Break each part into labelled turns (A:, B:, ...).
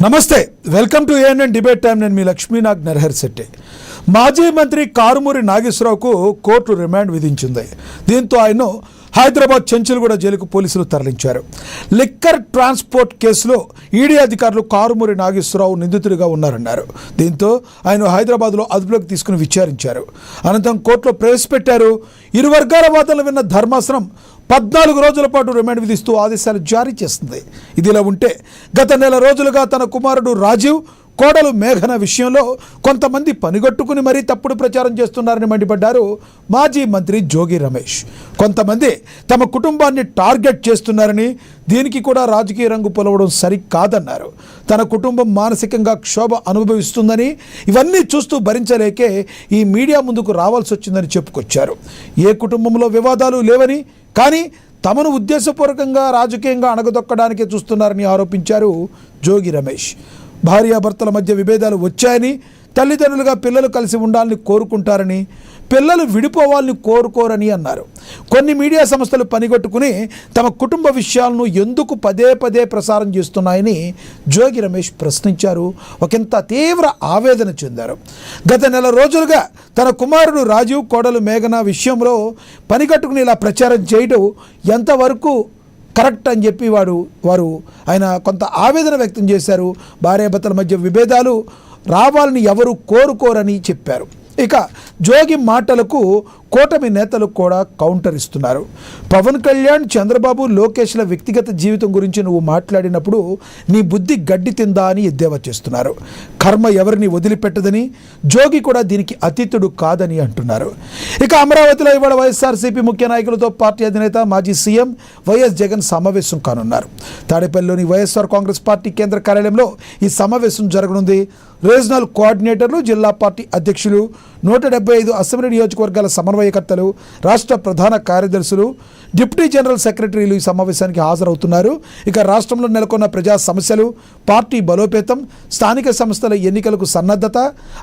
A: నమస్తే, welcome to ANN debate time. నేను మీ లక్ష్మీనాగ్ నరహర్ శెట్టి. మాజీ మంత్రి కారుమూరి నాగేశ్వరరావుకు కోర్టు రిమాండ్ విధించింది. దీంతో ఆయన్ను హైదరాబాద్ చెంచులగూడ జైలుకు పోలీసులు తరలించారు. లిక్కర్ ట్రాన్స్పోర్ట్ కేసులో ఈడీ అధికారులు కారుమూరి నాగేశ్వరరావు నిందితుడిగా ఉన్నారన్నారు. దీంతో ఆయన హైదరాబాద్లో అదుపులోకి తీసుకుని విచారించారు. అనంతరం కోర్టులో ప్రవేశపెట్టారు. ఇరు వర్గాల వాదనలు విన్న ధర్మాసనం 14 రోజుల పాటు రిమాండ్ విధిస్తూ ఆదేశాలు జారీ చేస్తుంది. ఇదిలా ఉంటే గత నెల రోజులుగా తన కుమారుడు రాజీవ్, కోడలు మేఘన విషయంలో కొంతమంది పనిగట్టుకుని మరీ తప్పుడు ప్రచారం చేస్తున్నారని మండిపడ్డారు మాజీ మంత్రి జోగి రమేష్. కొంతమంది తమ కుటుంబాన్ని టార్గెట్ చేస్తున్నారని, దీనికి కూడా రాజకీయ రంగు పొలవడం సరికాదన్నారు. తన కుటుంబం మానసికంగా క్షోభ అనుభవిస్తుందని, ఇవన్నీ చూస్తూ భరించలేకే ఈ మీడియా ముందుకు రావాల్సి వచ్చిందని చెప్పుకొచ్చారు. ఏ కుటుంబంలో వివాదాలు లేవని, కానీ తమను ఉద్దేశపూర్వకంగా రాజకీయంగా అణగదొక్కడానికే చూస్తున్నారని ఆరోపించారు జోగి రమేష్. భార్యాభర్తల మధ్య విభేదాలు వచ్చాయని, తల్లిదండ్రులుగా పిల్లలు కలిసి ఉండాలని కోరుకుంటారని, పిల్లలు విడిపోవాలని కోరుకోరని అన్నారు. కొన్ని మీడియా సంస్థలు పనిగట్టుకుని తమ కుటుంబ విషయాలను ఎందుకు పదే పదే ప్రసారం చేస్తున్నాయని జోగి రమేష్ ప్రశ్నించారు. ఒకంత తీవ్ర ఆవేదన చెందారు. గత నెల రోజులుగా తన కుమారుడు రాజీవ్, కోడలు మేఘన విషయంలో పనిగట్టుకుని ఇలా ప్రచారం చేయడం ఎంతవరకు కరెక్ట్ అని చెప్పి వారు ఆయన కొంత ఆవేదన వ్యక్తం చేశారు. భార్యాభర్తల మధ్య విభేదాలు రావాలని ఎవరు కోరుకోరని చెప్పారు. ఇక జోగి మాటలకు కూటమి నేతలు కూడా కౌంటర్ ఇస్తున్నారు. పవన్ కళ్యాణ్, చంద్రబాబు, లోకేష్ల వ్యక్తిగత జీవితం గురించి నువ్వు మాట్లాడినప్పుడు నీ బుద్ధి గడ్డి తిందా అని ఎద్దేవా చేస్తున్నారు. కర్మ ఎవరిని వదిలిపెట్టదని, జోగి కూడా దీనికి అతీతుడు కాదని అంటున్నారు. ఇక అమరావతిలో ఇవాళ వైఎస్ఆర్సీపీ ముఖ్య నాయకులతో పార్టీ అధినేత మాజీ సీఎం వైఎస్ జగన్ సమావేశం కానున్నారు. తాడేపల్లిలోని వైఎస్ఆర్ కాంగ్రెస్ పార్టీ కేంద్ర కార్యాలయంలో ఈ సమావేశం జరగనుంది. రీజనల్ కోఆర్డినేటర్లు, జిల్లా పార్టీ అధ్యక్షులు, 175 అసెంబ్లీ నియోజకవర్గాల సమన్వయకర్తలు, రాష్ట్ర ప్రధాన కార్యదర్శులు, డిప్యూటీ జనరల్ సెక్రటరీలు ఈ సమావేశానికి హాజరవుతున్నారు. ఇక రాష్ట్రంలో నెలకొన్న ప్రజా సమస్యలు, పార్టీ బలోపేతం, స్థానిక సంస్థల ఎన్నికలకు సన్నద్ధత,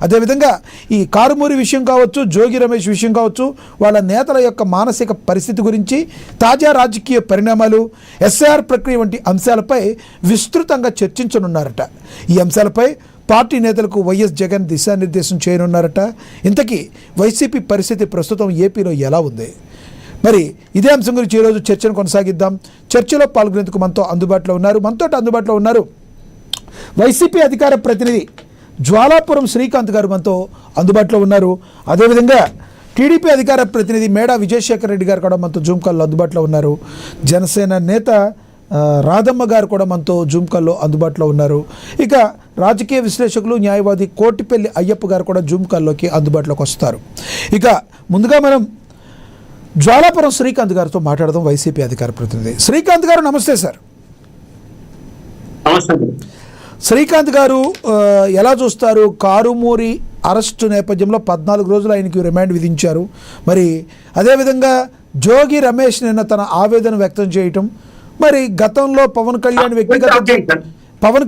A: అదేవిధంగా ఈ కారుమూరి విషయం కావచ్చు, జోగి రమేష్ విషయం కావచ్చు, వాళ్ళ నేతల యొక్క మానసిక పరిస్థితి గురించి, తాజా రాజకీయ పరిణామాలు, ఎస్ఐఆర్ ప్రక్రియ వంటి అంశాలపై విస్తృతంగా చర్చించనున్నారట. ఈ అంశాలపై పార్టీ నేతలకు వైఎస్ జగన్ దిశానిర్దేశం చేయనున్నారట. ఇంతకీ వైసీపీ పరిస్థితి ప్రస్తుతం ఏపీలో ఎలా ఉంది? మరి ఇదే అంశం గురించి ఈరోజు చర్చను కొనసాగిద్దాం. చర్చలో పాల్గొనేందుకు మనతో అందుబాటులో ఉన్నారు వైసీపీ అధికార ప్రతినిధి జ్వాలాపురం శ్రీకాంత్ గారు మనతో అందుబాటులో ఉన్నారు. అదేవిధంగా టీడీపీ అధికార ప్రతినిధి మేడా విజయశేఖర్ రెడ్డి గారు కూడా మనతో జూమ్ కాల్లో అందుబాటులో ఉన్నారు. జనసేన నేత రాధమ్మ గారు కూడా మనతో జూమ్ కాల్లో అందుబాటులో ఉన్నారు. ఇక రాజకీయ విశ్లేషకులు, న్యాయవాది కోటిపల్లి అయ్యప్ప గారు కూడా జూమ్ కాల్లోకి అందుబాటులోకి వస్తారు. ఇక ముందుగా మనం జ్వాలాపురం శ్రీకాంత్ గారితో మాట్లాడదాం. వైసీపీ అధికార ప్రతినిధి శ్రీకాంత్ గారు, నమస్తే సార్. శ్రీకాంత్ గారు, ఎలా చూస్తారు? కారుమూరి అరెస్టు నేపథ్యంలో 14 రోజులు ఆయనకి రిమాండ్ విధించారు. మరి అదేవిధంగా జోగి రమేష్ నిన్న తన ఆవేదన వ్యక్తం చేయటం, మరి గతంలో పవన్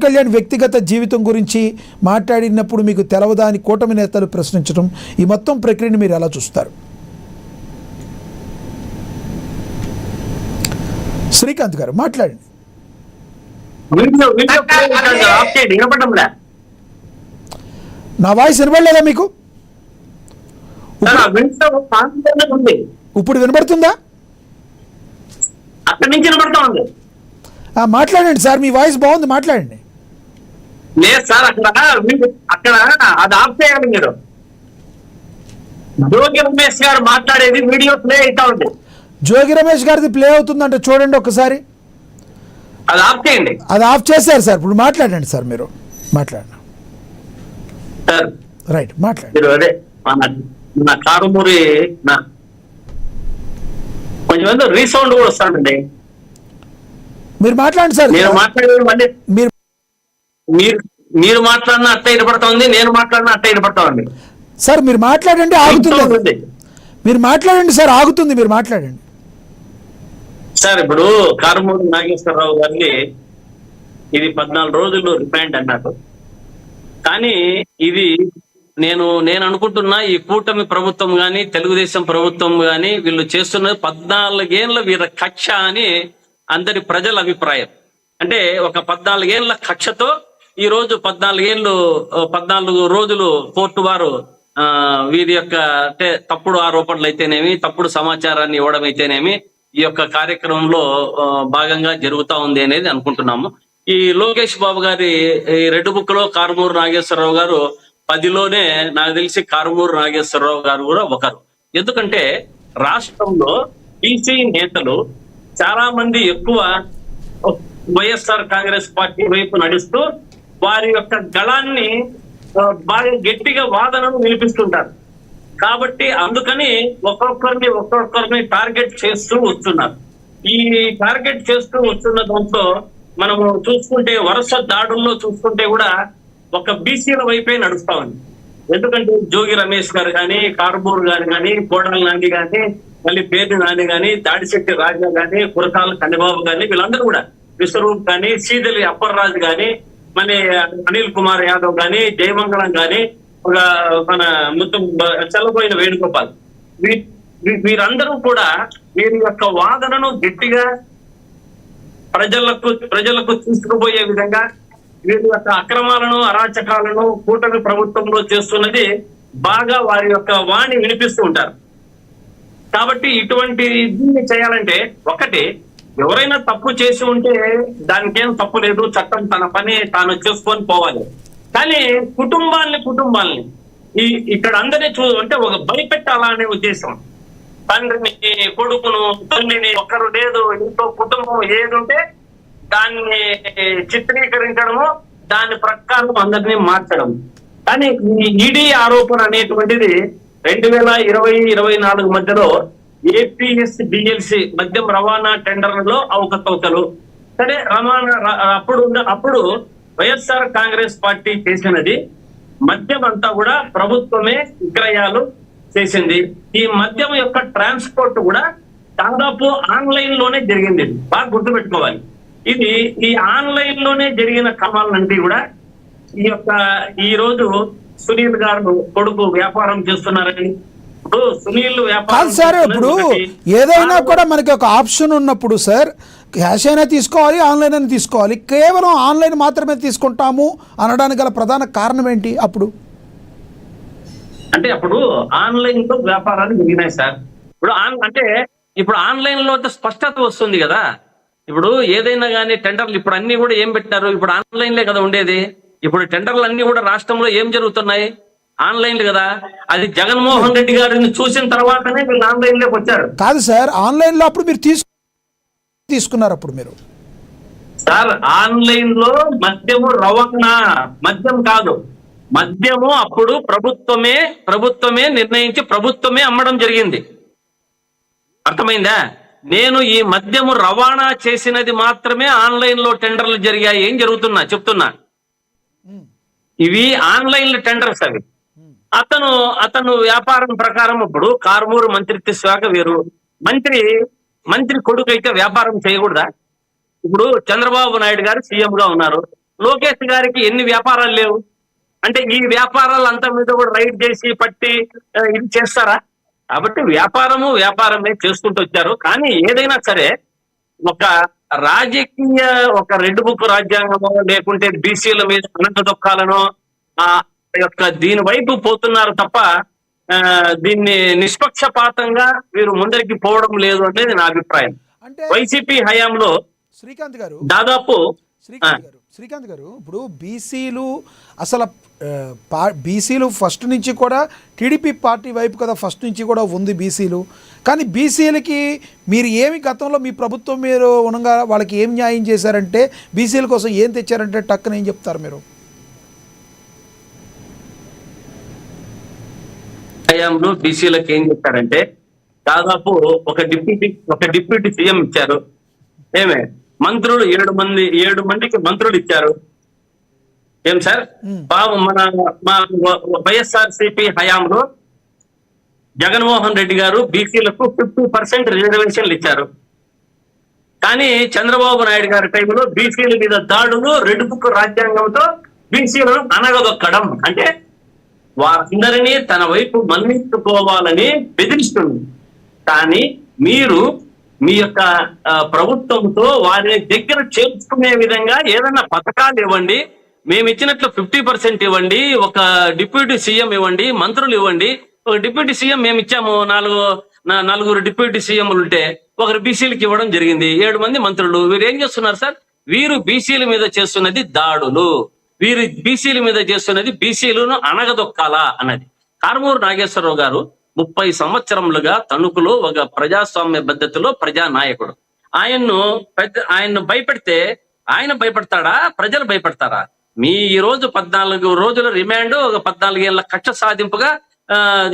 A: కళ్యాణ్ వ్యక్తిగత జీవితం గురించి మాట్లాడినప్పుడు మీకు తెలవదా అని కూటమి నేతలు ప్రశ్నించడం, ఈ మొత్తం ప్రక్రియను మీరు ఎలా చూస్తారు? శ్రీకాంత్ గారు మాట్లాడండి. నా వాయిస్ వినబడలేదా మీకు? ఇప్పుడు వినబడుతుందా?
B: అక్కడి నుంచి వినబడతా ఉంది.
A: మాట్లాడండి సార్, మీ వాయిస్ బాగుంది, మాట్లాడండి.
B: లేదు సార్, అక్కడ అది ఆఫ్ చేయాలి మీరు. జోగి రమేష్ గారు మాట్లాడేది వీడియో ప్లే అవుతా ఉంది.
A: జోగి రమేష్ గారిది ప్లే అవుతుందంటే చూడండి ఒకసారి.
B: అది ఆఫ్ చేయండి.
A: అది ఆఫ్ చేశారు సార్. ఇప్పుడు మాట్లాడండి సార్, మీరు మాట్లాడండి.
B: సార్
A: రైట్, మాట్లాడండి.
B: అదే నా కారుమూరి కొంచెం ఏదో రీసౌండ్ కూడా వస్తానండి.
A: మీరు మాట్లాడండి సార్.
B: నేను మాట్లాడేది మళ్ళీ మీరు మాట్లాడిన అట్ట వినపడతా ఉంది, నేను మాట్లాడిన అట్ట వినపడతా ఉంది.
A: సార్ మీరు మాట్లాడండి, ఆగుతుంది. మీరు మాట్లాడండి సార్, ఆగుతుంది. మీరు మాట్లాడండి
B: సార్. ఇప్పుడు కారుమూరి నాగేశ్వరరావు గారికి ఇది 14 రోజులు రిమాండ్ అన్నారు. కానీ ఇది నేను అనుకుంటున్నా, ఈ కూటమి ప్రభుత్వం గాని, తెలుగుదేశం ప్రభుత్వం గాని వీళ్ళు చేస్తున్నది 14 ఏళ్ల వీర కక్ష అని అందరి ప్రజల అభిప్రాయం. అంటే ఒక 14 ఏళ్ల కక్షతో ఈ రోజు 14 రోజులు కోర్టు వారు వీరి యొక్క అంటే తప్పుడు ఆరోపణలు అయితేనేమి, తప్పుడు సమాచారాన్ని ఇవ్వడం అయితేనేమి ఈ యొక్క కార్యక్రమంలో భాగంగా జరుగుతా ఉంది అనేది అనుకుంటున్నాము. ఈ లోకేష్ బాబు గారి ఈ రెడ్ బుక్ లో కారుమూరు నాగేశ్వరరావు గారు 10లోనే నాకు తెలిసి కారుమూరు నాగేశ్వరరావు గారు కూడా ఒకరు. ఎందుకంటే రాష్ట్రంలో బీసీ నేతలు చాలా మంది ఎక్కువ వైఎస్ఆర్ కాంగ్రెస్ పార్టీ వైపు నడుస్తూ వారి యొక్క గళాన్ని బాగా గట్టిగా వాదనను వినిపిస్తుంటారు. కాబట్టి అందుకని ఒక్కొక్కరిని టార్గెట్ చేస్తూ వస్తున్నారు. ఈ టార్గెట్ చేస్తూ వస్తున్న దాంట్లో మనము చూసుకుంటే వరుస దాడుల్లో చూసుకుంటే కూడా ఒక బీసీల వైపే నడుస్తా ఉంది. ఎందుకంటే జోగి రమేష్ గారు కానీ, కారుమూరు గారు కానీ, కోడల నాని కానీ, మళ్ళీ పేరు నాని కానీ, దాడిశెట్టి రాజా కానీ, కురతాల కన్నబాబు కానీ, వీళ్ళందరూ కూడా విశ్వరూప్ కానీ, సీదలి అప్పర్రాజు కానీ, మళ్ళీ అనిల్ కుమార్ యాదవ్ కానీ, జయమంగళం కానీ, ఒక మన మొత్తం చల్లబోయిన వేణుగోపాల్, వీరందరూ కూడా వీరి యొక్క వాదనను గట్టిగా ప్రజలకు తీసుకుపోయే విధంగా వీరి యొక్క అక్రమాలను, అరాచకాలను కూటమి ప్రభుత్వంలో చేస్తున్నది బాగా వారి యొక్క వాణి వినిపిస్తూ ఉంటారు. కాబట్టి ఇటువంటి దీన్ని చేయాలంటే ఒకటి, ఎవరైనా తప్పు చేసి ఉంటే దానికేం తప్పు లేదు, చట్టం తన పని తాను చేసుకొని పోవాలి. కానీ కుటుంబాల్ని ఇక్కడ అందరినీ అంటే ఒక భయపెట్టాలా అనే ఉద్దేశం. తండ్రిని, కొడుకును, తల్లిని, ఒకరు లేదు ఇంట్లో కుటుంబం ఏది ఉంటే దాన్ని చిత్రీకరించడము, దాని ప్రకారం అందరినీ మార్చడం. కానీ ఈ ఈడీ ఆరోపణ అనేటువంటిది 2020-24 మధ్యలో ఏపీఎస్ డిఎల్సి మద్యం రవాణా టెండర్లలో అవకతవకలు. సరే, అప్పుడు వైఎస్ఆర్ కాంగ్రెస్ పార్టీ చేసినది మద్యం అంతా కూడా ప్రభుత్వమే విక్రయాలు చేసింది. ఈ మద్యం యొక్క ట్రాన్స్పోర్ట్ కూడా దాదాపు ఆన్లైన్ లోనే జరిగింది. బాగా గుర్తుపెట్టుకోవాలి. ఇది ఈ ఆన్లైన్ లోనే జరిగిన క్రమాలన్నీ కూడా ఈ రోజు సునీల్ గారు కొడుకు వ్యాపారం చేస్తున్నారని, ఇప్పుడు సునీల్ వ్యాపారం
A: సార్, ఇప్పుడు ఏదైనా కూడా మనకి ఒక ఆప్షన్ ఉన్నప్పుడు సార్, క్యాష్ అయినా తీసుకోవాలి, ఆన్లైన్ అయినా తీసుకోవాలి. కేవలం ఆన్లైన్ మాత్రమే తీసుకుంటాము అనడానికి గల ప్రధాన కారణం ఏంటి?
B: అప్పుడు ఆన్లైన్ లో వ్యాపారాలు జరిగినాయి సార్. ఇప్పుడు ఆన్లైన్ లో స్పష్టత వస్తుంది కదా. ఇప్పుడు ఏదైనా కానీ టెండర్లు ఇప్పుడు అన్ని కూడా ఏం పెట్టినారు, ఇప్పుడు ఆన్లైన్లే కదా ఉండేది. ఇప్పుడు టెండర్లు అన్ని కూడా రాష్ట్రంలో ఏం జరుగుతున్నాయి, ఆన్లైన్ కదా. అది జగన్మోహన్ రెడ్డి గారిని చూసిన తర్వాతనే వీళ్ళు ఆన్లైన్ లోకి వచ్చారు.
A: కాదు సార్, ఆన్లైన్ లో అప్పుడు మీరు తీసుకున్నారు. అప్పుడు మీరు
B: సార్ ఆన్లైన్ లో మద్యము రవాణా, మద్యం కాదు, మద్యము అప్పుడు ప్రభుత్వమే నిర్ణయించి ప్రభుత్వమే అమ్మడం జరిగింది. అర్థమైందా? నేను ఈ మద్యము రవాణా చేసినది మాత్రమే ఆన్లైన్ లో టెండర్లు జరిగాయి. ఏం చెప్తున్నా ఇవి ఆన్లైన్ టెండర్స్. అవి అతను వ్యాపారం ప్రకారం ఇప్పుడు కారుమూరు మంత్రిత్వ శాఖ వేరు, మంత్రి కొడుకు అయితే వ్యాపారం చేయకూడదా? ఇప్పుడు చంద్రబాబు నాయుడు గారు సీఎం గా ఉన్నారు, లోకేష్ గారికి ఎన్ని వ్యాపారాలు లేవు అంటే ఈ వ్యాపారాలు అంతా మీద కూడా రైడ్ చేసి పట్టి ఇది చేస్తారా? కాబట్టి వ్యాపారమే చేసుకుంటూ వచ్చారు. కానీ ఏదైనా సరే ఒక రాజకీయ ఒక రెడ్ బుక్ రాజ్యాంగమో లేకుంటే బీసీల మీద అనంత దుఃఖాలను దీని వైపు పోతున్నారు తప్ప దీన్ని నిష్పక్షపాతంగా వీరు ముందరికి పోవడం లేదు అనేది నా అభిప్రాయం. వైసీపీ హయాంలో
A: శ్రీకాంత్ గారు
B: దాదాపు
A: శ్రీకాంత్ గారు ఇప్పుడు బీసీలు ఫస్ట్ నుంచి కూడా టీడీపీ పార్టీ వైపు కదా ఫస్ట్ నుంచి కూడా ఉంది బీసీలు. కానీ బీసీలకి మీరు ఏమి గతంలో మీ ప్రభుత్వం మీరు ఉండగా వాళ్ళకి ఏం న్యాయం చేశారంటే, బీసీల కోసం ఏం తెచ్చారంటే టక్కున ఏం చెప్తారు మీరు?
B: హయాంలో బీసీలకు ఏం చెప్పారంటే దాదాపు ఒక డిప్యూటీ సీఎం ఇచ్చారు. మంత్రులు 7 మందికి మంత్రులు ఇచ్చారు. ఏం సార్ బాబు మా వైఎస్ఆర్సీపీ హయాంలో జగన్మోహన్ రెడ్డి గారు బీసీలకు 50% రిజర్వేషన్లు ఇచ్చారు. కానీ చంద్రబాబు నాయుడు గారి టైంలో బీసీల మీద దాడులు, రెడ్ బుక్ రాజ్యాంగంతో బీసీలను అనగదొక్కడం, అంటే వారందరినీ తన వైపు మళ్లించుకోవాలని బెదిరిస్తుంది. కానీ మీరు మీ యొక్క ప్రభుత్వంతో వారిని దగ్గర చేర్చుకునే విధంగా ఏదైనా పథకాలు ఇవ్వండి, మేము ఇచ్చినట్లు 50% ఇవ్వండి, ఒక డిప్యూటీ సీఎం ఇవ్వండి, మంత్రులు ఇవ్వండి. ఒక డిప్యూటీ సీఎం మేము ఇచ్చాము, నలుగురు డిప్యూటీ సీఎంలు ఉంటే ఒకరు బీసీలకు ఇవ్వడం జరిగింది. 7 మంది మంత్రులు. వీరు ఏం చేస్తున్నారు సార్? వీరు బీసీల మీద చేస్తున్నది దాడులు, వీరు బీసీల మీద చేస్తున్నది బీసీలను అణగదొక్కాలా అన్నది. కారుమూరి నాగేశ్వరరావు గారు 30 సంవత్సరములుగా తణుకులో ఒక ప్రజాస్వామ్య పద్ధతిలో ప్రజానాయకుడు. ఆయన్ను భయపెడితే ఆయన భయపడతాడా, ప్రజలు భయపడతారా? మీ ఈ రోజు 14 రోజుల రిమాండ్, ఒక 14 ఏళ్ల కక్ష సాధింపుగా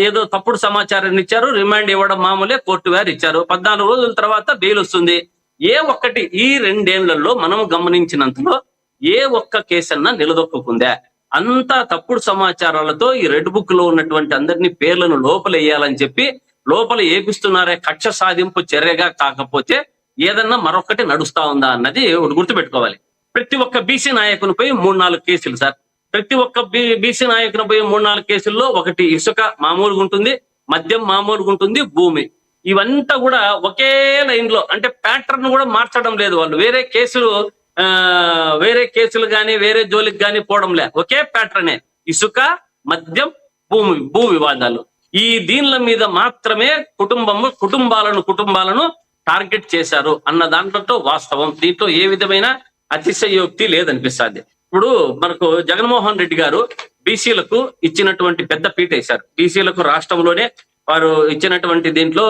B: ఏదో తప్పుడు సమాచారాన్ని ఇచ్చారు. రిమాండ్ ఇవ్వడం మామూలే, కోర్టు వారు ఇచ్చారు. 14 రోజుల తర్వాత బెయిల్ వస్తుంది. ఏ ఒక్కటి ఈ 2 ఏళ్లలో మనం గమనించినంతలో ఏ ఒక్క కేసన్నా నిలదొక్కుందా? అంతా తప్పుడు సమాచారాలతో ఈ రెడ్ బుక్ లో ఉన్నటువంటి అందరినీ పేర్లను లోపల వేయాలని చెప్పి లోపల ఏపిస్తున్నారే, కక్ష సాధింపు చర్యగా కాకపోతే ఏదన్నా మరొకటి నడుస్తా ఉందా అన్నది ఒకటి గుర్తుపెట్టుకోవాలి. ప్రతి ఒక్క బీసీ నాయకునిపై 3-4 కేసులు సార్. ప్రతి ఒక్క బీసీ నాయకునిపై 3-4 కేసుల్లో ఒకటి ఇసుక మామూలుగా ఉంటుంది, మద్యం మామూలుగా ఉంటుంది, భూమి. ఇవంతా కూడా ఒకే లైన్ లో, అంటే ప్యాటర్న్ కూడా మార్చడం లేదు వాళ్ళు. వేరే కేసులు కానీ వేరే జోలికి కానీ పోవడంలే, ఒకే ప్యాటర్నే. ఇసుక, మద్యం, భూ వివాదాలు. ఈ దీనిల మీద మాత్రమే కుటుంబాలను టార్గెట్ చేశారు అన్న దాంట్లో వాస్తవం. దీంట్లో ఏ విధమైన అతిశయోక్తి లేదనిపిస్తుంది. ఇప్పుడు మనకు జగన్మోహన్ రెడ్డి గారు బీసీలకు ఇచ్చినటువంటి పెద్ద పీట వేశారు. బీసీలకు రాష్ట్రంలోనే వారు ఇచ్చినటువంటి దీంట్లో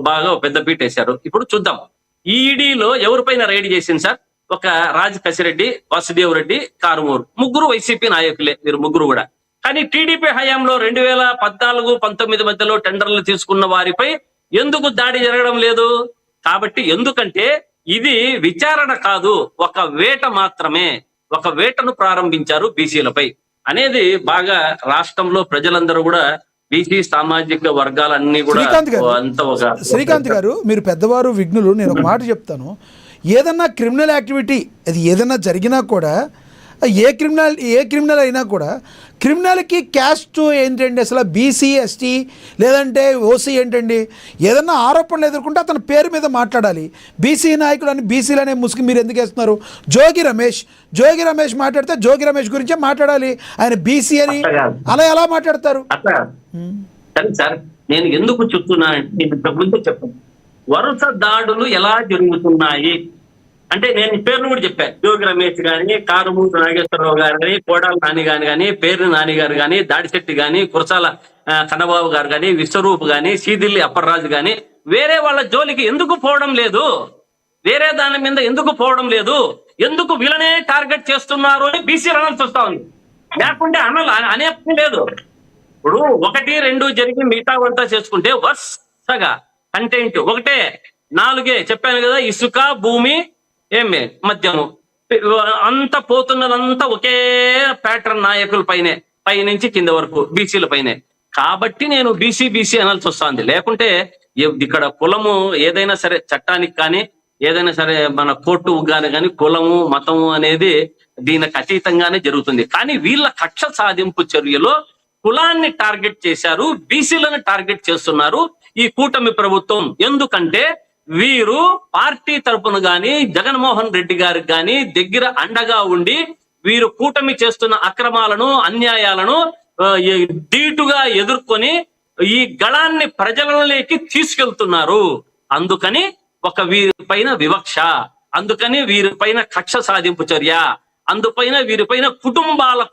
B: బాగా పెద్ద పీట వేశారు. ఇప్పుడు చూద్దాం, ఈడీలో ఎవరిపైన రైడ్ చేసింది సార్? ఒక రాజ్ కసిరెడ్డి, వాసుదేవ్ రెడ్డి, కారుమూరు, ముగ్గురు వైసీపీ నాయకులే వీరు ముగ్గురు కూడా. కానీ టీడీపీ హయాంలో 2014-19 మధ్యలో టెండర్లు తీసుకున్న వారిపై ఎందుకు దాడి జరగడం లేదు? కాబట్టి ఎందుకంటే ఇది విచారణ కాదు, ఒక వేట మాత్రమే. ఒక వేటను ప్రారంభించారు బీసీలపై అనేది బాగా రాష్ట్రంలో ప్రజలందరూ కూడా, బీసీ సామాజిక వర్గాలన్నీ కూడా
A: శ్రీకాంత్ గారు, మీరు పెద్దవారు, విఘ్నులు, నేను ఒక మాట చెప్తాను. ఏదన్నా క్రిమినల్ యాక్టివిటీ అది ఏదన్నా జరిగినా కూడా, ఏ క్రిమినల్ అయినా కూడా, క్రిమినల్కి క్యాస్ట్ ఏంటండి అసలు? బీసీ, ఎస్టీ లేదంటే ఓసీ ఏంటండి? ఏదన్నా ఆరోపణలు ఎదుర్కొంటే అతని పేరు మీద మాట్లాడాలి. బీసీ నాయకుడు అని బీసీలు అనే ముసుగు మీరు ఎందుకు వేస్తున్నారు? జోగి రమేష్ మాట్లాడితే జోగి రమేష్ గురించే మాట్లాడాలి, ఆయన బీసీ అని అలా ఎలా మాట్లాడతారు?
B: సార్, నేను ఎందుకు చెప్తున్నా అంటే ముందే చెప్పండి, వరుస దాడులు ఎలా జరుగుతున్నాయి అంటే నేను పేర్లు కూడా చెప్పాను. జోగి రమేష్ గాని, కారుమూరి నాగేశ్వరరావు గారు కానీ, కోడాల నాని గాని, పేరు నాని గారు కానీ, దాడిశెట్టి గాని, కురసాల కన్నబాబు గారు కానీ, విశ్వరూప్ గాని, శ్రీదిల్లి అప్పర్రాజు గాని వేరే వాళ్ళ జోలికి ఎందుకు పోవడం లేదు? వేరే దాని మీద ఎందుకు పోవడం లేదు? ఎందుకు వీళ్ళనే టార్గెట్ చేస్తున్నారు అని బీసీ అనాల్సి వస్తా ఉంది. లేకుంటే అనే లేదు. ఇప్పుడు 1-2 జరిగి మిగతా అంతా చేసుకుంటే వరుసగా కంటెంట్ ఒకటే 4 చెప్పాను కదా, ఇసుక, భూమి, మద్యము, అంతా పోతున్నదంతా ఒకే ప్యాటర్న్ నాయకుల పై నుంచి కింద వరకు బీసీల పైనే. కాబట్టి నేను బీసీ అనాల్సి వస్తుంది. లేకుంటే ఇక్కడ కులము ఏదైనా సరే చట్టానికి కానీ ఏదైనా సరే మన కోర్టు కానీ కులము మతము అనేది దీనికి అతీతంగానే జరుగుతుంది. కానీ వీళ్ళ కక్ష సాధింపు చర్యలో కులాన్ని టార్గెట్ చేశారు, బీసీలను టార్గెట్ చేస్తున్నారు ఈ కూటమి ప్రభుత్వం. ఎందుకంటే వీరు పార్టీ తరపున గాని జగన్మోహన్ రెడ్డి గారికి గాని దగ్గర అండగా ఉండి వీరు కూటమి చేస్తున్న అక్రమాలను, అన్యాయాలను ధీటుగా ఎదుర్కొని ఈ గళాన్ని ప్రజలలోకి తీసుకెళ్తున్నారు. అందుకని వీరిపైన వివక్ష, అందుకని వీరిపైన కక్ష సాధింపు చర్య, అందుపైన వీరిపైన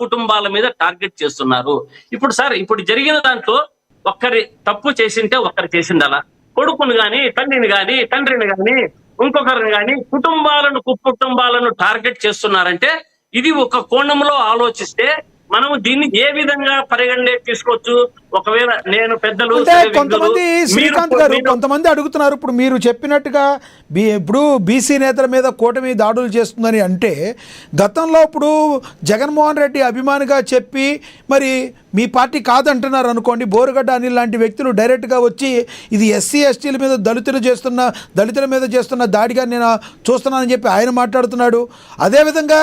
B: కుటుంబాల మీద టార్గెట్ చేస్తున్నారు. ఇప్పుడు సార్, ఇప్పుడు జరిగిన దాంట్లో ఒక్కరి తప్పు చేసింటే ఒక్కరు చేసింది అలా, కొడుకును గాని, తండ్రిని గాని, ఇంకొకరిని గాని కుటుంబాలను టార్గెట్ చేస్తున్నారంటే ఇది ఒక కోణంలో ఆలోచిస్తే మనం దీన్ని ఏ విధంగా పరిగణలోకి తీసుకోవచ్చు? ఒకవేళ నేను పెద్దలు
A: కొంతమంది శ్రీకాంత్ గారు కొంతమంది అడుగుతున్నారు, ఇప్పుడు మీరు చెప్పినట్టుగా ఇప్పుడు బీసీ నేతల మీద కూటమి దాడులు చేస్తుందని అంటే, గతంలో ఇప్పుడు జగన్మోహన్ రెడ్డి అభిమానిగా చెప్పి మరి మీ పార్టీ కాదంటున్నారు అనుకోండి, బోరుగడ్డ అనిల్ లాంటి వ్యక్తులు డైరెక్ట్గా వచ్చి ఇది ఎస్సీ ఎస్టీల మీద దళితుల మీద చేస్తున్న దాడిగా నేను చూస్తున్నానని చెప్పి ఆయన మాట్లాడుతున్నాడు. అదేవిధంగా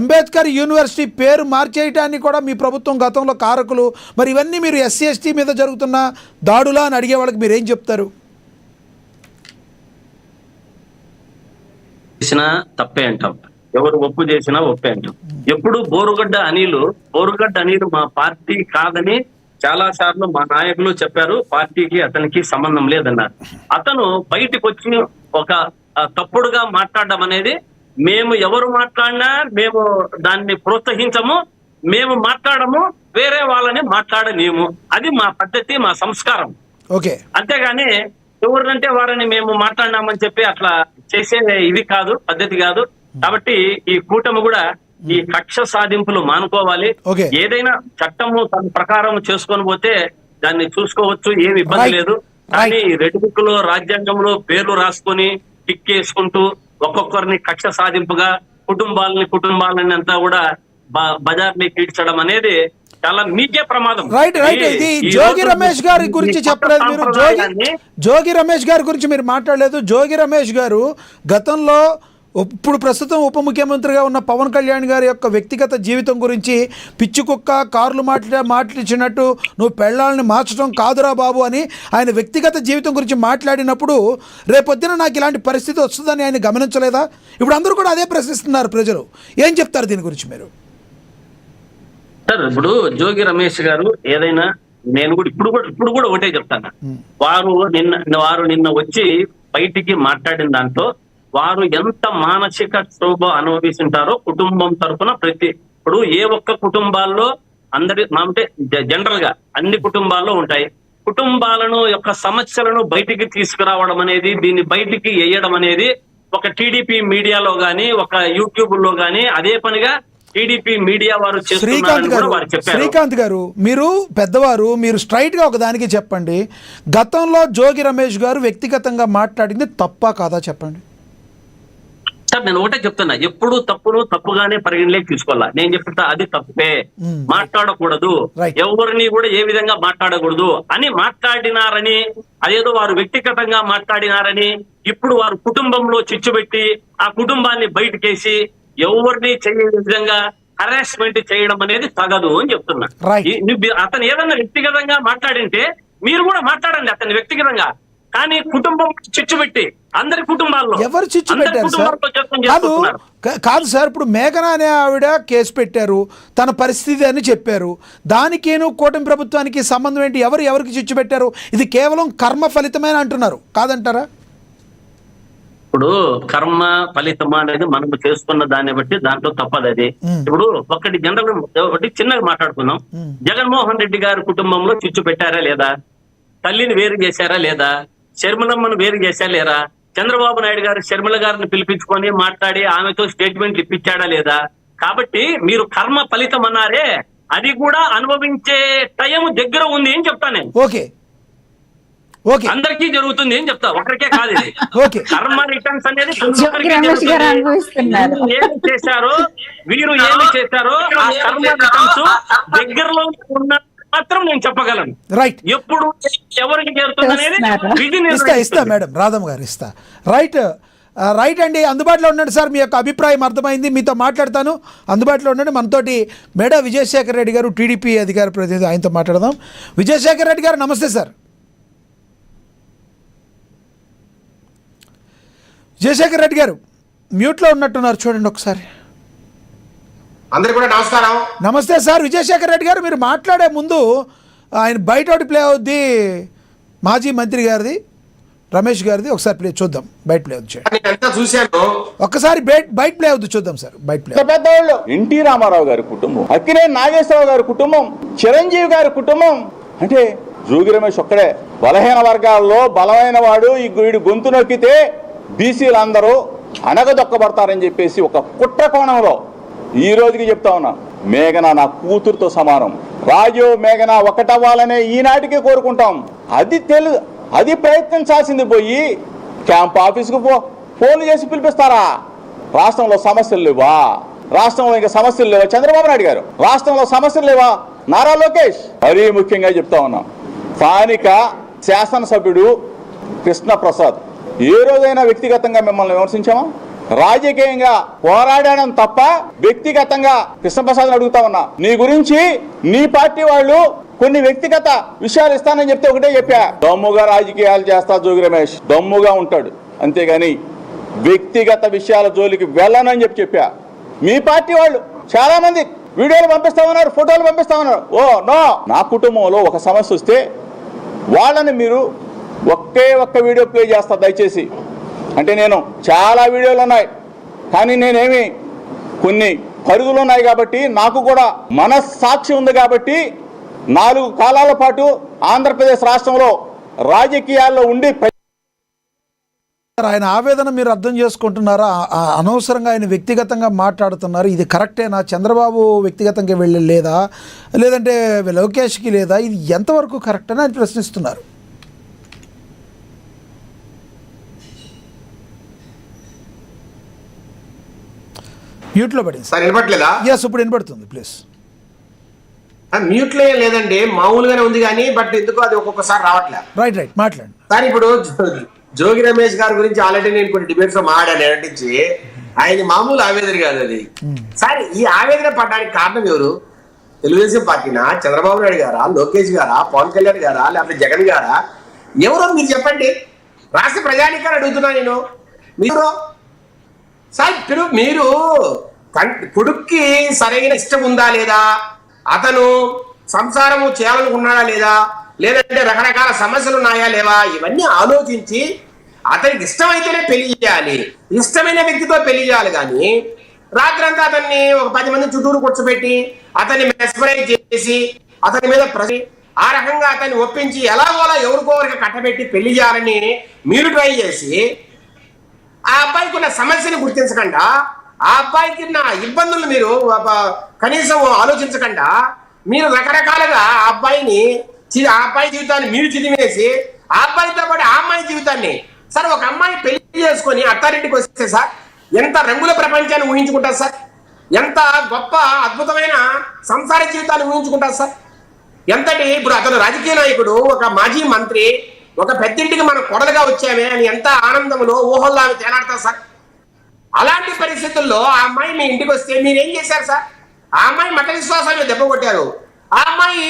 A: అంబేద్కర్ యూనివర్సిటీ పేరు మార్చేయటానికి కూడా మీ ప్రభుత్వం గతంలో కారకులు. మరి ఇవన్నీ మీరు ఎస్సీ ఎస్టీ మీద జరుగుతున్న దాడులా అని అడిగే వాళ్ళకి మీరు ఏం చెప్తారు?
B: చేసినా తప్పే అంటాం, ఎవరు ఒప్పు చేసినా ఒప్పే అంటాం. ఎప్పుడు బోరుగడ్డ అనిలు మా పార్టీ కాదని చాలా సార్లు మా నాయకులు చెప్పారు. పార్టీకి అతనికి సంబంధం లేదన్నారు. అతను బయటకు వచ్చి ఒక తప్పుడుగా మాట్లాడడం అనేది, మేము ఎవరు మాట్లాడినా మేము దాన్ని ప్రోత్సహించము, మేము మాట్లాడము, వేరే వాళ్ళని మాట్లాడలేము. అది మా పద్ధతి, మా సంస్కారం.
A: ఓకే,
B: అంతేగాని ఎవరినంటే వారిని మేము మాట్లాడినామని చెప్పి అట్లా చేసే ఇది కాదు, పద్ధతి కాదు. కాబట్టి ఈ కూటమి కూడా ఈ కక్ష సాధింపులు మానుకోవాలి.
A: Okay.
B: ఏదైనా చట్టము తన ప్రకారం చేసుకొని పోతే దాన్ని చూసుకోవచ్చు, ఏమి ఇబ్బంది
A: Right.
B: లేదు. కానీ రెడ్ బుక్ లో రాజ్యాంగంలో పేర్లు రాసుకొని టిక్ వేసుకుంటూ ఒక్కొక్కరిని కక్ష సాధింపుగా కుటుంబాలని అంతా కూడా బజార్ని కీడ్చడం అనేది చాలా మీకే ప్రమాదం.
A: రైట్. ఇది జోగి రమేష్ గారి గురించి చెప్పలేదు మీరు. జోగి రమేష్ గారి గురించి మీరు మాట్లాడలేదు. జోగి రమేష్ గారు గతంలో ఇప్పుడు ప్రస్తుతం ఉప ముఖ్యమంత్రిగా ఉన్న పవన్ కళ్యాణ్ గారి యొక్క వ్యక్తిగత జీవితం గురించి పిచ్చి కుక్క కార్లు మాట్లాడినట్టు నువ్వు పెళ్ళాలని మార్చడం కాదురా బాబు అని ఆయన వ్యక్తిగత జీవితం గురించి మాట్లాడినప్పుడు రేపొద్దున నాకు ఇలాంటి పరిస్థితి వస్తుందని ఆయన గమనించలేదా? ఇప్పుడు అందరూ కూడా అదే ప్రశ్నిస్తున్నారు ప్రజలు. ఏం చెప్తారు దీని గురించి మీరు?
B: సార్, ఇప్పుడు జోగి రమేష్ గారు ఏదైనా, నేను కూడా ఇప్పుడు కూడా ఒకటే చెప్తాను. వారు నిన్న వచ్చి బయటికి మాట్లాడిన దాంట్లో వారు ఎంత మానసిక క్షోభ అనుభవిస్తుంటారో కుటుంబం తరఫున ఇప్పుడు ఏ ఒక్క కుటుంబాల్లో అంటే జనరల్ గా అన్ని కుటుంబాల్లో ఉంటాయి. కుటుంబాలను యొక్క సమస్యలను బయటికి తీసుకురావడం అనేది, దీన్ని బయటికి వేయడం అనేది ఒక టీడీపీ మీడియాలో గాని, ఒక యూట్యూబ్ లో గాని అదే పనిగా టీడీపీ మీడియా వారు
A: శ్రీకాంత్ గారు, మీరు పెద్దవారు, మీరు స్ట్రైట్ గా ఒక దానికి చెప్పండి. గతంలో జోగి రమేష్ గారు వ్యక్తిగతంగా మాట్లాడింది తప్పా కాదా చెప్పండి.
B: సార్, నేను ఒకటే చెప్తున్నా, ఎప్పుడు తప్పుగానే పరిగణలోకి తీసుకోవాలా. నేను చెప్తా అది తప్పే, మాట్లాడకూడదు, ఎవరిని కూడా ఏ విధంగా మాట్లాడకూడదు అని మాట్లాడినారని, అదేదో వారు వ్యక్తిగతంగా మాట్లాడినారని ఇప్పుడు వారు కుటుంబంలో చిచ్చు పెట్టి ఆ కుటుంబాన్ని బయటకేసి ఎవరిని చేయని విధంగా హరాస్మెంట్ చేయడం అనేది తగదు అని చెప్తున్నా. అతను ఏదన్నా వ్యక్తిగతంగా మాట్లాడింటే మీరు కూడా మాట్లాడండి అతని వ్యక్తిగతంగా, కానీ కుటుంబం చిచ్చు పెట్టి అందరి కుటుంబాల్లో
A: ఎవరు చిచ్చు పెట్టారు సార్? కాదు సార్, ఇప్పుడు మేఘన అనే ఆవిడ కేసు పెట్టారు, తన పరిస్థితి అని చెప్పారు. దానికేను కూటమి ప్రభుత్వానికి సంబంధం ఏంటి? ఎవరికి చిచ్చు పెట్టారు? ఇది కేవలం కర్మ ఫలితమైన అంటున్నారు, కాదంటారా?
B: ఇప్పుడు కర్మ ఫలితమా అనేది మనం చేసుకున్న దాన్ని బట్టి దాంట్లో తప్పదు. అది ఇప్పుడు ఒకటి చిన్నగా మాట్లాడుకుందాం. జగన్మోహన్ రెడ్డి గారి కుటుంబంలో చిచ్చు పెట్టారా లేదా? తల్లిని వేరు చేశారా లేదా? షర్మిలమ్మను వేరు చేశారా లేరా? చంద్రబాబు నాయుడు గారు షర్మిల గారిని పిలిపించుకొని మాట్లాడి ఆమెతో స్టేట్మెంట్ ఇప్పించాడా లేదా? కాబట్టి మీరు కర్మ ఫలితం అన్నారే, అది కూడా అనుభవించే టైం దగ్గర ఉంది అని చెప్తాను నేను. అందరికీ జరుగుతుంది అని చెప్తా, ఒకరికే కాదు. ఇది కర్మ రిటర్న్స్ అనేది ఏమి చేశారో వీరు ఏమి చేశారో ఆ కర్మ రిటర్న్స్ దగ్గరలో ఉన్న మాత్రం నేను చెప్పగలను.
A: రైట్.
B: ఎప్పుడు ఎవరికి చేరుతుంది అనేది
A: ఇస్తా మేడం, రాధమ్మ గారు ఇస్తా. రైట్ అండి, అందుబాటులో ఉండండి సార్. మీ యొక్క అభిప్రాయం అర్థమైంది, మీతో మాట్లాడతాను. అందుబాటులో ఉండండి. మనతోటి మేడా విజయశేఖర్ రెడ్డి గారు, టీడీపీ అధికార ప్రతినిధి, ఆయనతో మాట్లాడదాం. విజయశేఖర్ రెడ్డి గారు నమస్తే సార్. విజయశేఖర్ రెడ్డి గారు మ్యూట్లో ఉన్నట్టున్నారు, చూడండి ఒకసారి.
C: అందరికీ కూడా నమస్కారం.
A: నమస్తే సార్. విజయశేఖర్ రెడ్డి గారు, మీరు మాట్లాడే ముందు ఆయన బయట ఒకటి ప్లే అవుద్ది, మాజీ మంత్రి గారిది, రమేష్ గారిది. ఒకసారి ప్లే చూద్దాం, బయట ప్లే అవుద్ది
C: చూశాను.
A: ఒక్కసారి బయట ప్లే అవుద్ది చూద్దాం సార్. బయట ప్లే.
D: పెద్దవాళ్ళు ఎన్టీ రామారావు గారి కుటుంబం, అక్కినేని నాగేశ్వరరావు గారి కుటుంబం, చిరంజీవి గారి కుటుంబం, అంటే జోగి రమేష్ ఒక్కడే బలహీన వర్గాల్లో బలమైన వాడు. ఈ వీడు గొంతు నొక్కితే బీసీలు అందరూ అనగదొక్కబడతారని చెప్పేసి ఒక కుట్ర కోణంలో ఈ రోజుకి చెప్తా ఉన్నా, మేఘన నా కూతురుతో సమానం. రాజు మేఘన ఒకటవ్వాలనే ఈనాటికి కోరుకుంటాం. అది ప్రయత్నించాల్సింది పోయి క్యాంప్ ఆఫీస్కు ఫోన్లు చేసి పిలిపిస్తారా? రాష్ట్రంలో సమస్యలు లేవా? రాష్ట్రంలో ఇంకా సమస్యలు లేవా? చంద్రబాబు నాయుడు గారు, రాష్ట్రంలో సమస్యలు లేవా? నారా లోకేష్. మరీ ముఖ్యంగా చెప్తా ఉన్నాం, స్థానిక శాసనసభ్యుడు కృష్ణప్రసాద్, ఏ రోజైనా వ్యక్తిగతంగా మిమ్మల్ని విమర్శించామా? రాజకీయంగా పోరాడడం తప్ప వ్యక్తిగతంగా కృష్ణప్రసాద్ అడుగుతా ఉన్నా, నీ గురించి నీ పార్టీ వాళ్ళు కొన్ని వ్యక్తిగత విషయాలు ఇస్తానని చెప్తే ఒకటే చెప్పా, దమ్ముగా రాజకీయాలు చేస్తా జోగి రమేష్, దమ్ముగా ఉంటాడు, అంతేగాని వ్యక్తిగత విషయాల జోలికి వెళ్ళనని చెప్పా. మీ పార్టీ వాళ్ళు చాలా మంది వీడియోలు పంపిస్తా ఉన్నారు, ఫోటోలు పంపిస్తా ఉన్నారు. ఓ నో, నా కుటుంబంలో ఒక సమస్య వస్తే వాళ్ళని మీరు ఒక్క వీడియో ప్లే చేస్తా దయచేసి. అంటే నేను చాలా వీడియోలు ఉన్నాయి, కానీ నేనేమి కొన్ని పరిధులు ఉన్నాయి కాబట్టి నాకు కూడా మనస్సాక్షి ఉంది కాబట్టి 4 కాలాల పాటు ఆంధ్రప్రదేశ్ రాష్ట్రంలో రాజకీయాల్లో ఉండి
A: ఆయన ఆవేదన మీరు అర్థం చేసుకుంటున్నారా? అనవసరంగా ఆయన వ్యక్తిగతంగా మాట్లాడుతున్నారు. ఇది కరెక్టేనా? చంద్రబాబు వ్యక్తిగతంగా వెళ్ళి లేదా, లేదంటే లోకేష్కి లేదా, ఇది ఎంతవరకు కరెక్ట్ అని ఆయన ప్రశ్నిస్తున్నారు. మ్యూట్లో పడింది
C: సార్ వినపట్లేదా?
A: ఎస్, ఇప్పుడు వినపడుతుంది. ప్లీజ్.
C: మ్యూట్లో ఏం లేదండి, మామూలుగానే ఉంది కానీ బట్ ఎందుకు అది ఒక్కొక్కసారి రావట్లే.
A: రైట్ మాట్లాడండి
C: సార్. ఇప్పుడు జోగి రమేష్ గారి గురించి ఆల్రెడీ నేను కొన్ని డిబేట్స్ లో మాట్లాడాను. నటించి ఆయన మామూలు ఆవేదన కాదు అది. సార్, ఈ ఆవేదన పడడానికి కారణం ఎవరు? తెలుగుదేశం పార్టీనా, చంద్రబాబు నాయుడు గారా, లోకేష్ గారా, పవన్ కళ్యాణ్ గారా, లేకపోతే జగన్ గారా? ఎవరో మీరు చెప్పండి. రాష్ట్ర ప్రజానికాన్ని అడుగుతున్నా నేను. మీరు సార్, ఇప్పుడు మీరు కొడుక్కి సరైన ఇష్టం ఉందా లేదా, అతను సంసారము చేయాలనుకున్నాడా లేదా, లేదంటే రకరకాల సమస్యలు ఉన్నాయా లేవా, ఇవన్నీ ఆలోచించి అతనికి ఇష్టమైతేనే పెళ్లి చేయాలి, ఇష్టమైన వ్యక్తితో పెళ్లి చేయాలి. కానీ రాత్రంతా అతన్ని ఒక 10 మంది చుట్టూరు కూర్చోబెట్టి అతన్ని మెస్మరైజ్ చేసి అతని మీద ఆ రకంగా అతన్ని ఒప్పించి ఎలాగోలా ఎవరికోవరికి కట్టబెట్టి పెళ్లి చేయాలని మీరు ట్రై చేసి ఆ అబ్బాయికి ఉన్న సమస్యని గుర్తించకుండా, ఆ అబ్బాయికి ఉన్న ఇబ్బందులు మీరు కనీసం ఆలోచించకుండా మీరు రకరకాలుగా ఆ అబ్బాయి జీవితాన్ని మీరు చిదిమేసి ఆ అబ్బాయితో పాటు ఆ అమ్మాయి జీవితాన్ని, సార్ ఒక అమ్మాయి పెళ్లి చేసుకొని అత్తారింటికి వస్తే సార్ ఎంత రంగుల ప్రపంచాన్ని ఊహించుకుంటారు సార్, ఎంత గొప్ప అద్భుతమైన సంసార జీవితాన్ని ఊహించుకుంటారు సార్. ఎంతటి ఇప్పుడు అతను రాజకీయ నాయకుడు, ఒక మాజీ మంత్రి, ఒక పెద్దింటికి మనం కొడలుగా వచ్చామే అని ఎంత ఆనందంలో ఊహల్లో ఆమె తేలాడతారు సార్. అలాంటి పరిస్థితుల్లో ఆ అమ్మాయి మీ ఇంటికి వస్తే మీరేం చేశారు సార్? ఆ అమ్మాయి మత విశ్వాసాన్ని దెబ్బ కొట్టారు. ఆ అమ్మాయి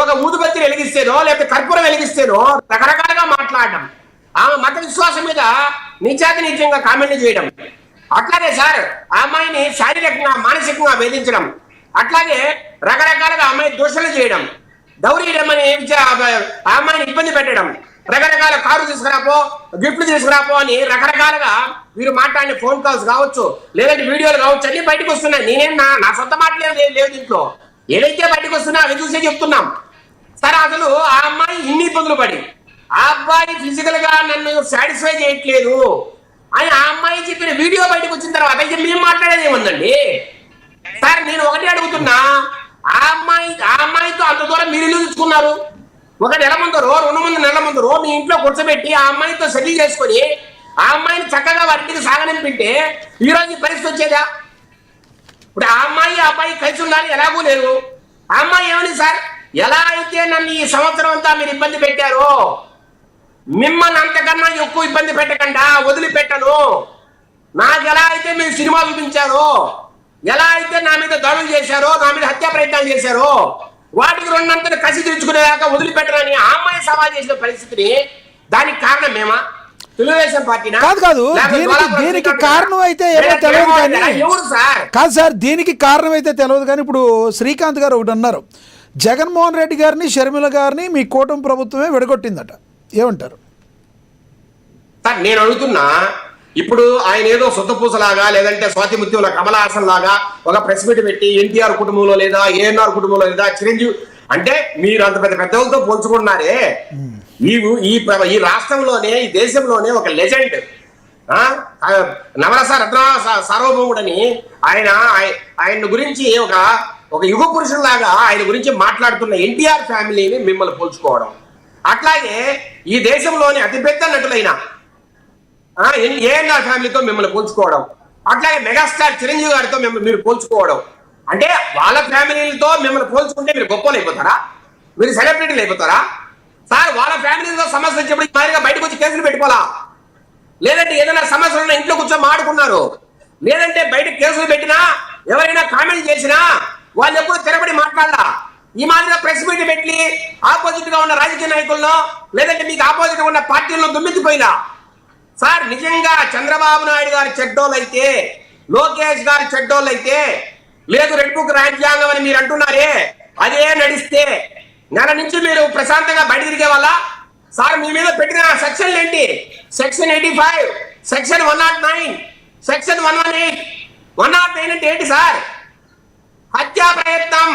C: ఒక ఊదుబత్తి వెలిగిస్తేనో లేకపోతే కర్పూరం వెలిగిస్తేనో రకరకాలుగా మాట్లాడడం, ఆమె మత విశ్వాసం మీద నిజంగా కామెంట్లు చేయడం, అట్లాగే సార్ ఆ అమ్మాయిని శారీరకంగా మానసికంగా వేధించడం, అట్లాగే రకరకాలుగా అమ్మాయి దూషణలు చేయడం, దౌరీ రమ్మని ఆ అమ్మాయిని ఇబ్బంది పెట్టడం, రకరకాల కారు తీసుకురాపో, గిఫ్ట్లు తీసుకురాపో అని రకరకాలుగా వీరు మాట్లాడిన ఫోన్ కాల్స్ కావచ్చు, లేదంటే వీడియోలు కావచ్చు, అన్ని బయటకు వస్తున్నాయి. నేనేం నా సొంత మాటలేదు లేదు దీంట్లో. ఏదైతే బయటకు వస్తున్నా అవి చూసే చెప్తున్నాం. సరే, అసలు ఆ అమ్మాయి ఇన్ని ఇబ్బందులు పడి ఆ అబ్బాయి ఫిజికల్ గా నన్ను సాటిస్ఫై చేయట్లేదు అని ఆ అమ్మాయి చెప్పిన వీడియో బయటకు వచ్చిన తర్వాత అయితే మేము మాట్లాడేది ఏముందండి సార్? నేను ఒకటి అడుగుతున్నా, ఆ అమ్మాయితో అంత దూరం మీరు ఇల్లు తెచ్చుకున్నారు. 1 నెల ముందరో 2 నెలల ముందరో మీ ఇంట్లో కూర్చోబెట్టి ఆ అమ్మాయితో సెటిల్ చేసుకొని ఆ అమ్మాయిని చక్కగా వాటికి సాగనింపింటే ఈ రోజు ఈ పరిస్థితి వచ్చేదా? ఇప్పుడు ఆ అబ్బాయి కలిసి ఉండాలి, ఎలాగూ లేదు. ఆ అమ్మాయి ఏమని సార్, ఎలా అయితే నన్ను ఈ సంవత్సరం అంతా మీరు ఇబ్బంది పెట్టారో మిమ్మల్ని అంతకన్నా ఎక్కువ ఇబ్బంది పెట్టకుండా వదిలిపెట్టను. నాకు ఎలా అయితే మీరు సినిమా చూపించారో, ఎలా అయితే నా మీద దాడులు చేశారో, నా మీద హత్యా ప్రయత్నాలు చేశారో, వాటికి 2 కసి తెచ్చుకునేదాకా వదిలిపెట్టరని ఆ అమ్మాయి సవాల్ చేసిన పరిస్థితిని దానికి కారణం మేమా? తెలుగుదేశం పార్టీనా?
A: కాదు దీనికి కారణం అయితే ఏమో తెలియదు కానీ, కాదు సార్, దీనికి కారణం అయితే తెలియదు కానీ ఇప్పుడు శ్రీకాంత్ గారు ఒకటి అన్నారు, జగన్మోహన్ రెడ్డి గారిని షర్మిల గారిని మీ కూటమి ప్రభుత్వమే విడగొట్టిందట. ఏమంటారు
C: సార్? నేను అడుగుతున్నా, ఇప్పుడు ఆయన ఏదో సొంతపూసలాగా లేదంటే స్వాతి ముత్యంలో కమల హాసన్ లాగా ఒక ప్రెస్ మీట్ పెట్టి ఎన్టీఆర్ కుటుంబంలో లేదా ఏఎన్ఆర్ కుటుంబంలో లేదా చిరంజీవి అంటే మీరు అంత పెద్దలతో పోల్చుకుంటున్నారే. ఈ రాష్ట్రంలోనే ఈ దేశంలోనే ఒక లెజెండ్ నవరస రత్న సార్వభౌముడని ఆయన గురించి ఒక యుగ పురుషులాగా ఆయన గురించి మాట్లాడుతున్న ఎన్టీఆర్ ఫ్యామిలీని మిమ్మల్ని పోల్చుకోవడం, అట్లాగే ఈ దేశంలోని అతిపెద్ద నటులైన ఏఎన్ఆర్ ఫ్యామిలీతో మిమ్మల్ని పోల్చుకోవడం, అట్లాగే మెగాస్టార్ చిరంజీవి గారితో మీరు పోల్చుకోవడం, అంటే వాళ్ళ ఫ్యామిలీలతో మిమ్మల్ని పోల్చుకుంటే మీరు గొప్పలు అయిపోతారా? మీరు సెలబ్రిటీలు అయిపోతారా? సార్, వాళ్ళ ఫ్యామిలీతో సమస్యలు వచ్చినప్పుడు మాదిరిగా బయటకు వచ్చి కేసులు పెట్టుకోవాలా? లేదంటే ఏదైనా సమస్యలు ఉన్న ఇంట్లో కూర్చొని మాడుకున్నారు, లేదంటే బయట కేసులు పెట్టినా ఎవరైనా కామెంట్ చేసినా వాళ్ళు ఎప్పుడు తిరబడి మాట్లాడాలా? ఈ మాదిరిగా ప్రెస్ మీట్ పెట్టి ఆపోజిట్ గా ఉన్న రాజకీయ నాయకుల్లో లేదంటే మీకు ఆపోజిట్ గా ఉన్న పార్టీలను దుమ్మెత్తిపోయినా సార్, నిజంగా చంద్రబాబు నాయుడు గారి చెడ్డోళ్ళు అయితే, లోకేష్ గారి చెడ్డోళ్ళు అయితే లేదు రెడ్ బుక్ రాజ్యాంగం అని మీరు అంటున్నారే, అదే నడిస్తే నెల నుంచి మీరు ప్రశాంతంగా బయట తిరిగే వల్ల సార్ మీ మీద పెట్టిన సెక్షన్లు ఏంటి? Section 85, section 109, section 118. 109 అంటే ఏంటి సార్? హత్యా ప్రయత్నం.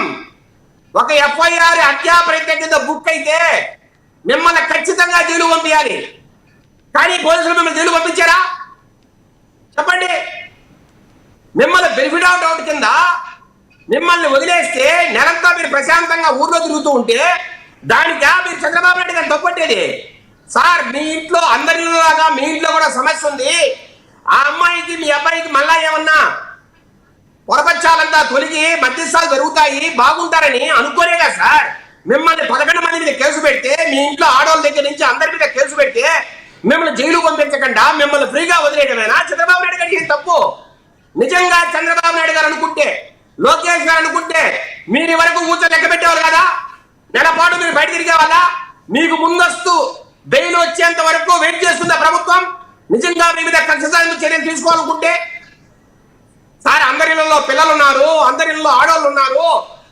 C: ఒక FIR హత్యా ప్రయత్నం కింద బుక్ అయితే మిమ్మల్ని ఖచ్చితంగా జైలు పంపించాలి. కానీ పోలీసులు మిమ్మల్ని జైలు పంపించారా చెప్పండి? మిమ్మల్ని బెనిఫిట్ ఆఫ్ డౌట్ కింద మిమ్మల్ని వదిలేస్తే నెలంతా మీరు ప్రశాంతంగా ఊర్లో తిరుగుతూ ఉంటే దానికా మీరు చంద్రబాబు నాయుడు గారిని తప్పట్టేది? సార్ మీ ఇంట్లో అందరిలాగా మీ ఇంట్లో కూడా సమస్య ఉంది. ఆ అమ్మాయికి మీ అబ్బాయికి మళ్ళా ఏమన్నా పొరపచ్చాలంతా తొలగి మధ్యస్థాలు జరుగుతాయి బాగుంటారని అనుకోలేగా సార్ మిమ్మల్ని 11 మంది మీద కేసు పెడితే, మీ ఇంట్లో ఆడవాళ్ళ దగ్గర నుంచి అందరి మీద కేసు పెడితే మిమ్మల్ని జైలు పంపించకుండా మిమ్మల్ని ఫ్రీగా వదిలేయడమేనా చంద్రబాబు నాయుడు గారికి తప్పు? నిజంగా చంద్రబాబు నాయుడు గారు అనుకుంటే, లోకేష్ గారు అనుకుంటే మీరు వరకు ఊచ లెక్క పెట్టేవాళ్ళు కదా? నెలపాటు మీరు బయట తిరిగే వాళ్ళ? మీకు ముందస్తు బెయిల్ వచ్చేంత వరకు వెయిట్ చేస్తుందా ప్రభుత్వం? నిజంగా మీ మీద కక్షసాధ్య చర్యలు తీసుకోవాలనుకుంటే సార్, అందరిలో పిల్లలు ఉన్నారు, అందరిలో ఆడవాళ్ళు ఉన్నారు,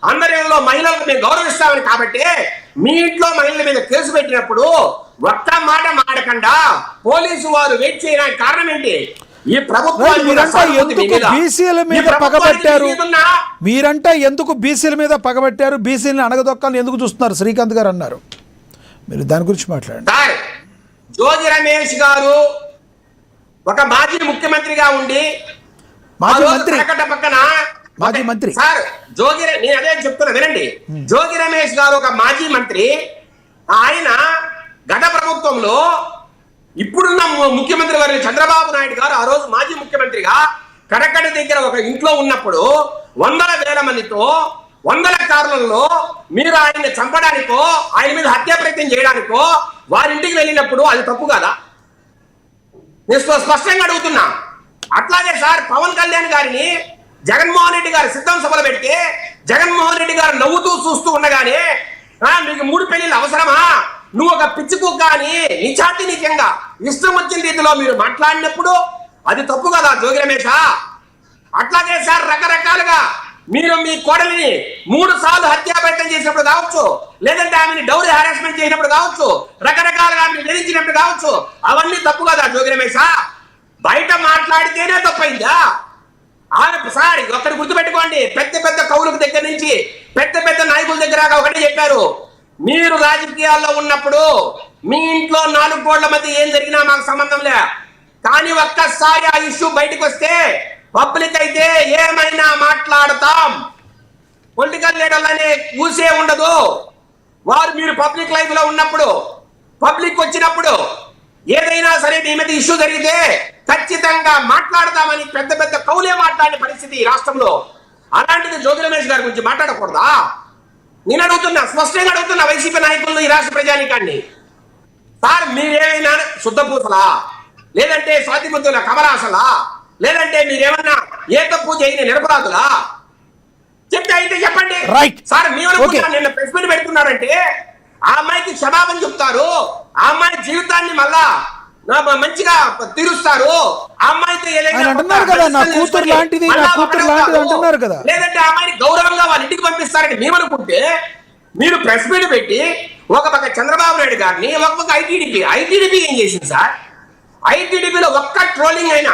C: అందరిలో మహిళలకు మేము గౌరవిస్తామని కాబట్టి మీ ఇంట్లో మహిళల మీద కేసు పెట్టినప్పుడు ఒక్క మాట మాడకుండా పోలీసు వారు వెయిట్ చేయడానికి కారణం ఏంటి? ఈ
A: మీరంటే ఎందుకు బీసీల మీద పగబట్టారు, బీసీలను అణగదొక్కాలని ఎందుకు చూస్తున్నారు శ్రీకాంత్ గారు అన్నారు. మీరు దాని గురించి మాట్లాడండి.
C: సార్, జోగి రమేష్ గారు ఒక మాజీ ముఖ్యమంత్రిగా ఉండి
A: మాజీ మంత్రి
C: సార్ నేను అదే చెప్తున్నా వినండి. జోగి రమేష్ గారు ఒక మాజీ మంత్రి. ఆయన గత ప్రభుత్వంలో ఇప్పుడున్న ముఖ్యమంత్రి గారు చంద్రబాబు నాయుడు గారు ఆ రోజు మాజీ ముఖ్యమంత్రిగా కడకడ దగ్గర ఒక ఇంట్లో ఉన్నప్పుడు 100,000 మందితో 100 కార్లలో మీరు ఆయన్ని చంపడానికో ఆయన మీద హత్యా ప్రయత్నం చేయడానికో వారింటికి వెళ్ళినప్పుడు అది తప్పు కదా? నేను స్పష్టంగా అడుగుతున్నా. అట్లాగే సార్ పవన్ కళ్యాణ్ గారిని జగన్మోహన్ రెడ్డి గారు సిద్ధం సభలు పెడితే జగన్మోహన్ రెడ్డి గారు నవ్వుతూ చూస్తూ ఉండగానే మీకు 3 పెళ్లిళ్ళు అవసరమా, నువ్వు ఒక పిచ్చి కుక్క అని నిచాతి నిజంగా ఇష్టం వచ్చిన రీతిలో మీరు మాట్లాడినప్పుడు అది తప్పు కదా జోగి రమేష్? అట్లాగే సార్ రకరకాలుగా మీరు మీ కోడలిని 3 సార్లు హత్యా ప్రయత్నం చేసినప్పుడు కావచ్చు, లేదంటే ఆమెని డౌరీ హారాస్మెంట్ చేసినప్పుడు కావచ్చు, రకరకాలుగా ఆమెను నిందించినప్పుడు కావచ్చు, అవన్నీ తప్పు కదా జోగి రమేష్? బయట మాట్లాడితేనే తప్పైందా? సార్ ఒకటి గుర్తుపెట్టుకోండి, పెద్ద పెద్ద కవులకు దగ్గర నుంచి పెద్ద పెద్ద నాయకుల దగ్గర ఒకటే చెప్పారు, మీరు రాజకీయాల్లో ఉన్నప్పుడు మీ ఇంట్లో 4 గోళ్ల మధ్య ఏం జరిగినా మాకు సంబంధం లే, కానీ ఒక్కసారి ఆ ఇష్యూ బయటకు వస్తే పబ్లిక్ అయితే ఏమైనా మాట్లాడతాం, పొలిటికల్ లీడర్లనే ఊసే ఉండదు. వారు మీరు పబ్లిక్ లైఫ్ లో ఉన్నప్పుడు పబ్లిక్ వచ్చినప్పుడు ఏదైనా సరే మీ మీద ఇష్యూ జరిగితే ఖచ్చితంగా మాట్లాడతామని పెద్ద పెద్ద కవులే మాట్లాడే పరిస్థితి ఈ రాష్ట్రంలో. అలాంటిది జోగి రమేష్ గారి గురించి మాట్లాడకూడదా? నేను అడుగుతున్నా, స్పష్టంగా అడుగుతున్నా వైసీపీ నాయకులను, ఈ రాష్ట్ర ప్రజానీకాన్ని. సార్ మీరేమైనా శుద్ధపూసలా, లేదంటే స్వాతిముద్దుల కమలాసలా, లేదంటే మీరేమన్నా ఏ తప్పు చేయని నిరపరాధులా? చెప్తే అయితే చెప్పండి. సార్ మీరు నిన్న ప్రెస్ మీట్ పెడుతున్నారంటే ఆ అమ్మాయికి క్షమాపణ చెప్తారు, ఆ అమ్మాయి జీవితాన్ని మళ్ళా మంచిగా తీరుస్తారు, ఆ అమ్మాయితో లేదంటే ఆ అమ్మాయిని గౌరవంగా వాళ్ళ ఇంటికి పంపిస్తారని మేము అనుకుంటే మీరు ప్రెస్ మీట్ పెట్టి ఒక పక్క చంద్రబాబు నాయుడు గారిని, ఒక పక్క ఐటీడీపీ ఏం చేసింది సార్? ఐటీడీపీలో ఒక్క ట్రోలింగ్ అయినా,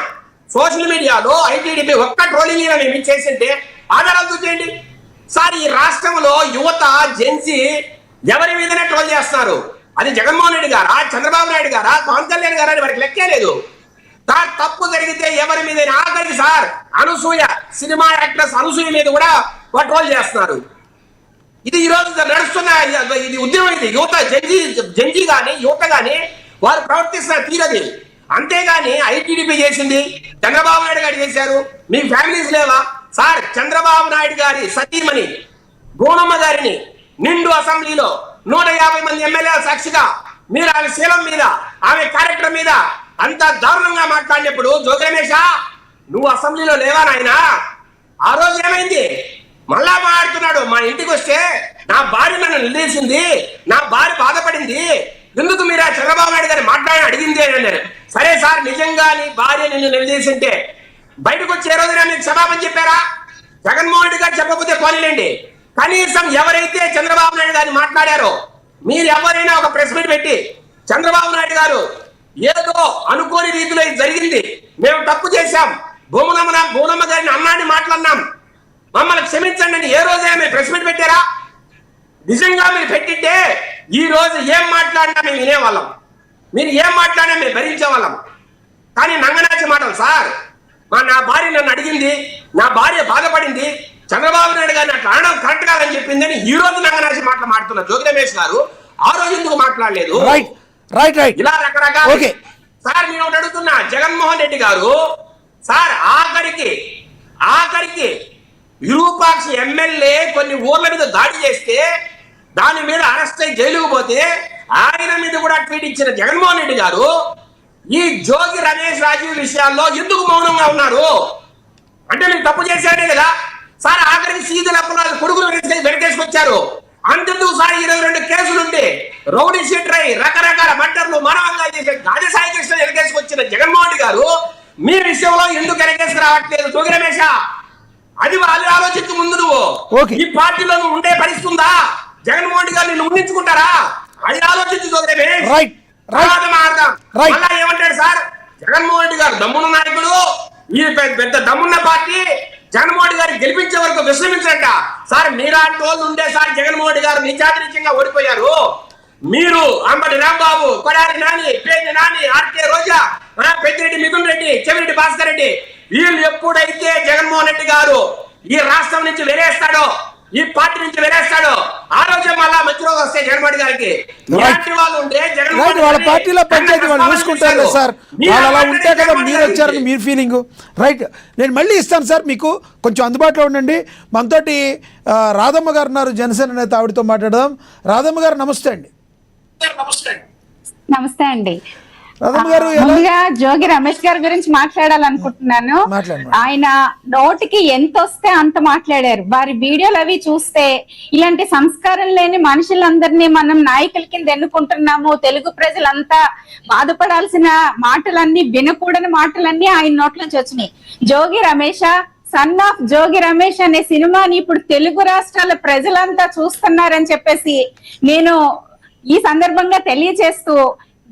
C: సోషల్ మీడియాలో ఐటీడీపీ ఒక్క ట్రోలింగ్ అయినా మేము చేసింటే ఆధారాలు చూసేయండి సార్. ఈ రాష్ట్రంలో యువత జెన్సీ ఎవరి మీదనే ట్రోల్ చేస్తున్నారు. అది జగన్మోహన్ రెడ్డి గారా, చంద్రబాబు నాయుడు గారా, పవన్ కళ్యాణ్ గారా అని వారికి లెక్కే లేదు సార్. తప్పు జరిగితే ఎవరి మీద, ఆఖరికి sir Anasuya, cinema actress Anasuya మీద కూడా ట్రోల్ చేస్తున్నారు. ఇది ఈ రోజు నడుస్తున్న ఇది ఉద్యమం. ఇది యువత జంజీ గాని యువత గాని వారు ప్రవర్తిస్తున్న తీరది. అంతేగాని ఐటీడీపీ చేసింది, చంద్రబాబు నాయుడు గారు చేశారు, మీ ఫ్యామిలీస్ లేవా సార్? చంద్రబాబు నాయుడు గారి సతీమణి గోనమ్మ గారిని నిండు అసెంబ్లీలో 150 మంది ఎమ్మెల్యేల సాక్షిగా మీరు ఆమె శీలం మీద, ఆమె క్యారెక్టర్ మీద అంత దారుణంగా మాట్లాడినప్పుడు జోగి రమేష్ నువ్వు అసెంబ్లీలో లేవా నాయన? ఆ రోజు ఏమైంది? మళ్ళా మాట్లాడుతున్నాడు, మా ఇంటికి వస్తే నా భార్య నన్ను నిలదీసింది, నా భార్య బాధపడింది, ఎందుకు మీరు ఆ చంద్రబాబు నాయుడు గారిని మాట్లాడి అడిగింది అని అన్నారు. సరే సార్, నిజంగా నీ భార్య నిన్ను నిలదీసింటే బయటకు వచ్చి ఏ రోజున మీకు క్షమాపణ చెప్పారా? జగన్మోహన్ రెడ్డి గారు చెప్పకపోతే పోనీలేండి, కనీసం ఎవరైతే చంద్రబాబు నాయుడు గారిని మాట్లాడారో మీరు ఎవరైనా ఒక ప్రెస్ మీట్ పెట్టి చంద్రబాబు నాయుడు గారు ఏదో అనుకోని రీతిలో ఇది జరిగింది, మేము తప్పు చేశాం, భూమనమ్మ గారిని అన్నాన్ని మాట్లాడినాం, మమ్మల్ని క్షమించండి అని ఏ రోజైనా మీరు ప్రెస్ మీట్ పెట్టారా? నిజంగా మీరు పెట్టింటే ఈ రోజు ఏం మాట్లాడినా మేము వినేవాళ్ళం, మీరు ఏం మాట్లాడినా మేము భరించేవాళ్ళం. కానీ నంగనాచి మాటలు సార్, నా భార్య నన్ను అడిగింది, నా భార్య బాధపడింది, చంద్రబాబు నాయుడు గారిని అట్లా అనడం కరెక్ట్ కాదని చెప్పిందని ఈ రోజు నంగనాచి మాటలు మాట్లాడుతున్నారు జోగి రమేష్ గారు. ఆ రోజు ఎందుకు మాట్లాడలేదు? ఇలా రకరకాల సార్ నేను ఒకటి అడుగుతున్నా, జగన్మోహన్ రెడ్డి గారు సార్ ఆఖరికి విరూపాక్ష ఎమ్మెల్యే కొన్ని ఊర్ల మీద దాడి చేస్తే దాని మీద అరెస్ట్ అయి జైలుకు పోతే ఆయన మీద కూడా ట్వీట్ ఇచ్చిన జగన్మోహన్ రెడ్డి గారు ఈ జోగి రమేష్ రాజీవ్ విషయాల్లో ఎందుకు మౌనంగా ఉన్నారు? అంటే మీరు తప్పు చేశారే కదా సార్. ఆఖరికి సీదుల కొడుకులు వెనకేసుకొచ్చారు, అంతెందుకు సార్ 22 కేసులుంటే రౌడీ షీటర్ అయి రకరకాల మర్డర్లు మానవంగా చేసే గాజి సాయి కృష్ణ వెనకేసుకొచ్చిన జగన్మోహన్ రెడ్డి గారు మీ విషయంలో ఎందుకు వెనకేసుకు రావట్లేదు జోగి రమేష్? అది వాళ్ళు ఆలోచించు ముందు నువ్వు ఈ పార్టీలో నువ్వు ఉండే పరిస్థితి ఉందా? జగన్మోహన్ రెడ్డి గారు నిన్ను ఉండించుకుంటారా? అది ఆలోచించు జోగి రమేష్. మళ్ళా ఏమంటాడు సార్, జగన్మోహన్ రెడ్డి గారు దమ్మున్న నాయకుడు, ఈ పెద్ద దమ్మున్న పార్టీ, జగన్మోహన్ రెడ్డి గారిని గెలిపించే వరకు విశ్రమించంట. సార్ మీలాంటి వాళ్ళు ఉండే సార్ జగన్మోహన్ రెడ్డి గారు నిజాతిరీత్యంగా ఓడిపోయారు. మీరు అంబటి రాంబాబు, కొడారి నాని, పేర్ని నాని, ఆర్కే రోజా, పెద్దిరెడ్డి మిథున్ రెడ్డి, చెవిరెడ్డి భాస్కర్ రెడ్డి, వీళ్ళు ఎప్పుడైతే జగన్మోహన్ రెడ్డి గారు ఈ రాష్ట్రం నుంచి వెలేస్తాడో, ఈ పార్టీ నుంచి వెలేస్తాడో, ఆ రోజు మళ్ళా మంచి రోజు వస్తే జగన్మోహన్ గారికి ఇలాంటి వాళ్ళు ఉంటే
A: వాళ్ళ పార్టీలో పంచాయతీ వాళ్ళు చూసుకుంటారు కదా సార్. వాళ్ళు అలా ఉంటే కదా మీరు వచ్చారని మీ ఫీలింగ్. రైట్, నేను మళ్ళీ ఇస్తాను సార్, మీకు కొంచెం అందుబాటులో ఉండండి. మనతోటి రాధమ్మ గారు ఉన్నారు, జనసేన నేత, ఆవిడతో మాట్లాడదాం. రాధమ్మ గారు నమస్తే అండి.
E: నమస్తే అండి.
A: ముందుగా
E: జోగి రమేష్ గారి గురించి మాట్లాడాలనుకుంటున్నాను. ఆయన నోటికి ఎంత వస్తే అంత మాట్లాడారు. వారి వీడియోలు అవి చూస్తే ఇలాంటి సంస్కారం లేని మనుషులందరినీ మనం నాయకుల కింద ఎన్నుకుంటున్నాము, తెలుగు ప్రజలంతా బాధపడాల్సిన మాటలన్నీ, వినకూడని మాటలన్నీ ఆయన నోట్ల నుంచి వచ్చినాయి. జోగి రమేష్, సన్ ఆఫ్ జోగి రమేష్ అనే సినిమాని ఇప్పుడు తెలుగు రాష్ట్రాల ప్రజలంతా చూస్తున్నారని చెప్పేసి నేను ఈ సందర్భంగా తెలియజేస్తూ,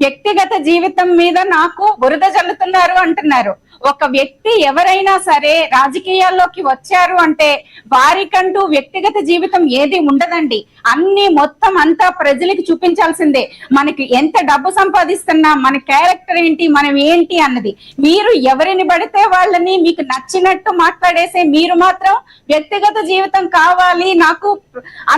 E: వ్యక్తిగత జీవితం మీద నాకు బురద జల్లుతున్నారు అంటున్నారు. ఒక వ్యక్తి ఎవరైనా సరే రాజకీయాల్లోకి వచ్చారు అంటే వారికంటూ వ్యక్తిగత జీవితం ఏది ఉండదండి. అన్ని మొత్తం అంతా ప్రజలకు చూపించాల్సిందే. మనకి ఎంత డబ్బు సంపాదిస్తున్నా, మన క్యారెక్టర్ ఏంటి, మనం ఏంటి అన్నది. మీరు ఎవరిని పడితే వాళ్ళని మీకు నచ్చినట్టు మాట్లాడేసే మీరు మాత్రం వ్యక్తిగత జీవితం కావాలి, నాకు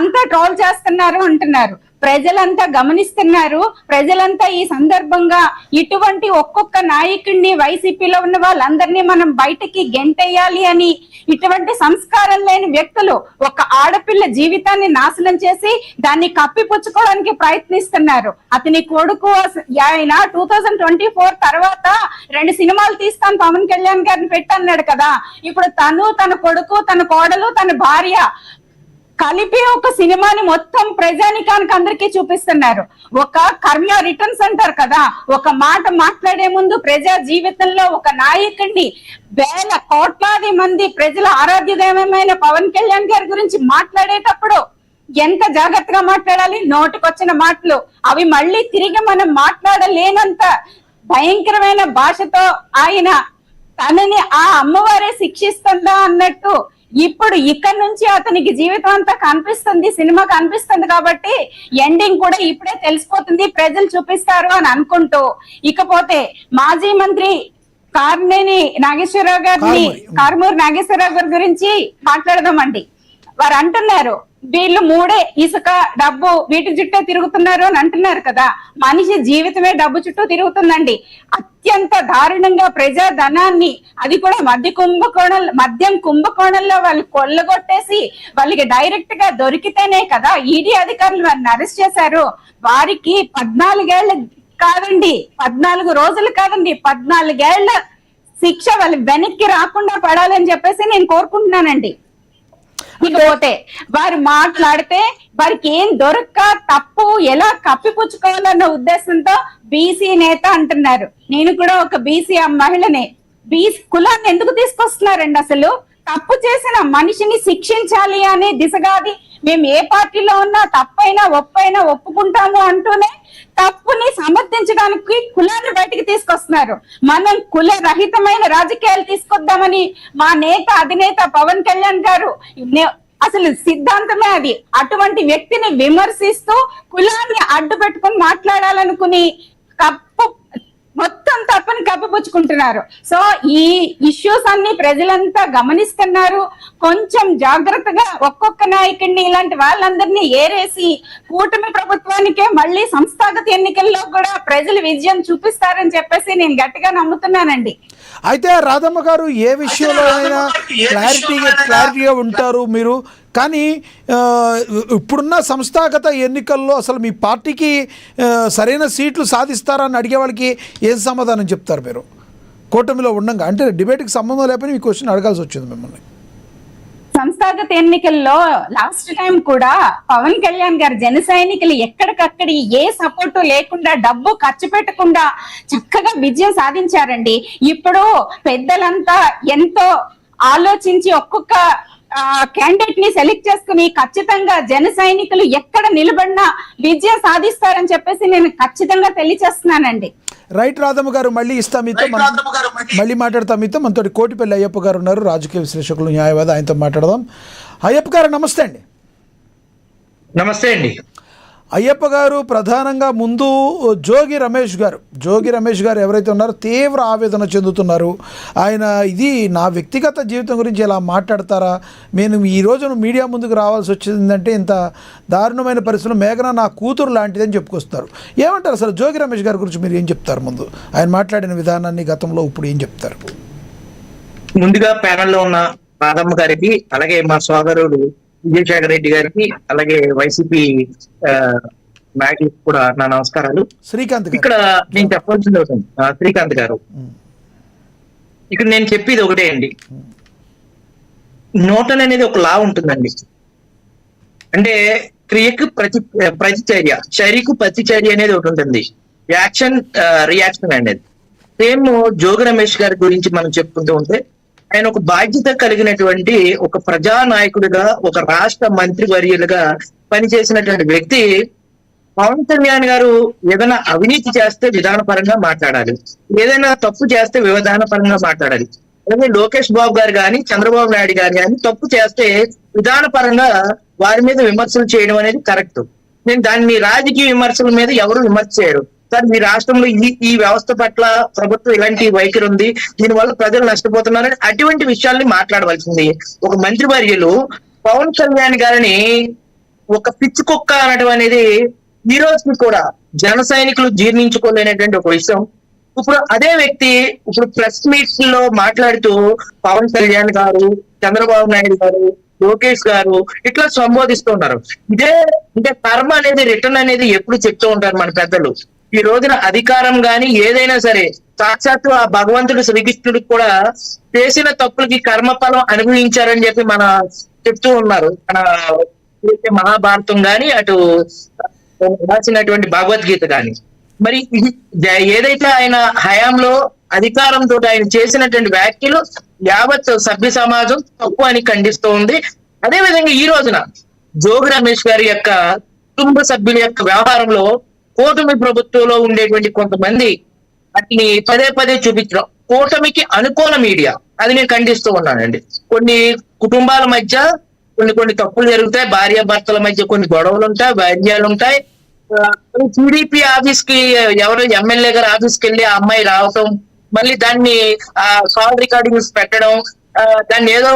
E: అంతా ట్రోల్ చేస్తున్నారు అంటున్నారు. ప్రజలంతా గమనిస్తున్నారు. ప్రజలంతా ఈ సందర్భంగా ఇటువంటి ఒక్కొక్క నాయకుడిని, వైసీపీలో ఉన్న వాళ్ళందరినీ మనం బయటకి గెంటేయాలి అని ఇటువంటి సంస్కారం లేని వ్యక్తులు ఒక ఆడపిల్ల జీవితాన్ని నాశనం చేసి దాన్ని కప్పిపుచ్చుకోవడానికి ప్రయత్నిస్తున్నారు. అతని కొడుకు ఆయన 2024 తర్వాత 2 సినిమాలు తీస్తాను పవన్ కళ్యాణ్ గారిని పెట్టన్నాడు కదా. ఇప్పుడు తను, తన కొడుకు, తన కోడలు, తన భార్య కలిపి ఒక సినిమాని మొత్తం ప్రజానికానికి అందరికీ చూపిస్తున్నారు. ఒక కర్మ రిటర్న్స్ అంటారు కదా, ఒక మాట మాట్లాడే ముందు ప్రజా జీవితంలో ఒక నాయకుడిని, వేల కోట్లాది మంది ప్రజల ఆరాధ్య దైవమైన పవన్ కళ్యాణ్ గారి గురించి మాట్లాడేటప్పుడు ఎంత జాగ్రత్తగా మాట్లాడాలి. నోటికొచ్చిన మాటలు అవి మళ్ళీ తిరిగి మనం మాట్లాడలేనంత భయంకరమైన భాషతో ఆయన తనని ఆ అమ్మవారే శిక్షిస్తుందా అన్నట్టు ఇప్పుడు ఇక్కడ నుంచి అతనికి జీవితం అంతా కనిపిస్తుంది, సినిమా కనిపిస్తుంది. కాబట్టి ఎండింగ్ కూడా ఇప్పుడే తెలిసిపోతుంది, ప్రజలు చూపిస్తారు అని అనుకుంటూ, ఇకపోతే మాజీ మంత్రి కారుమూరి నాగేశ్వరరావు గారి గురించి మాట్లాడదామండి. వారు అంటున్నారు వీళ్ళు 3 ఇసుక, డబ్బు, వీటి చుట్టూ తిరుగుతున్నారు అని అంటున్నారు కదా. మనిషి జీవితమే డబ్బు చుట్టూ తిరుగుతుందండి. అత్యంత దారుణంగా ప్రజా ధనాన్ని, అది కూడా మద్యం కుంభకోణంలో వాళ్ళు కొల్లగొట్టేసి వాళ్ళకి డైరెక్ట్ గా దొరికితేనే కదా ఈడీ అధికారులు వారిని అరెస్ట్ చేశారు. వారికి 14 ఏళ్ళు కాదండి, 14 రోజులు కాదండి, 14 ఏళ్ల శిక్ష వాళ్ళు వెనక్కి రాకుండా పడాలని చెప్పేసి నేను కోరుకుంటున్నానండి. ఇకపోతే వారు మాట్లాడితే వారికి ఏం దొరక్క తప్పు ఎలా కప్పిపుచ్చుకోవాలన్న ఉద్దేశంతో బీసీ నేత అంటున్నారు. నేను కూడా ఒక బీసీ మహిళనే. బీసీ కులాన్ని ఎందుకు తీసుకొస్తున్నారండి? అసలు తప్పు చేసిన మనిషిని శిక్షించాలి అనే దిశగా అది మేము ఏ పార్టీలో ఉన్నా తప్పైనా ఒప్పైనా ఒప్పుకుంటాము అంటూనే తప్పుని సమర్థించడానికి కులాన్ని బయటికి తీసుకొస్తున్నారు. మనం కుల రహితమైన రాజకీయాలు తీసుకొద్దామని మా అధినేత పవన్ కళ్యాణ్ గారు అసలు సిద్ధాంతమే అది. అటువంటి వ్యక్తిని విమర్శిస్తూ కులాన్ని అడ్డు పెట్టుకుని మాట్లాడాలనుకుని మొత్తం తప్పని కప్పిపుచ్చుకుంటున్నారు. సో ఈ ఇష్యూస్ అన్ని ప్రజలంతా గమనిస్తున్నారు. కొంచెం జాగ్రత్తగా ఒక్కొక్క నాయకుడిని ఇలాంటి వాళ్ళందరినీ ఏరేసి కూటమి ప్రభుత్వానికే మళ్ళీ సంస్థాగత ఎన్నికల్లో కూడా ప్రజలు విజయం చూపిస్తారని చెప్పేసి నేను గట్టిగా నమ్ముతున్నానండి.
A: అయితే రాధమ్మ గారు ఏ విషయంలో అయినా క్లారిటీగా ఉంటారు మీరు, కానీ ఇప్పుడున్న సంస్థాగత ఎన్నికల్లో అసలు మీ పార్టీకి సరైన సీట్లు సాధిస్తారని అడిగే వాళ్ళకి ఏం సమాధానం చెప్తారు మీరు? కూటమిలో ఉండగా అంటే డిబేట్కి సంబంధం లేకపోయినా ఈ క్వశ్చన్ అడగాల్సి వచ్చింది మిమ్మల్ని.
E: సంస్థాగత ఎన్నికల్లో లాస్ట్ టైం కూడా పవన్ కళ్యాణ్ గారు జన సైనికులు ఎక్కడికక్కడ ఏ సపోర్టు లేకుండా డబ్బు ఖర్చు పెట్టకుండా చక్కగా విజయం సాధించారండి. ఇప్పుడు పెద్దలంతా ఎంతో ఆలోచించి ఒక్కొక్క క్యాండిడేట్ ని సెలెక్ట్ చేసుకుని ఖచ్చితంగా జన సైనికులు ఎక్కడ నిలబడినా విజయం సాధిస్తారని చెప్పేసి నేను ఖచ్చితంగా తెలియజేస్తున్నానండి.
A: రైట్ రాధమ్మ గారు, మళ్ళీ ఇస్తాం మీతో, మళ్ళీ మాట్లాడతాం మీతో. మనతో కోటిపల్లి అయ్యప్ప గారు ఉన్నారు, రాజకీయ విశ్లేషకులు, న్యాయవాది. ఆయనతో మాట్లాడదాం. అయ్యప్ప గారు నమస్తే అండి.
F: నమస్తే అండి.
A: అయ్యప్ప గారు, ప్రధానంగా ముందు జోగి రమేష్ గారు ఎవరైతే ఉన్నారో తీవ్ర ఆవేదన చెందుతున్నారు. ఆయన ఇది నా వ్యక్తిగత జీవితం గురించి ఎలా మాట్లాడతారా, నేను ఈ రోజున మీడియా ముందుకు రావాల్సి వచ్చిందంటే ఇంత దారుణమైన పరిస్థితుల్లో మేఘన నా కూతురు లాంటిదని చెప్పుకొస్తారు. ఏమంటారు అసలు జోగి రమేష్ గారి గురించి మీరు ఏం చెప్తారు? ముందు ఆయన మాట్లాడిన విధానాన్ని గతంలో ఇప్పుడు ఏం చెప్తారు?
F: ముందుగా ప్యానెల్లో ఉన్న రాధమ్మ గారికి, అలాగే మా సోదరుడు విజయశేఖర రెడ్డి గారికి, అలాగే వైసీపీ నాయకులకు కూడా నా నమస్కారాలు.
A: శ్రీకాంత్
F: ఇక్కడ నేను చెప్పాల్సింది అవుతుంది. శ్రీకాంత్ గారు, ఇక్కడ నేను చెప్పేది ఒకటే అండి. న్యూటన్ అనేది ఒక లా ఉంటుందండి. అంటే క్రియకు ప్రతిచర్య, చర్యకు ప్రతిచర్య అనేది ఒకటి ఉంటుంది. యాక్షన్ రియాక్షన్ అనేది. సేమ్ జోగి రమేష్ గారి గురించి మనం చెప్పుకుంటూ ఉంటే, ఆయన ఒక బాధ్యత కలిగినటువంటి ఒక ప్రజానాయకుడిగా, ఒక రాష్ట్ర మంత్రి వర్యులుగా పనిచేసినటువంటి వ్యక్తి. పవన్ కళ్యాణ్ గారు ఏదైనా అవినీతి చేస్తే విధానపరంగా మాట్లాడాలి, ఏదైనా తప్పు చేస్తే విధానపరంగా మాట్లాడాలి. అలాగే లోకేష్ బాబు గారు కానీ, చంద్రబాబు నాయుడు గారు కానీ తప్పు చేస్తే విధానపరంగా వారి మీద విమర్శలు చేయడం అనేది కరెక్ట్. నేను దాన్ని రాజకీయ విమర్శల మీద ఎవరు విమర్శ చేయరు. సార్, మీ రాష్ట్రంలో ఈ వ్యవస్థ పట్ల ప్రభుత్వం ఇలాంటి వైఖరి ఉంది, దీనివల్ల ప్రజలు నష్టపోతున్నారని అటువంటి విషయాల్ని మాట్లాడవలసింది. ఒక మంత్రివర్యులు పవన్ కళ్యాణ్ గారిని ఒక పిచ్చి కుక్క అనడం అనేది ఈ రోజుకి కూడా జన సైనికులు జీర్ణించుకోలేనటువంటి ఒక విషయం. ఇప్పుడు అదే వ్యక్తి ఇప్పుడు ప్రెస్ మీట్స్ లో మాట్లాడుతూ పవన్ కళ్యాణ్ గారు, చంద్రబాబు నాయుడు గారు, లోకేష్ గారు ఇట్లా సంబోధిస్తున్నారు. ఇదే అంటే కర్మ అనేది, రిటర్న్ అనేది ఎప్పుడు చెప్తూ ఉంటారు మన పెద్దలు. ఈ రోజున అధికారం గాని ఏదైనా సరే సాక్షాత్తు ఆ భగవంతుడు శ్రీకృష్ణుడికి కూడా చేసిన తప్పులకి కర్మఫలం అనుభవించారని చెప్పి మన చెప్తూ ఉన్నారు. మన మహాభారతం గాని, అటు రాసినటువంటి భగవద్గీత గాని. మరి ఇది ఏదైతే ఆయన హయాంలో అధికారంతో ఆయన చేసినటువంటి వ్యాఖ్యలు యావత్ సభ్య సమాజం తప్పు అని ఖండిస్తూ ఉంది. అదే విధంగా ఈ రోజున జోగి రమేష్ గారి యొక్క కుటుంబ సభ్యుల యొక్క వ్యవహారంలో కూటమి ప్రభుత్వంలో ఉండేటువంటి కొంతమంది వాటిని పదే పదే చూపించడం, కూటమికి అనుకూల మీడియా, అది నేను ఖండిస్తూ ఉన్నానండి. కొన్ని కుటుంబాల మధ్య కొన్ని తప్పులు జరుగుతాయి, భార్యాభర్తల మధ్య కొన్ని గొడవలు ఉంటాయి, వైద్యాలు ఉంటాయి. టీడీపీ ఆఫీస్ కి ఎవరు ఎమ్మెల్యే గారు ఆఫీస్కి వెళ్ళి ఆ అమ్మాయి రావటం, మళ్ళీ దాన్ని కాల్ రికార్డింగ్స్ పెట్టడం, దాన్ని ఏదో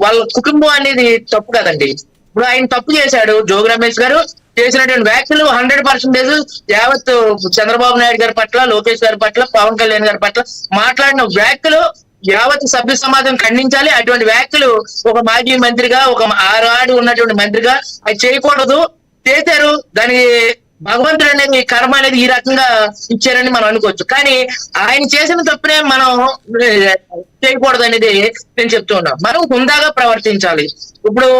F: వాళ్ళ కుటుంబం అనేది తప్పు కదండి. ఇప్పుడు ఆయన తప్పు చేశాడు, జోగి రమేష్ గారు చేసినటువంటి వ్యాఖ్యలు 100% యావత్ చంద్రబాబు నాయుడు గారి పట్ల, లోకేష్ గారి పట్ల, పవన్ కళ్యాణ్ గారి పట్ల మాట్లాడిన వ్యాఖ్యలు యావత్ సభ్య సమాజం ఖండించాలి. అటువంటి వ్యాఖ్యలు ఒక మాజీ మంత్రిగా, ఒక ఆనాడు ఉన్నటువంటి మంత్రిగా అది చేయకూడదు. చేశారు, దానికి భగవంతుడు అనేది కర్మ అనేది ఈ రకంగా ఇచ్చారని మనం అనుకోవచ్చు. కానీ ఆయన చేసిన తప్పునే మనం చేయకూడదు అనేది నేను చెప్తూ ఉన్నాం. మనం హుందాగా ప్రవర్తించాలి. ఇప్పుడు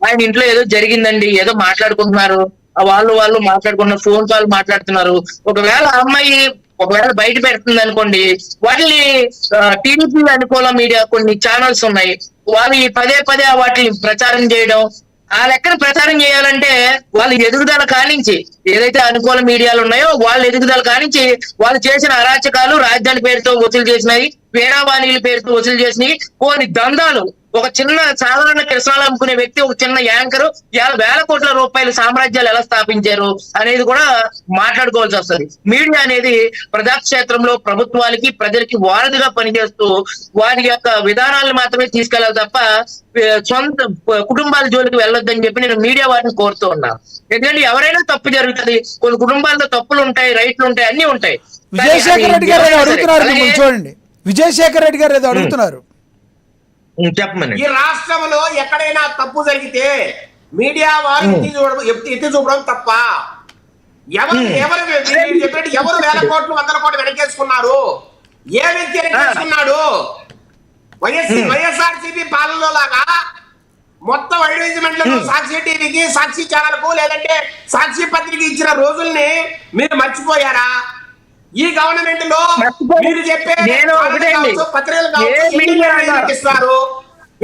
F: ఆయన ఇంట్లో ఏదో జరిగిందండి, ఏదో మాట్లాడుకుంటున్నారు, వాళ్ళు మాట్లాడుకున్న ఫోన్ కాల్ మాట్లాడుతున్నారు. ఒకవేళ ఆ అమ్మాయి ఒకవేళ బయట పెడుతుంది అనుకోండి, వాటిని టీడీపీ అనుకూల మీడియా కొన్ని ఛానల్స్ ఉన్నాయి, వాళ్ళు పదే పదే వాటిని ప్రచారం చేయడం, ఆ లెక్కన ప్రచారం చేయాలంటే వాళ్ళ ఎదుగుదల కానించి ఏదైతే అనుకూల మీడియాలు ఉన్నాయో వాళ్ళ ఎదుగుదల కానించి వాళ్ళు చేసిన అరాచకాలు, రాజధాని పేరుతో వసూలు చేసినాయి, వీణావాణిల పేరుతో వసూలు చేసినాయి, కొన్ని దందాలు, ఒక చిన్న సాధారణ కృష్ణాలు అమ్ముకునే వ్యక్తి, ఒక చిన్న యాంకర్ వేల కోట్ల రూపాయల సామ్రాజ్యాలు ఎలా స్థాపించారు అనేది కూడా మాట్లాడుకోవాల్సి వస్తుంది. మీడియా అనేది ప్రజాక్షేత్రంలో ప్రభుత్వానికి ప్రజలకి వారధిగా పనిచేస్తూ వారి యొక్క విధానాలను మాత్రమే తీసుకెళ్లాలి తప్ప సొంత కుటుంబాల జోలికి వెళ్ళొద్దని చెప్పి నేను మీడియా వారిని కోరుతూ ఉన్నాను. ఎందుకంటే ఎవరైనా తప్పు జరుగుతుంది, కొన్ని కుటుంబాల్లో తప్పులు ఉంటాయి, రైట్లు ఉంటాయి, అన్ని ఉంటాయి.
A: విజయశేఖర్ రెడ్డి గారు ఏదో అడుగుతున్నారు, చూడండి. విజయశేఖర్ రెడ్డి గారు ఏదో అడుగుతున్నారు,
F: చెప్పమని.
C: ఈ రాష్ట్రంలో ఎక్కడైనా తప్పు జరిగితే మీడియా వారు ఎత్తి చూపడం తప్ప. ఎవరు చెప్పినట్టు ఎవరు వేల కోట్లు 100 కోట్లు వెనకేసుకున్నారు? ఏ వ్యక్తి వెనకేసుకున్నాడు? వైఎస్ఆర్సీపీ పాలనలో లాగా మొత్తం అడ్వర్టైజ్మెంట్లకు సాక్షి టీవీకి, సాక్షి ఛానల్ కు, లేదంటే సాక్షి పత్రిక ఇచ్చిన రోజుల్ని మీరు మర్చిపోయారా? ఈ గవర్నమెంట్ లో మీరు చెప్పే పత్రికలు ఇస్తారు.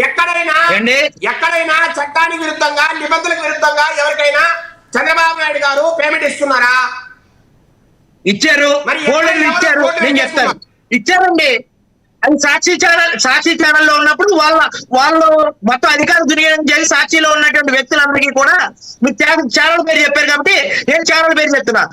C: ఎక్కడైనా చట్టానికి విరుద్ధంగా, నిబంధనలకు విరుద్ధంగా ఎవరికైనా చంద్రబాబు నాయుడు గారు పేమెంట్ ఇస్తున్నారా?
F: ఇచ్చారు, నేను చెప్తాను, ఇచ్చారండి. అది సాక్షి ఛానల్లో ఉన్నప్పుడు వాళ్ళు మొత్తం అధికార దుర్వినియోగం చేసి సాక్షిలో ఉన్నటువంటి వ్యక్తులందరికీ కూడా మీరు ఛానల్ పేరు చెప్పారు కాబట్టి నేను ఛానల్ పేరు చెప్తున్నా.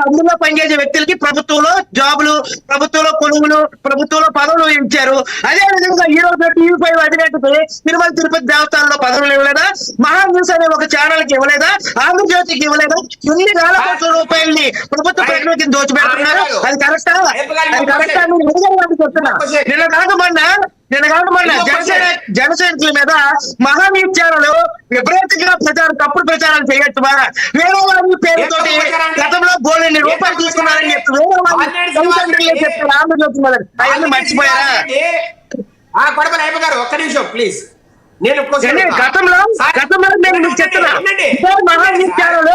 F: అందులో పనిచేసే వ్యక్తులకి ప్రభుత్వంలో జాబులు, ప్రభుత్వంలో కొనుగోలు, ప్రభుత్వంలో పదవులు ఇచ్చారు. అదే విధంగా ఈ రోజు టీవీ5 అధినేతకి తిరుమల తిరుపతి దేవస్థానంలో పదవులు ఇవ్వలేదా? మహా న్యూస్ అనే ఒక ఛానల్ కి ఇవ్వలేదా? ఆంధ్రజ్యోతికి ఇవ్వలేదా? ఎన్ని వేల కోట్ల రూపాయలని ప్రభుత్వ ప్రజలకి దోచిపెడుతున్నారు. అది కరెక్టా? అది కరెక్టా? చెప్తున్నా. నేను కాకుండా జనసైనికుల మీద మహాన్యూస్ ఛానల్ విపరీతంగా తప్పుడు ప్రచారం చేయొచ్చుమా? వేరే వాళ్ళ పేరుతో గతంలో బోలెన్ని రూపాయలు తీసుకున్నారని చెప్పి వేరే వాళ్ళు చెప్తారు. ఆంధ్రజ్యోతి అవన్నీ మర్చిపోయారా?
C: ఒక్క నిమిషం ప్లీజ్. నేను
F: గతంలో నేను మీకు చెప్తున్నా, మహాన్యూస్ ఛానల్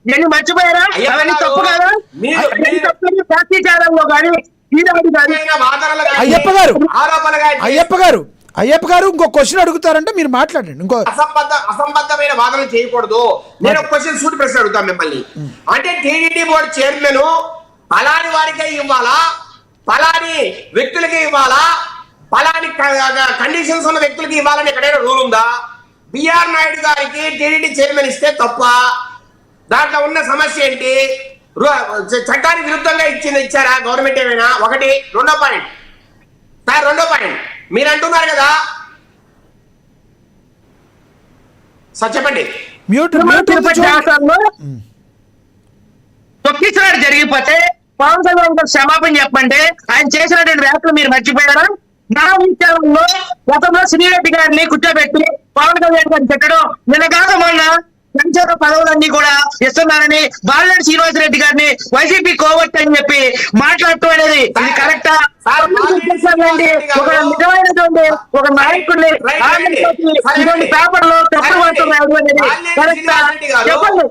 F: నేను మర్చిపోయారా? అవన్నీ తప్పు కదా? సాక్షి ఛానల్లో కానీ
A: అయ్యప్ప గారు ఇంకో క్వశ్చన్ అడుగుతారంటే మీరు మాట్లాడండి. ఇంకో
C: అసంబద్ధమైన వాదనలు చేయకూడదు. నేను ఒక క్వశ్చన్ సూటి ప్రశ్న అడుగుతాను మిమ్మల్ని. అంటే టీడీపీ బోర్డు చైర్మన్ పలాని వారికే ఇవ్వాలా, పలాని వ్యక్తులకి ఇవ్వాలా, పలాని కండిషన్స్ ఉన్న వ్యక్తులకి ఇవ్వాలని ఎక్కడైనా రూల్ ఉందా? బిఆర్ నాయుడు గారికి టీడీపీ చైర్మన్ ఇస్తే తప్ప? దాంట్లో ఉన్న సమస్య ఏంటి? చట్టానికి విరుద్ధంగా ఇచ్చారా గవర్నమెంట్ ఏమైనా? ఒకటి. రెండో పాయింట్ మీరు అంటున్నారు కదా సార్, చెప్పండి.
F: తొక్కిసలాట జరిగిపోతే పవన్ కళ్యాణ్ క్షమాపణ చెప్పంటే ఆయన చేసినటువంటి వ్యాఖ్యలు మీరు మర్చిపోయారా? నా విచారంలో గతంలో శ్రీరెడ్డి గారిని కూర్చోబెట్టి పవన్ కళ్యాణ్ గారిని పెట్టడం, నిన్న కాక మొన్న సంక్షేమ పదవులన్నీ కూడా ఇస్తున్నారని బాలినేని శ్రీనివాసరెడ్డి గారిని వైసీపీ కోవట్ అని చెప్పి మాట్లాడటం అనేది ఇది కరెక్టా? ఒక నిజమైనటువంటి ఒక నాయకుడిని పేపర్ లో తప్పుడు వార్తలు రాయడం అనేది కరెక్టా? చెప్పండి.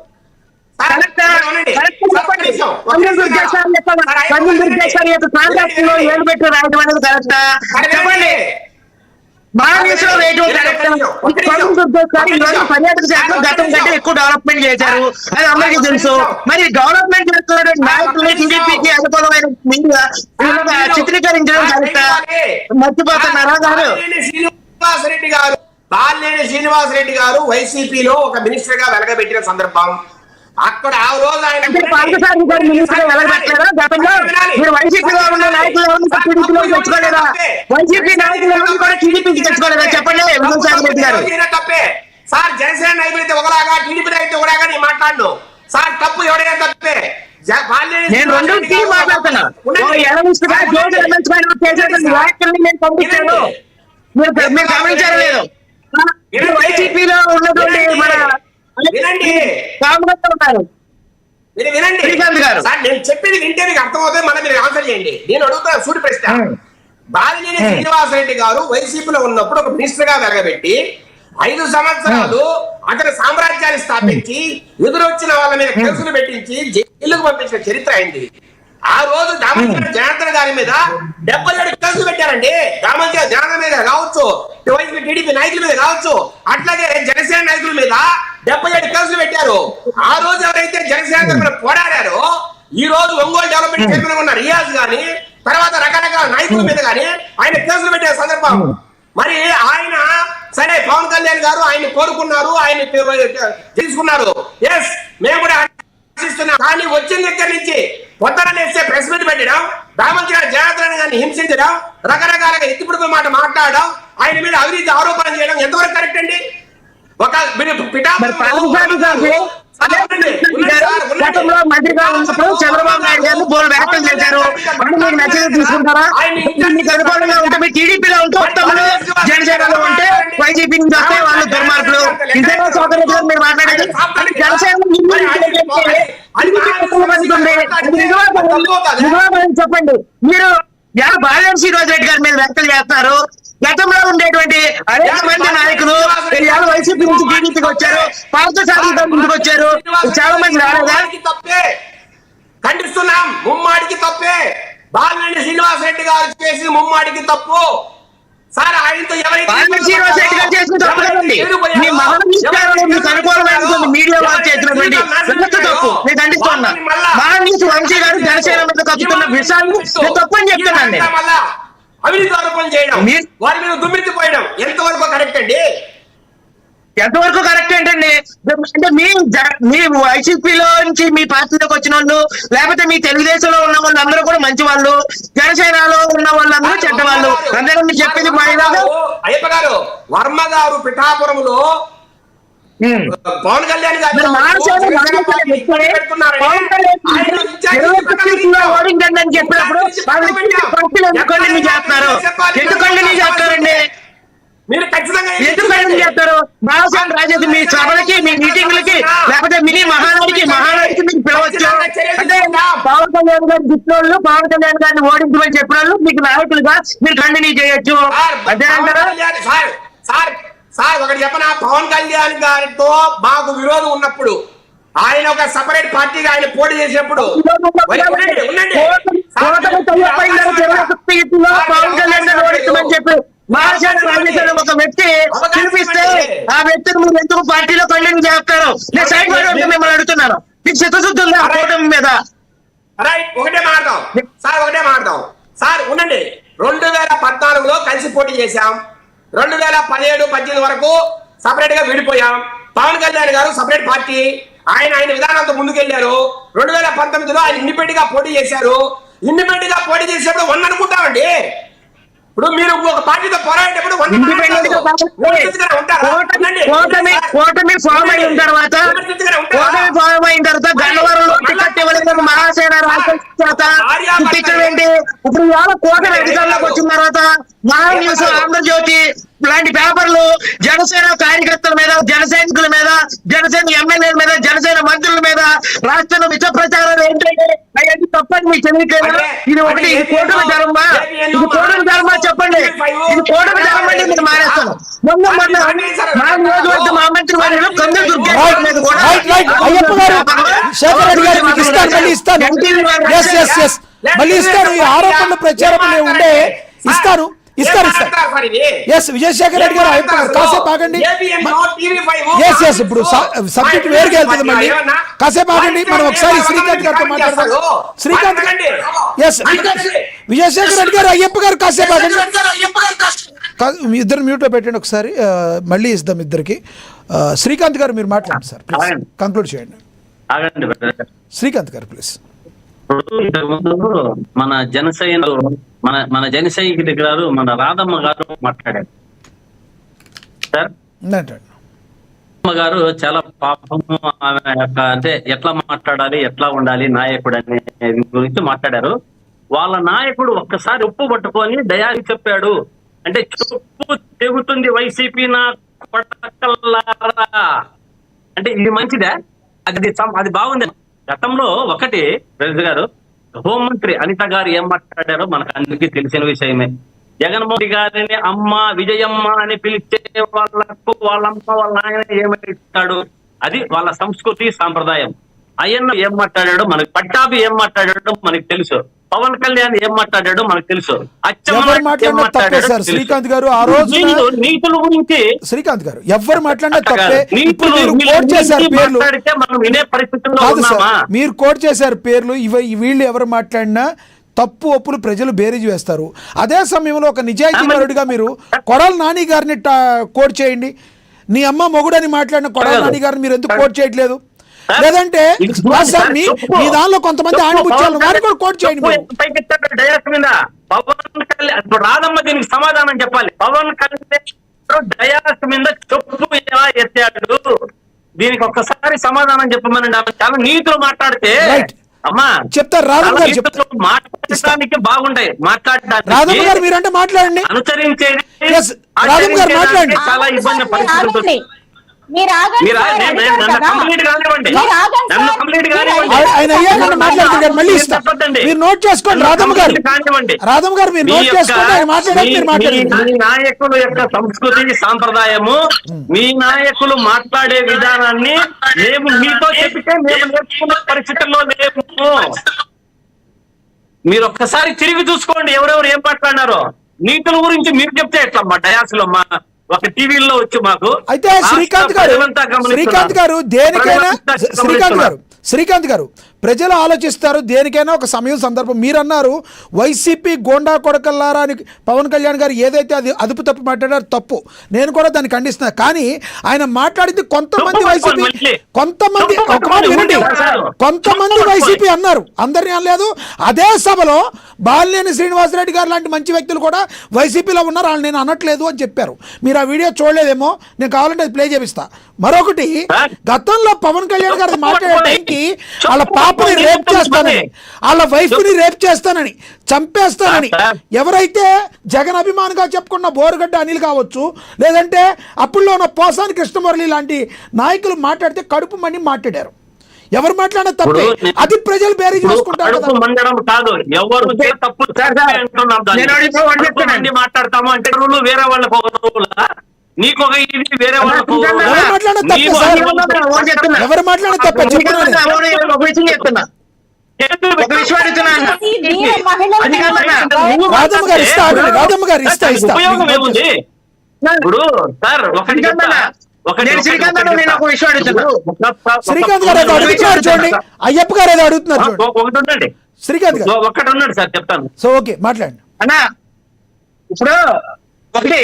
F: ఏడు పెట్టి రాయడం అనేది కరెక్టా? చెప్పండి. పర్యాటక శాఖలో గతం కంటే ఎక్కువ డెవలప్మెంట్ చేశారు, అది అందరికీ తెలుసు. మరి డెవలప్మెంట్ చేస్తున్న నాయకుల్ని టీడీపీకి అనుకూలమైన మీడియా చిత్రీకరించడం కరెక్టా? మర్చిపోతున్నారా గారు?
C: బాలినేని శ్రీనివాసరెడ్డి గారు వైసీపీలో ఒక మినిస్టర్ గా వెలగబెట్టిన సందర్భం అక్కడ ఆ రోజు ఆయన
F: వైసీపీలో ఉన్న నాయకులు టీడీపీలో తెచ్చుకోలేదా? వైసీపీ నాయకులు కూడా టీడీపీకి తెచ్చుకోలేదా? చెప్పండి. విజయసాయి గారు
C: తప్పే సార్. జనసేన నాయకులు అయితే ఒకలాగా, టీడీపీ నాయకులు ఒకలాగా నేను మాట్లాడను సార్. తప్పు ఎవరైనా తప్పే.
F: నేను రెండు మాట్లాడుతున్నా. నేను పంపించాను, మీరు గమనించారా లేదు? వైసీపీలో ఉన్నటువంటి మన
C: వినండి,
F: ఉన్నారు.
C: మీరు వినండి
F: శ్రీకాంత్ గారు.
C: సార్, నేను చెప్పేది వింటే మీకు అర్థమవుతుంది, మళ్ళీ మీరు ఆన్సర్ చేయండి. నేను అడుగుతున్నా సూటి ప్రశ్న. బాలినేని శ్రీనివాసరెడ్డి గారు వైసీపీలో ఉన్నప్పుడు ఒక మినిస్టర్ గా వెలగబెట్టి 5 సంవత్సరాలు అతని సామ్రాజ్యాన్ని స్థాపించి ఎదురొచ్చిన వాళ్ళ మీద కేసులు పెట్టించి జైలుకు పంపించిన చరిత్ర అయింది. ఆ రోజు దామోదర జనార్దన్ గారి మీద 77 కేసులు పెట్టారండి. దామోదర జనార్దన్ మీద కావచ్చు, టీడీపీ నాయకుల మీద కావచ్చు, అట్లాగే జనసేన నాయకుల మీద 77 కేసులు పెట్టారు. ఆ రోజు ఎవరైతే జనసేన తరపున పోరాడారో ఈ రోజు ఒంగోలు డెవలప్మెంట్ చైర్మన్ ఉన్న రియాజ్ గాని, తర్వాత రకరకాల నాయకుల మీద గాని ఆయన కేసులు పెట్టే సందర్భం. మరి ఆయన సరే పవన్ కళ్యాణ్ గారు ఆయన కోరుకున్నారు, ఆయన తెలుసుకున్నారు. ఎస్, మేము కూడా ఆశిస్తున్నాం. కానీ వచ్చిన దగ్గర నుంచి పొద్దున లేస్తే ప్రెస్ మీట్ పెట్టడం, దామోదర జనార్దన్ గారిని హింసించడం, రకరకాలుగా ఎత్తిపుడుపు మాట మాట్లాడడం, ఆయన మీద అవినీతి ఆరోపణ చేయడం ఎంతవరకు కరెక్ట్ అండి? ఒక
F: గతంలో మంత్రిగా ఉన్నప్పుడు చంద్రబాబు నాయుడు గారిని బోర్డు వ్యాఖ్యలు చేశారు. మీకు నచ్చింది తీసుకుంటారా? మీకు అనుకూలంగా ఉంటే మీ టీడీపీలో ఉంటే ఉత్తములు, జనసేనలో ఉంటే వైసీపీ నుంచి వస్తే వాళ్ళు దుర్మార్గులు. ఇదేమో సోదరులు మీరు మాట్లాడేది. జనసేన చెప్పండి, మీరు బాలినేని శ్రీనివాసరెడ్డి గారి మీద వ్యాఖ్యలు చేస్తారు. గతంలో ఉండేటువంటి అనేక మంది నాయకులు వైసీపీ నుంచి టీడీపీకి వచ్చారు, పార్టీ సాధించ ముందుకు వచ్చారు. చాలా మంది రాలేదా?
C: ఖండిస్తున్నాం, ముమ్మాడికి తప్పే. బాలినేని శ్రీనివాసరెడ్డి గారు చేసి ముమ్మాడికి తప్పు. సార్ ఆయనతో
F: బాలినేని శ్రీనివాసరెడ్డి గారు చేసిన తప్పు కదండి. మీ మహానీయులు మీకు అనుకూలమైనటువంటి మీడియా వారు చేసినటువంటి తప్పు నేను ఖండిస్తున్నా. మహానీయులు వంశీ గారు జనసేన మీద కప్పుతున్న విషయాన్ని నేను తప్పు అని చెప్తున్నాను.
C: అవినీతి ఆరోపణ చేయడం, వారి మీద దుమ్మెత్తిపోయడం ఎంతవరకు కరెక్ట్ అండి?
F: ఎంతవరకు కరెక్ట్ ఏంటండి? అంటే మీ వైసీపీలో నుంచి మీ పార్టీలోకి వచ్చిన వాళ్ళు, లేకపోతే మీ తెలుగుదేశంలో ఉన్న వాళ్ళు అందరూ కూడా మంచి వాళ్ళు, జనసేనలో ఉన్న వాళ్ళందరూ చెడ్డ వాళ్ళు. అందరూ మీరు చెప్పింది
C: అయ్యప్ప గారు, వర్మ గారు పిఠాపురంలో పవన్ కళ్యాణ్ గారు
F: ఓడించండి చెప్పినప్పుడు ఎందుకండి మీరు చేస్తున్నారు? ఎందుకండి మీరు చేస్తారండి?
C: మీరు ఖచ్చితంగా
F: ఎందుకండి చేస్తారు? బాలసాని రాజేది మీ సభలకి, మీ మీటింగ్లకి, లేకపోతే మినీ మహానాడికి మీకు పిలవచ్చు. అంటే పవన్ కళ్యాణ్ గారి దిక్కులు, పవన్ కళ్యాణ్ గారిని ఓడించమని చెప్పిన వాళ్ళు మీకు నాయకులుగా మీరు కంటిన్యూ చేయొచ్చు. అదేంటారా?
C: సార్ ఒకటి చెప్పనా, పవన్ కళ్యాణ్ గారితో మాకు విరోధం ఉన్నప్పుడు ఆయన ఒక సెపరేట్ పార్టీగా ఆయన పోటీ చేసినప్పుడు
F: పవన్ కళ్యాణ్ గారు ఓడించమని చెప్పి మహాశాఖ రాజేశ్వర ఒక వ్యక్తి పిలిపిస్తే ఆ వ్యక్తిని మీరు ఎందుకు పార్టీలో కంటిన్యూ చేస్తారు? నేను సైడ్ పడి మిమ్మల్ని అడుగుతున్నాను. మీకు చిత్తశుద్ధి ఉందా ఆ కూటమి మీద?
C: ఒకటే మాట్లాడదాం సార్ ఉండండి. 2014లో కలిసి పోటీ చేశాం. 2017-18 వరకు సపరేట్ గా విడిపోయాం. పవన్ కళ్యాణ్ గారు సపరేట్ పార్టీ, ఆయన విధానంతో ముందుకెళ్లారు. 2019లో ఆయన ఇండిపెండెంట్ గా పోటీ చేశారు. ఇండిపెండెంట్ గా పోటీ చేసేప్పుడు 1 అనుకుంటామండి. ఇప్పుడు మీరు ఒక పార్టీతో పోరాడేటప్పుడు
F: కూటమి ఫామ్ అయిన తర్వాత గన్నవరంలో టికెట్ ఇవ్వలేదు మహాసేన ఏంటి? ఇప్పుడు ఇవాళ కూటమి అధికారంలోకి వచ్చిన తర్వాత మహా న్యూస్, ఆంధ్రజ్యోతి లాంటి పేపర్లు జనసేన కార్యకర్తల మీద, జన సైనికుల మీద, జనసేన ఎమ్మెల్యేల మీద, జనసేన మంత్రుల మీద రాష్ట్రంలో విష ప్రచారాలు ఏంటంటే అవన్నీ తప్పని మీకు తెలియట్లేదు. ఇది ఒకటి, ఇది కూటమి ధర్మా? ఇది కూటమి ధర్మా చెప్పండి. ఇది కూటమి ధర్మా అంటే మీరు మానేస్తాను. మొన్న మా నియోజకవర్గ మా మంత్రి వర్యులు కందుల దుర్గేశ్వర మీద కూడా
A: ఈ ఆరోపణలు ప్రచారం ఉండే ఇస్తారు. విజయశేఖర్ రెడ్డి గారు కాసేపు ఆగండి. ఇప్పుడు సబ్జెక్ట్ వేరుగా వెళ్తుంది. మళ్ళీ కాసేపు ఆగండి, మనం ఒకసారి శ్రీకాంత్ గారితో మాట్లాడదాం. శ్రీకాంత్ విజయశేఖర్ రెడ్డి గారు, అయ్యప్ప గారు కాసేపు ఆగండి. ఇద్దరు మ్యూట్ లో పెట్టండి ఒకసారి, మళ్ళీ ఇద్దాం ఇద్దరికి. శ్రీకాంత్ గారు మీరు మాట్లాడండి సార్, కంక్లూడ్ చేయండి. శ్రీకాంత్ గారు ప్లీజ్.
B: ఇంతకుముందు మన మన జనసైనికుడి గారు, మన రాధమ్మ గారు మాట్లాడారు సార్. రాధమ్మ గారు చాలా పాపము, ఆమె యొక్క అంటే ఎట్లా మాట్లాడాలి, ఎట్లా ఉండాలి నాయకుడు అనే గురించి మాట్లాడారు. వాళ్ళ నాయకుడు ఒక్కసారి ఉప్పు పట్టుకొని దయాలి చెప్పాడు అంటే చెప్పు తెగుతుంది వైసీపీ నా కొట్టకల్లారా అంటే ఇది మంచిదే? అది బాగుంది. గతంలో ఒకటి ప్రెసిడెంట్ గారు, హోంమంత్రి అనిత గారు ఏం మాట్లాడారో మనకు అందరికీ తెలిసిన విషయమే. జగన్మోహన్ గారిని అమ్మ విజయమ్మ అని పిలిచే వాళ్ళకు వాళ్ళమ్మ వాళ్ళ ఆయన ఏమిస్తాడు, అది వాళ్ళ సంస్కృతి సాంప్రదాయం. అయ్యన్న ఏం మాట్లాడాడో మనకు, పట్టాభి ఏం మాట్లాడాడో మనకు తెలుసు, పవన్ కళ్యాణ్ ఏం మాట్లాడాడో మనకు తెలుసు,
A: ఎవరు మాట్లాడినా తప్పే సార్. శ్రీకాంత్ గారు ఆ రోజు
B: నీతుల గురించి
A: శ్రీకాంత్ గారు ఎవరు మాట్లాడినా తప్పే. ఇప్పుడు
B: నీతులు
A: మీరు కోట్ చేశారు పేర్లు,
B: మాట్లాడితే మనం వినే పరిస్థితుల్లో
A: కాదు సార్,
B: ఉన్నామా?
A: మీరు కోట్ చేశారు పేర్లు. వీళ్ళు ఎవరు మాట్లాడినా తప్పు ఒప్పులు ప్రజలు బేరీజు వేస్తారు. అదే సమయంలో ఒక నిజాయితీపరుడిగా మీరు కొడాల నాని గారిని కోట్ చేయండి. నీ అమ్మ మొగుడని మాట్లాడిన కొడాల నాని గారిని మీరు ఎందుకు కోట్ చేయట్లేదు? లేదంటే సార్ మీ దానిలో కొంతమంది ఆణిపుచ్చారు, వారిని కూడా కోట్ చేయండి.
B: డయాస్ మీద పవన్ కళ్యాణ్, రాధమ్మ దీనికి సమాధానం చెప్పాలి. పవన్ కళ్యాణ్ డయాస్ మీద చెప్పు ఎలా ఎత్తాడు, దీనికి ఒక్కసారి సమాధానం చెప్పమనండి. చాలా నీతులు మాట్లాడితే అమ్మా
A: చెప్తారు. రాధమ్మ గారు చెప్తారు,
B: మాట్లాడటానికి బాగుంటాయి, మాట్లాడడానికి.
A: రాధమ్మ గారు మీరంటే మాట్లాడండి,
B: అనుసరించేది
A: రాధమ్మ గారు మాట్లాడండి.
B: చాలా ఇబ్బంది పరిస్థితులు.
E: మీరు ఆగండి సార్,
B: నన్ను కంప్లీట్ కానివ్వండి, నన్ను కంప్లీట్ కానివ్వండి.
A: ఆయన అయ్యాక మాట్లాడుతున్నారు, మళ్ళీ ఇస్తాం. మీరు నోట్ చేసుకోండి రాధమ్మ గారు, రాధమ్మ గారు మీరు నోట్ చేసుకోండి. ఆయన మాట్లాడారు, మీరు మాట్లాడండి.
B: మీ నాయకుల యొక్క సంస్కృతి సాంప్రదాయము, మీ నాయకులు మాట్లాడే విధానాన్ని మేము మీతో చెప్తే మేము నేర్చుకున్న పరిస్థితుల్లో లేము. మీరు ఒక్కసారి తిరిగి చూసుకోండి ఎవరెవరు ఏం మాట్లాడినారో. నీతుల గురించి మీరు చెప్తే ఎట్లా మా డయాస్ లో, మా ఒక టీవీలో వచ్చి మాకు.
A: అయితే శ్రీకాంత్ గారు దేనికైనా శ్రీకాంత్ గారు ప్రజలు ఆలోచిస్తారు, దేనికైనా ఒక సమయం సందర్భం. మీరు అన్నారు వైసీపీ గోండా కొడకల్లారా అని పవన్ కళ్యాణ్ గారు ఏదైతే అది అదుపు తప్పు మాట్లాడారో తప్పు, నేను కూడా దాన్ని ఖండిస్తున్నా. కానీ ఆయన మాట్లాడింది కొంతమంది వైసీపీ, కొంతమంది ఒక మాట వినండి, కొంతమంది వైసీపీ అన్నారు, అందరినీ అనలేదు. అదే సభలో బాలినేని శ్రీనివాసరెడ్డి గారు లాంటి మంచి వ్యక్తులు కూడా వైసీపీలో ఉన్నారు, వాళ్ళు నేను అనట్లేదు అని చెప్పారు. మీరు ఆ వీడియో చూడలేదేమో, నేను కావాలంటే అది ప్లే చేపిస్తా. మరొకటి, గతంలో పవన్ కళ్యాణ్ గారు మాట్లాడే టైంకి వాళ్ళ పాపని రేప్ చేస్తానని, వాళ్ళ వైఫ్ ని రేప్ చేస్తానని, చంపేస్తానని ఎవరైతే జగన్ అభిమానిగా చెప్పుకున్న బోరుగడ్డ అనిల్ కావచ్చు, లేదంటే అప్పుల్లో ఉన్న పోసాని కృష్ణమురళి లాంటి నాయకులు మాట్లాడితే కడుపు మండి మాట్లాడారు. ఎవరు మాట్లాడినా తప్పే, అది ప్రజలు బేరీ చూసుకుంటారు.
B: కాదు ఎవరు తప్పు మాట్లాడతాము అంటే వేరే వాళ్ళకు నీకు ఒక ఇది వేరే వాళ్ళకు
A: ఎవరు మాట్లాడినా తప్పే చెప్తున్నా. రాధమ్మ గారు ఇస్తా, రాధమ్మ గారు ఇస్తా.
B: ఉపయోగం ఏముంది ఇప్పుడు సార్?
A: శ్రీకాంత్ గారు ఏదో అడుగుతున్నారు చూడండి, అయ్యప్ప గారు ఏదో అడుగుతున్నారు చూడండి.
B: ఒకటి ఉండండి,
A: శ్రీకాంత్ గారు
B: ఒక్కటి ఉన్నాడు సార్, చెప్తాను.
A: సో ఓకే మాట్లాడండి
F: అన్నా. ఇప్పుడు ఒకటి,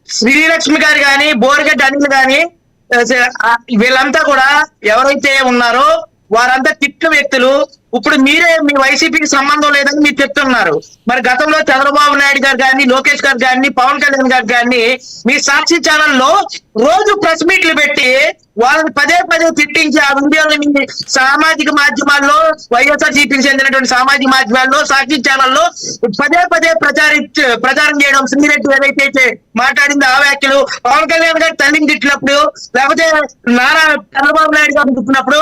F: శ్రీలక్ష్మి గారు కానీ బోరగడ్డ అనిల్ కానీ వీళ్ళంతా కూడా ఎవరైతే ఉన్నారో వారంతా తిట్ల వ్యక్తులు. ఇప్పుడు మీరే మీ వైసీపీకి సంబంధం లేదని మీరు చెప్తున్నారు. మరి గతంలో చంద్రబాబు నాయుడు గారు కానీ, లోకేష్ గారు కానీ, పవన్ కళ్యాణ్ గారు కానీ మీ సాక్షి ఛానల్లో రోజు ప్రెస్ మీట్లు పెట్టి వాళ్ళని పదే పదే తిట్టించి ఆ వీడియోని సామాజిక మాధ్యమాల్లో, వైఎస్ఆర్సీపీకి చెందినటువంటి సామాజిక మాధ్యమాల్లో, సాక్షి ఛానల్లో పదే పదే ప్రచారం చేయడం. శ్రీరెడ్డి ఏదైతే మాట్లాడింది ఆ వ్యాఖ్యలు, పవన్ కళ్యాణ్ గారు తల్లిని తిట్టినప్పుడు, లేకపోతే చంద్రబాబు నాయుడు గారిని తిట్టినప్పుడు,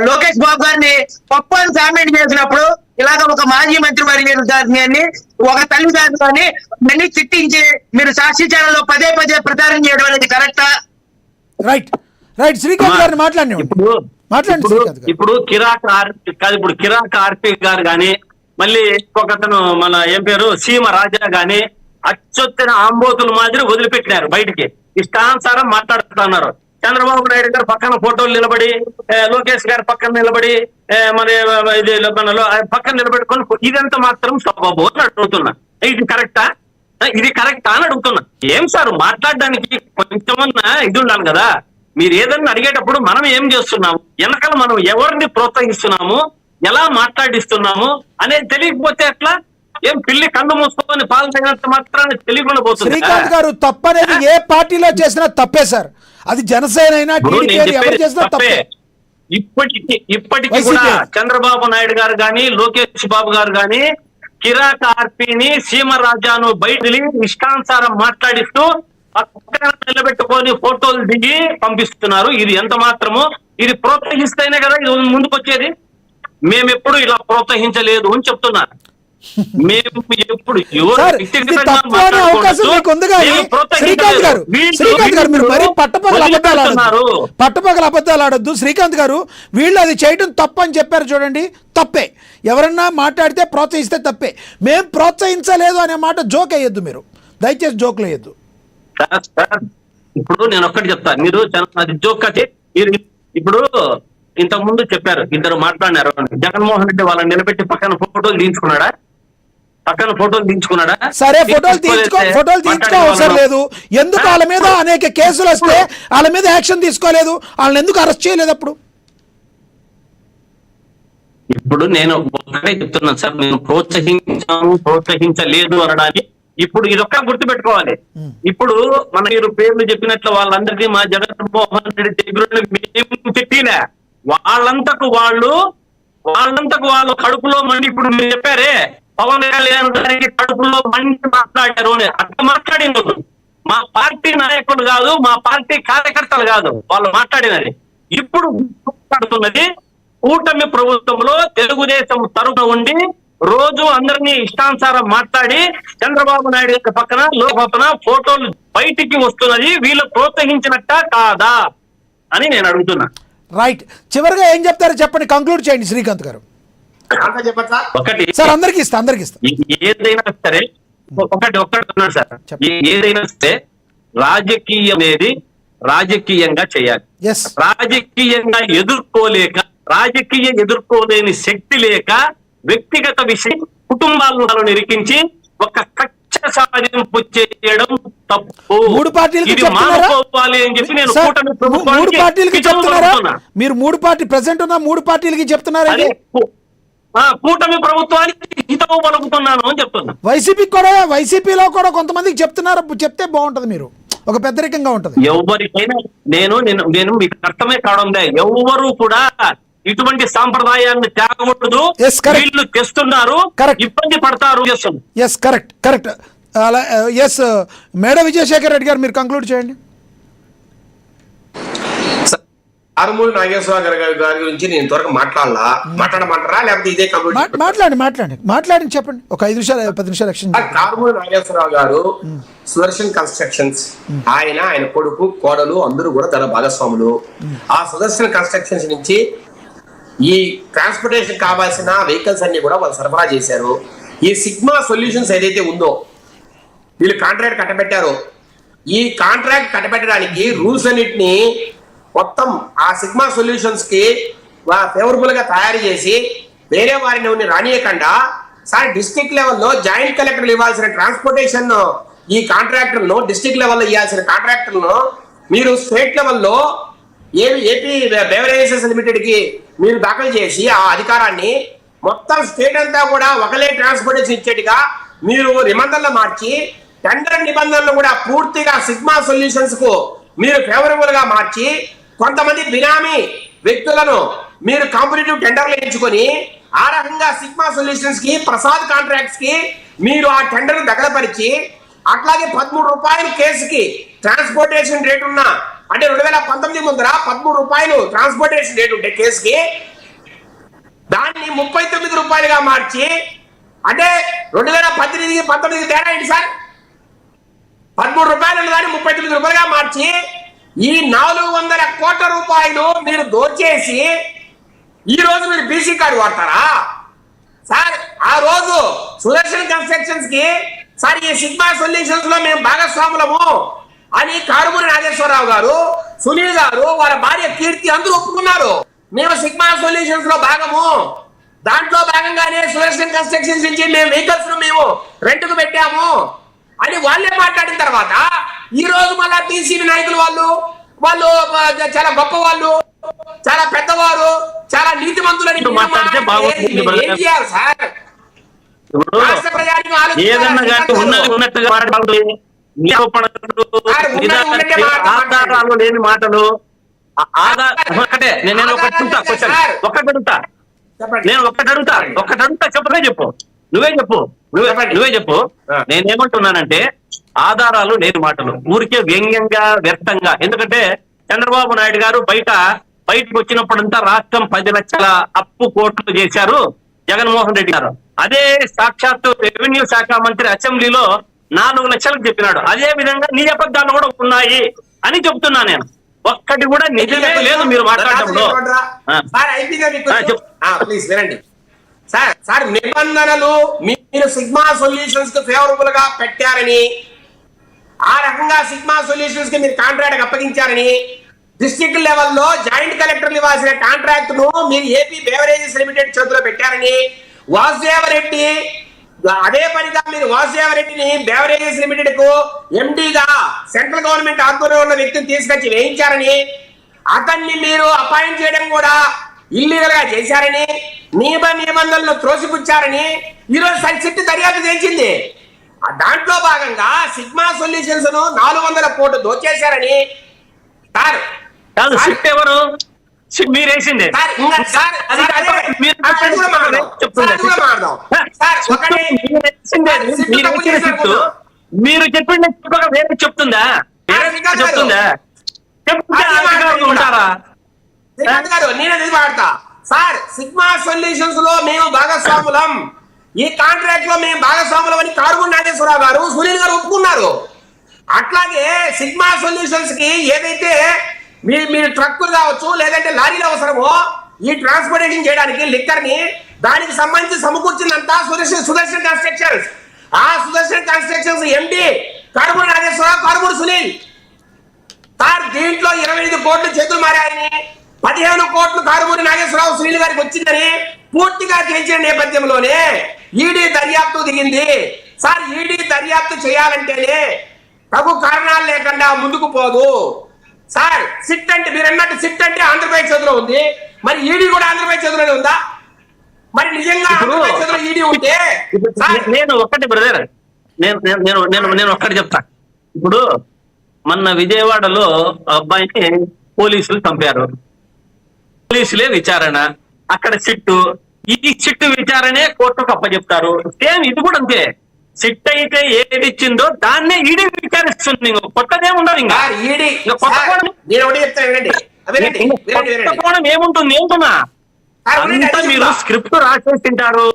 F: లోకేష్ బాబు గారిని పప్పు అని కామెంట్ చేసినప్పుడు, ఇలాగ ఒక మాజీ మంత్రి వర్యులు గారిని, ఒక తల్లి గారిని కానీ మళ్ళీ తిట్టించి మీరు సాక్షి ఛానల్లో పదే పదే ప్రచారం చేయడం అనేది కరెక్టా?
A: రైట్ రైట్ శ్రీకాంత్ గారిని మాట్లాడండి.
B: ఇప్పుడు కిరాక్ ఆర్పి కాదు, ఇప్పుడు కిరాక్ ఆర్పి గారు కానీ, మళ్ళీ ఇంకొకతను మన ఏం పేరు సీమ రాజా గాని అచ్చొత్తిన ఆంబోతుల మాదిరి వదిలిపెట్టినారు బయటికి. ఇష్టానుసారం మాట్లాడుతున్నారు. చంద్రబాబు నాయుడు గారు పక్కన ఫోటోలు నిలబడి, లోకేష్ గారు పక్కన నిలబడి, మరి ఇది పక్కన నిలబెట్టుకొని ఇదంతా మాత్రం సబబు అని అడుగుతున్నా. ఇది కరెక్టా? ఇది కరెక్టా అని అడుగుతున్నా. ఏం సార్ మాట్లాడడానికి కొంచెమన్నా ఇది ఉండాలి కదా. మీరు ఏదన్నా అడిగేటప్పుడు మనం ఏం చేస్తున్నాము, వెనకాల మనం ఎవరిని ప్రోత్సహిస్తున్నాము, ఎలా మాట్లాడిస్తున్నాము అనేది తెలియకపోతే ఎట్లా? ఏం పిల్లి కన్ను మూసుకొని పాలు తగినంత మాత్రాన్ని తెలియకుండా పోతుంది.
A: శ్రీకాంత్ గారు తప్పనేది ఏ పార్టీలో చేసినా తప్పే సార్. అది జనసేన అయినా టీడీపీ ఎవరు చేసినా తప్పే.
B: ఇప్పటికీ కూడా చంద్రబాబు నాయుడు గారు గాని, లోకేష్ బాబు గారు గాని కిరాక్ ఆర్పీని, సీమరాజాను బయట ఇష్టానుసారం మాట్లాడిస్తూ పక్కన నిలబెట్టుకొని ఫోటోలు దిగి పంపిస్తున్నారు. ఇది ఎంత మాత్రము ఇది ప్రోత్సహిస్తేనే కదా ఇది ముందుకు వచ్చేది. మేము ఎప్పుడు ఇలా ప్రోత్సహించలేదు అని చెప్తున్నారు. మేము ఎప్పుడు
A: సార్, ఇది తప్పు అనే అవకాశం మీకు ఉంది కానీ శ్రీకాంత్ గారు మీరు మరీ పట్టపగల అబద్ధాలు ఆడొద్దు. శ్రీకాంత్ గారు వీళ్ళు అది చేయడం తప్పు అని చెప్పారు చూడండి, తప్పే. ఎవరన్నా మాట్లాడితే ప్రోత్సహిస్తే తప్పే. మేం ప్రోత్సహించలేదు అనే మాట జోక్ వేయొద్దు, మీరు దయచేసి జోకులు వేయొద్దు.
B: ఇప్పుడు నేను ఒక్కటి చెప్తాను, మీరు అది జోక్ కట్టి ఇప్పుడు ఇంతకు ముందు చెప్పారు, ఇద్దరు మాట్లాడినారు. జగన్మోహన్ రెడ్డి వాళ్ళని నిలబెట్టి పక్కన ఫోటోలు తీయించుకున్నాడా?
A: సరే, ఫోటోలు తీయించుకో అవసరం లేదు. ఎందుకు వాళ్ళ మీద అనేక కేసులు వస్తే వాళ్ళ మీద యాక్షన్ తీసుకోలేదు? వాళ్ళని ఎందుకు అరెస్ట్ చేయలేదు అప్పుడు?
B: ఇప్పుడు నేను ఒకటే చెప్తున్నాను సార్, నేను ప్రోత్సహించలేదు అనడానికి. ఇప్పుడు ఇదొక్క గుర్తుపెట్టుకోవాలి. ఇప్పుడు మీరు పేర్లు చెప్పినట్లు వాళ్ళందరికీ మా జగన్మోహన్ రెడ్డి దగ్గర మేము పెట్టిలే. వాళ్ళంతకు వాళ్ళు కడుపులో మండి, ఇప్పుడు మీరు చెప్పారే పవన్ కళ్యాణ్ గారికి కడుపులో మండి మాట్లాడారు అని. అట్లా మాట్లాడింది మా పార్టీ నాయకులు కాదు, మా పార్టీ కార్యకర్తలు కాదు వాళ్ళు మాట్లాడినది. ఇప్పుడు మాట్లాడుతున్నది కూటమి ప్రభుత్వంలో తెలుగుదేశం తరఫున ఉండి రోజు అందరినీ ఇష్టానుసారం మాట్లాడి చంద్రబాబు నాయుడు యొక్క పక్కన లోపల ఫోటోలు బయటికి వస్తున్నది. వీళ్ళు ప్రోత్సహించినట్ట కాదా అని నేను అడుగుతున్నా.
A: రైట్, చివరిగా ఏం చెప్తారో చెప్పండి, కంక్లూడ్ చేయండి శ్రీకాంత్ గారు.
B: ఒకటి
A: సార్, అందరికి ఇస్తా
B: ఏదైనా సరే ఒక్కటి ఉన్నాడు సార్, ఏదైనా సరే రాజకీయం అనేది రాజకీయంగా చేయాలి. రాజకీయంగా ఎదుర్కోలేని శక్తి లేక వ్యక్తిగత విషయం కుటుంబాలను నిరికించి ఒక కక్ష సాధింపు చేయడం తప్పు.
A: మూడు పార్టీలకి
B: మానుకోవాలి అని చెప్పి నేను కూటమి ప్రభుత్వానికి
A: చెప్తున్నారా? మీరు ప్రెసెంట్ ఉన్న మూడు పార్టీలకి చెప్తున్నారా?
B: కూటమి ప్రభుత్వానికి హితవు పలుకుతున్నాను అని చెప్తున్నా.
A: వైసీపీలో కూడా కొంతమందికి చెప్తున్నారు, చెప్తే బాగుంటది, మీరు ఒక పెద్దరికంగా ఉంటది.
B: ఎవరికైనా నేను మీకు అర్థమే కావడం లే, ఎవరు కూడా ఇటువంటి సాంప్రదాయాన్ని తేగకూడదు. వీళ్ళు తెస్తున్నారు, ఇబ్బంది పడతారు.
A: కరెక్ట్. మేడ విజయశేఖర్ రెడ్డి గారు, మీరు కంక్లూడ్ చేయండి.
C: కారుమూరి నాగేశ్వరరావు గారి గురించి నేను ఇంతవరకు మాట్లాడమంటారా లేకపోతే ఇదే
A: మాట్లాడి చెప్పండి, ఒక 5 నిమిషాలు 10 నిమిషాలు.
C: కారుమూరి నాగేశ్వరరావు గారు సుదర్శన్ కన్స్ట్రక్షన్స్, ఆయన కొడుకు కోడలు అందరూ కూడా తన భాగస్వాములు. ఆ సుదర్శన్ కన్స్ట్రక్షన్స్ నుంచి ఈ ట్రాన్స్పోర్టేషన్ కావాల్సిన వెహికల్స్ అన్ని కూడా వాళ్ళు సరఫరా చేశారు. ఈ సిగ్మా సొల్యూషన్స్ ఏదైతే ఉందో వీళ్ళు కాంట్రాక్ట్ కట్టబెట్టారో, ఈ కాంట్రాక్ట్ కట్టబెట్టడానికి రూల్స్ అన్నిటినీ మొత్తం ఆ సిగ్మా సొల్యూషన్స్ కి ఫేవరబుల్ గా తయారు చేసి వేరే వారిని రానియకుండా సార్ డిస్ట్రిక్ట్ లెవెల్లో జాయింట్ కలెక్టర్లు ఇవ్వాల్సిన ట్రాన్స్పోర్టేషన్ ఈ కాంట్రాక్టర్లను డిస్ట్రిక్ట్ లెవెల్లో ఇవ్వాల్సిన కాంట్రాక్టర్లను మీరు స్టేట్ లెవెల్లో ఏపీ బెవరేజెస్ లిమిటెడ్ కి మీరు దాఖలు చేసి ఆ అధికారాన్ని మొత్తం స్టేట్ అంతా కూడా ఒకలే ట్రాన్స్పోర్టేషన్ ఇచ్చేట్టుగా మీరు నిబంధనలు మార్చి టెండర్ నిబంధనలు కూడా పూర్తిగా సిగ్మా సొల్యూషన్స్ కు మీరు ఫేవరబుల్ గా మార్చి కొంతమంది బినామీ వ్యక్తులను మీరు కాంపిటేటివ్ టెండర్లు ఎంచుకొని ఆ రకంగా సిగ్మా సొల్యూషన్స్ కి ప్రసాద్ కాంట్రాక్ట్స్ కి మీరు ఆ టెండర్ దగలపరిచి అట్లాగే 13 రూపాయలు కేసుకి ట్రాన్స్పోర్టేషన్ రేట్ ఉన్న అంటే 2019 ముందర 13 రూపాయలు ట్రాన్స్పోర్టేషన్ రేట్ ఉంటే కేసుకి దాన్ని 39 రూపాయలుగా మార్చి అంటే 2018కి 19కి తేడా ఏంటి సార్? 13 రూపాయలు దాన్ని 39 రూపాయలుగా మార్చి ఈ 400 కోట్ల రూపాయలు మీరు దోచేసి ఈ రోజు మీరు బీసీ కార్డు వాడతారా సార్? ఆ రోజు సుదర్శన్ కన్స్ట్రక్షన్స్ కి సార్ ఈ సిగ్మా సొల్యూషన్స్ లో మేము భాగస్వాములము అని కారుమూరి నాగేశ్వరరావు గారు, సునీల్ గారు, వాళ్ళ భార్య కీర్తి అందరూ ఒప్పుకున్నారు. మేము సిగ్మా సొల్యూషన్స్ లో భాగము, దాంట్లో భాగంగానే సుదర్శన్ కన్స్ట్రక్షన్స్ నుంచి మేము వెహికల్స్ మేము రెంట్కు పెట్టాము అని వాళ్ళే మాట్లాడిన తర్వాత ఈ రోజు మళ్ళా టీసీబీ నాయకులు వాళ్ళు చాలా గొప్ప వాళ్ళు, చాలా పెద్దవారు, చాలా నీతిమంతులని ఏం చేయాలి సార్?
B: ఆధారాలు లేని మాటలు. ఒకటే నేను ఒకటి అడుగుతా చెప్పనే చెప్పు, నువ్వే చెప్పు. నేనేమంటున్నానంటే ఆధారాలు లేని మాటలు, ఊరికే వ్యంగ్యంగా వ్యర్థంగా. ఎందుకంటే చంద్రబాబు నాయుడు గారు బయట బయటకు వచ్చినప్పుడంతా రాష్ట్రం 10 లక్షల అప్పు కోట్లు చేశారు జగన్మోహన్ రెడ్డి గారు. అదే సాక్షాత్తు రెవెన్యూ శాఖ మంత్రి అసెంబ్లీలో 4 లక్షలకు చెప్పినాడు. అదే విధంగా నీ అబద్ధాలు కూడా ఉన్నాయి అని చెప్తున్నా నేను. ఒక్కటి కూడా నిజమే లేదు మీరు మాట్లాడటంలో.
C: ప్లీజ్ వినండి సార్. నిబంధనలు మీరు సిగ్మా సొల్యూషన్స్ కు ఫేవరబుల్ గా పెట్టారని, ఆ రకంగా సిగ్మా సొల్యూషన్స్ కి మీరు కాంట్రాక్ట్ అప్పగించారని, డిస్ట్రిక్ట్ లెవెల్లో జాయింట్ కలెక్టర్లు ఇవ్వాల్సిన కాంట్రాక్ట్ ను మీరు ఏపీ బేవరేజెస్ లిమిటెడ్ చేతిలో పెట్టారని, వాసుదేవరెడ్డి అదే పనిగా మీరు వాసుదేవరెడ్డిని బేవరేజెస్ లిమిటెడ్ కు ఎండీగా సెంట్రల్ గవర్నమెంట్ ఆధ్వర్యంలో ఉన్న వ్యక్తిని తీసుకొచ్చి వేయించారని, అతన్ని మీరు అపాయింట్ చేయడం కూడా ఇల్లీగల్ గా చేశారని, నిబంధనలను త్రోసిపుచ్చారని ఈరోజు సిట్ దర్యాప్తు చేసింది. దాంట్లో భాగంగా సిగ్మా సొల్యూషన్స్ ను 400 కోట్లు దోచేశారని
B: ఎవరు మీరేసింది మీరు చెప్పింది వేరే చెప్తుందా ఉంటారా
C: నేనే వాడతా సార్. సిగ్మా సొల్యూషన్స్ లో మేము భాగస్వాములం, ఈ కాంట్రాక్ట్ లో మేము భాగస్వాములం అని కారుమూరి నాగేశ్వరరావు గారు, సునీల్ గారు ఒప్పుకున్నారు. అట్లాగే సిగ్మా సొల్యూషన్స్ కి ఏదైతే మీరు ట్రక్కులు కావచ్చు లేదంటే లారీలు అవసరమో ఈ ట్రాన్స్పోర్టేషన్ చేయడానికి లిక్కర్ ని, దానికి సంబంధించి సమకూర్చిందంతా సుదర్శన్ కన్స్ట్రక్షన్స్. ఆ సుదర్శన్ కన్స్ట్రక్షన్స్ ఎండి కారుమూరి నాగేశ్వరరావు, కారుమూరి సునీల్ సార్. దీంట్లో 25 కోట్లు చేతులు మారాయని, 15 కోట్లు కారుమూరి నాగేశ్వరరావు సునీల్ గారికి వచ్చిందని పూర్తిగా తెలిసిన నేపథ్యంలోనే ఈడీ దర్యాప్తు దిగింది సార్. ఈడీ దర్యాప్తు చేయాలంటేనే తగు కారణాలు లేకుండా ముందుకు పోదు సార్. సిట్ అంటే మీరు అన్నట్టు సిట్ అంటే ఆంధ్రప్రదేశ్ చేతిలో ఉంది, మరి ఈడీ కూడా ఆంధ్రప్రదేశ్ చేతిలోనే ఉందా? మరి నిజంగా ఆంధ్రప్రదేశ్ చేతిలో ఈడీ ఉంటే
B: నేను ఒక్కటి బ్రదర్, నేను ఒక్కటి చెప్తా. ఇప్పుడు మొన్న విజయవాడలో అబ్బాయిని పోలీసులు చంపారు, పోలీసులే విచారణ, అక్కడ సిట్టు, ఈ సిట్టు విచారణే కోర్టుకు అప్పచెప్తారు. సేమ్ ఇది కూడా అంతే. సిట్ అయితే ఏది ఇచ్చిందో దాన్నే ఈడీ విచారిస్తుంది. కొత్తదే ఉండదు. ఇంకా కోణం ఏముంటుంది ఏముంటున్నా అంతా మీరు స్క్రిప్ట్ రాసేసి తింటారు,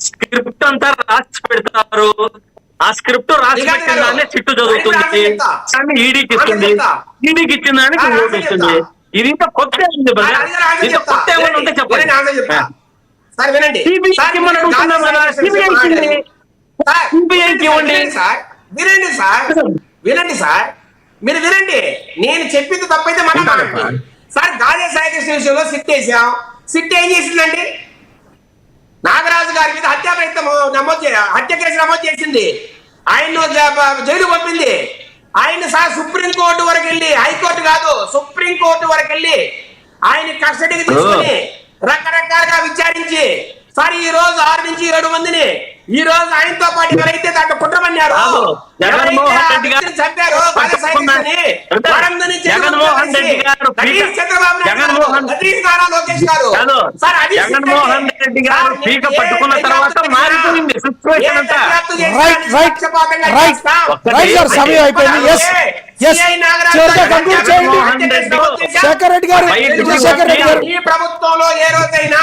B: స్క్రిప్ట్ అంతా రాసి పెడతారు. ఆ స్క్రిప్ట్ రాసి పెట్టిన దాన్ని సిట్టు చదువుతుంది, కానీ ఈడీకి ఇస్తుంది, ఈడీకి ఇచ్చిన దానికి ఓటు ఇస్తుంది. ఇది ఇంకా కొత్త ఉంది బ్రదర్. ఇంకా కొత్త ఏమైనా ఉంటే చెప్పండి.
C: వినండి సార్, మీరు వినండి. నేను చెప్పింది తప్పైతే మనం సార్. గాజా సాయికృష్ణ విషయంలో సిట్ వేసాం. సిట్ ఏం చేసిందండి? నాగరాజు గారి మీద హత్య కేసు నమోదు చేసింది, ఆయన జైలు పంపింది. ఆయన సార్ సుప్రీంకోర్టు వరకు వెళ్ళి, హైకోర్టు కాదు సుప్రీంకోర్టు వరకు వెళ్ళి ఆయన కస్టడీకి తీసుకుని రకరకాలుగా విచారించి సార్ ఈ రోజు 6 నుంచి 7 మందిని ఈ రోజు ఆయనతో పాటు ఎవరైతే దాంట్లో కుట్రమన్నారు,
B: జగన్మోహన్ రెడ్డి గారు పీక పట్టుకున్న తర్వాత మారిపోయింది సిచ్యువేషన్ అంతా.
C: ఈ ప్రభుత్వంలో ఏ రోజైనా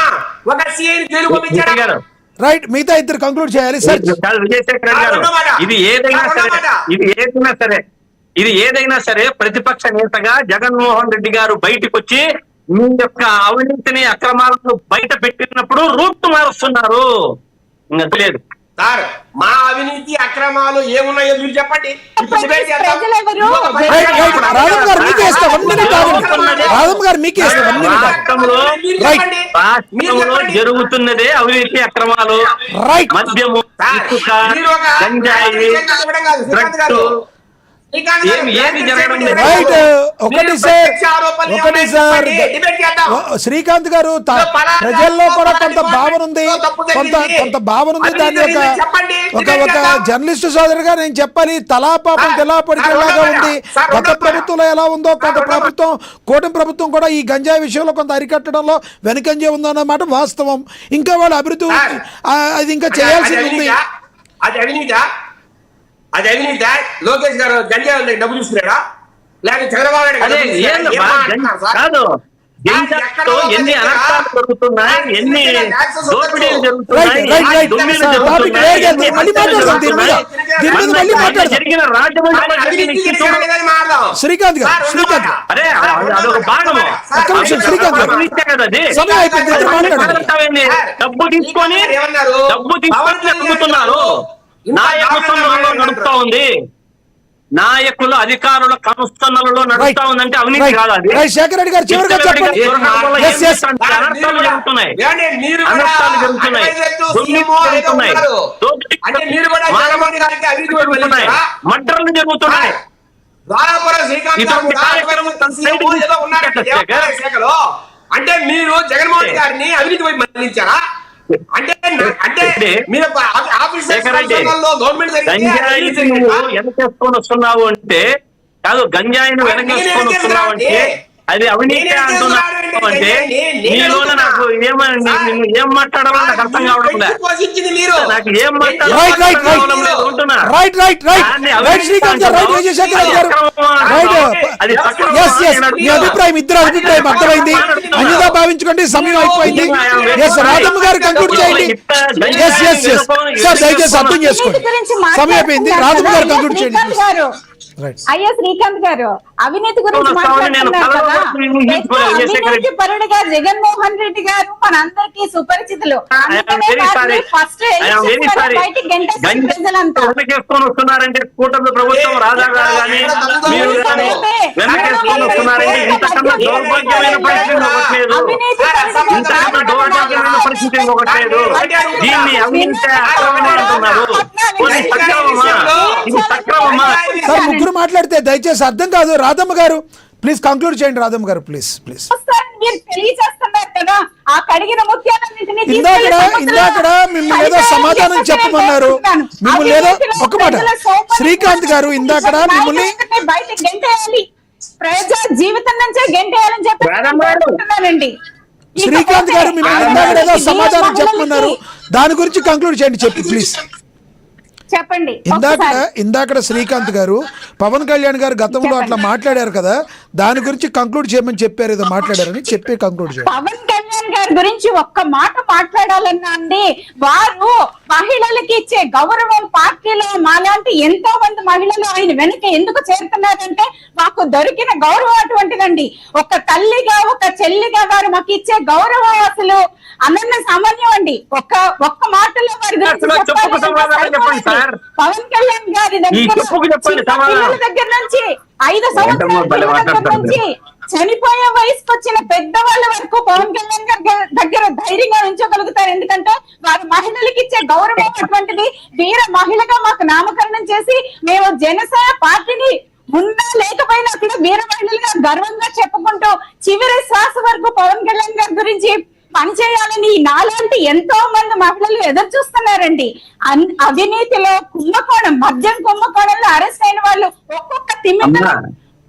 C: ఒక సీఐని జైలు పంపించారు.
A: రైట్, మిగతా ఇద్దరు కంక్లూడ్ చేయాలి సార్.
B: విజయశేఖర్ గారు, ఇది ఏదైనా సరే ప్రతిపక్ష నేతగా జగన్మోహన్ రెడ్డి గారు బయటకు వచ్చి మీ యొక్క అవినీతిని అక్రమాలను బయట పెట్టినప్పుడు రూట్ మారుస్తున్నారు. లేదు
C: సార్, మా అవినీతి అక్రమాలు ఏమున్నాయో మీరు చెప్పండి.
B: రాష్ట్రంలో జరుగుతున్నదే అవినీతి అక్రమాలు, మద్యము, ఇసుక, గంజాయి, డ్రగ్స్, ఏమి జరగడం లేదు.
A: ఒకటి సార్ శ్రీకాంత్ గారు, ప్రజల్లో కూడా కొంత భావన ఉంది, కొంత భావన ఉంది. దాన్ని ఒక జర్నలిస్టు సోదరుగా నేను చెప్పాలి, తలాపాపం తెలా పడికేలాగా ఉంది. గత ప్రభుత్వంలో ఎలా ఉందో కొంత ప్రభుత్వం, కూటమి ప్రభుత్వం కూడా ఈ గంజాయి విషయంలో కొంత అరికట్టడంలో వెనుకంజే ఉందన్నమాట వాస్తవం. ఇంకా వాళ్ళ అభివృద్ధి అది ఇంకా చేయాల్సింది ఉంది.
C: అది అవినీతి. లోకేష్ గారు గంజాయి డబ్బు చూసుకున్నాడా? లేకపోతే చంద్రబాబు నాయుడు
B: కాదు, గింజతో ఎన్ని అనర్థాలు జరుగుతున్నాయి, ఎన్ని దోపిడీలు జరుగుతున్నాయి,
A: రైట్, రైట్, రైట్.
B: దొంగలు
A: సార్, టాపిక్
B: జరుగుతున్నాయి,
A: వేరే ఉంది. మళ్ళీ మాట్లాడదాం దీని మీద. దీని మీద మళ్ళీ మాట్లాడదాం.
B: జరిగిన రాజమండ్రిలో జరిగిన ఇష్యూ
A: శ్రీకాంత్ గారు, శ్రీకాంత్ గారు.
B: అదే అదొక భాగము.
A: ఒక్క నిమిషం, శ్రీకాంత్ గారు.
B: అవినీతే కదా అది.
A: సమయం అయిపోయింది, ఇద్దరు మాట్లాడండి.
B: మాట్లాడతావేంటి? డబ్బు తీసుకొని అమ్ముతున్నారు. నాయకత్వంలో నడుపుతా ఉంది, నాయకులు అధికారుల కనుస్తన్నలలో నడుస్తా ఉందంటే అవినీతి కాదు అది.
A: శేఖర్ రెడ్డి గారు చివరిగా చెప్పండి. Yes, yes.
B: అనర్థాలు జరుగుతున్నాయి, అనర్థాలు జరుగుతున్నాయి, జరుగుతున్నాయి, మడ్రలు జరుగుతున్నాయి. ఇటువంటి కార్యక్రమం
C: అంటే మీరు జగన్మోహన్ గారిని అవినీతి వైపు మళ్లించారా? అంటే మీరు
B: గంజాయిని నువ్వు వెనకేసుకొని వస్తున్నావు అంటే కాదు, గంజాయిని వెనకేసుకొని వస్తున్నావు అంటే అది అవినీతి అంటున్నావు అంటే నీలోనే నాకు ఏం మాట్లాడాలో నాకు అర్థం కావడం లేదు. నాకు ఏం
A: అభిప్రాయం ఇద్దరు అభిప్రాయం అర్థమైంది. అన్యదా భావించుకోండి, సమయం అయిపోయింది. రాధమ్మ గారు కంక్లూడ్ చేయండి. సార్ దయచేసి అర్థం చేసుకోండి, సమయం అయిపోయింది. రాధమ్మ గారు కంక్లూడ్ చేయండి.
E: అయ్యా శ్రీకాంత్ గారు, అవినీతి గురించి మాట్లాడుతున్నారు కదా. అవినీతి పరుడుగా జగన్మోహన్ రెడ్డి గారు మనందరికీ సుపరిచితులు. ఫస్ట్ ప్రజలంతా
B: వస్తున్నారంటే కూటమి ప్రభుత్వం రాజా గారు కానీ మీరు కానీ వెనకేసుకొని వస్తున్నారంటే ఇంతకన్నా దౌర్భాగ్యమైన పరిస్థితి ఒకట్లేదు, ఇంతకన్నా దౌర్భాగ్యమైన పరిస్థితి ఒకట్లేదు. దీన్ని అవినీతి అక్రమం అంటున్నారు. ఇది సక్రమమా?
A: ముగ్గురు మాట్లాడితే దయచేసి అర్థం కాదు. రాధమ్మ గారు ప్లీజ్ కంక్లూడ్ చేయండి. రాధమ్మ గారు ప్లీజ్ ప్లీజ్. ఇందాక మిమ్మల్ని ఏదో సమాధానం చెప్పమన్నారు. మిమ్మల్ని ఏదో ఒక మాట శ్రీకాంత్ గారు ఇందాక మిమ్మల్ని
E: ప్రజా జీవితం నుంచే గెంటేయాలని చెప్పి
A: శ్రీకాంత్ గారు మిమ్మల్ని ఇందాక ఏదో సమాధానం చెప్పమన్నారు. దాని గురించి కంక్లూడ్ చేయండి చెప్పి ప్లీజ్.
E: చెప్పండి.
A: ఇందాక శ్రీకాంత్ గారు పవన్ కళ్యాణ్ గారు గతంలో అట్లా మాట్లాడారు కదా, దాని గురించి కంక్లూడ్ చేయమని చెప్పారు, ఏదో మాట్లాడారని చెప్పి కంక్లూడ్ చేయండి.
E: పవన్ కళ్యాణ్ గారి గురించి ఒక్క మాట మాట్లాడాలన్నా అండి, వారు మహిళలకి ఇచ్చే గౌరవం పార్టీలో మాలాంటి ఎంతో మంది మహిళలు ఆయన వెనుక ఎందుకు చేరుతున్నారంటే మాకు దొరికిన గౌరవం అటువంటిదండి. ఒక తల్లిగా ఒక చెల్లిగా వారు మాకు ఇచ్చే గౌరవం అసలు అనన్న సామాన్యం అండి. ఒక్క మాటలో వారి గురించి పవన్ కళ్యాణ్ గారి దగ్గర నుంచి 5 సంవత్సరాల నుంచి చనిపోయే వయసుకు వచ్చిన పెద్దవాళ్ళ వరకు పవన్ కళ్యాణ్ గారి దగ్గర ధైర్యంగా ఉంచగలుగుతారు. ఎందుకంటే వారు మహిళలకు ఇచ్చే గౌరవం అటువంటిది. వీర మహిళగా మాకు నామకరణం చేసి మేము జనసేన పార్టీని ఉన్నా లేకపోయినా అక్కడ వీర మహిళలుగా గర్వంగా చెప్పుకుంటూ చివరి శ్వాస వరకు పవన్ కళ్యాణ్ గారి గురించి పనిచేయాలని నాలాంటి ఎంతో మంది మహిళలు ఎదురు చూస్తున్నారండి. అవినీతిలో కుంభకోణం, మద్యం కుంభకోణంలో అరెస్ట్ అయిన వాళ్ళు ఒక్కొక్క తిమ్మిన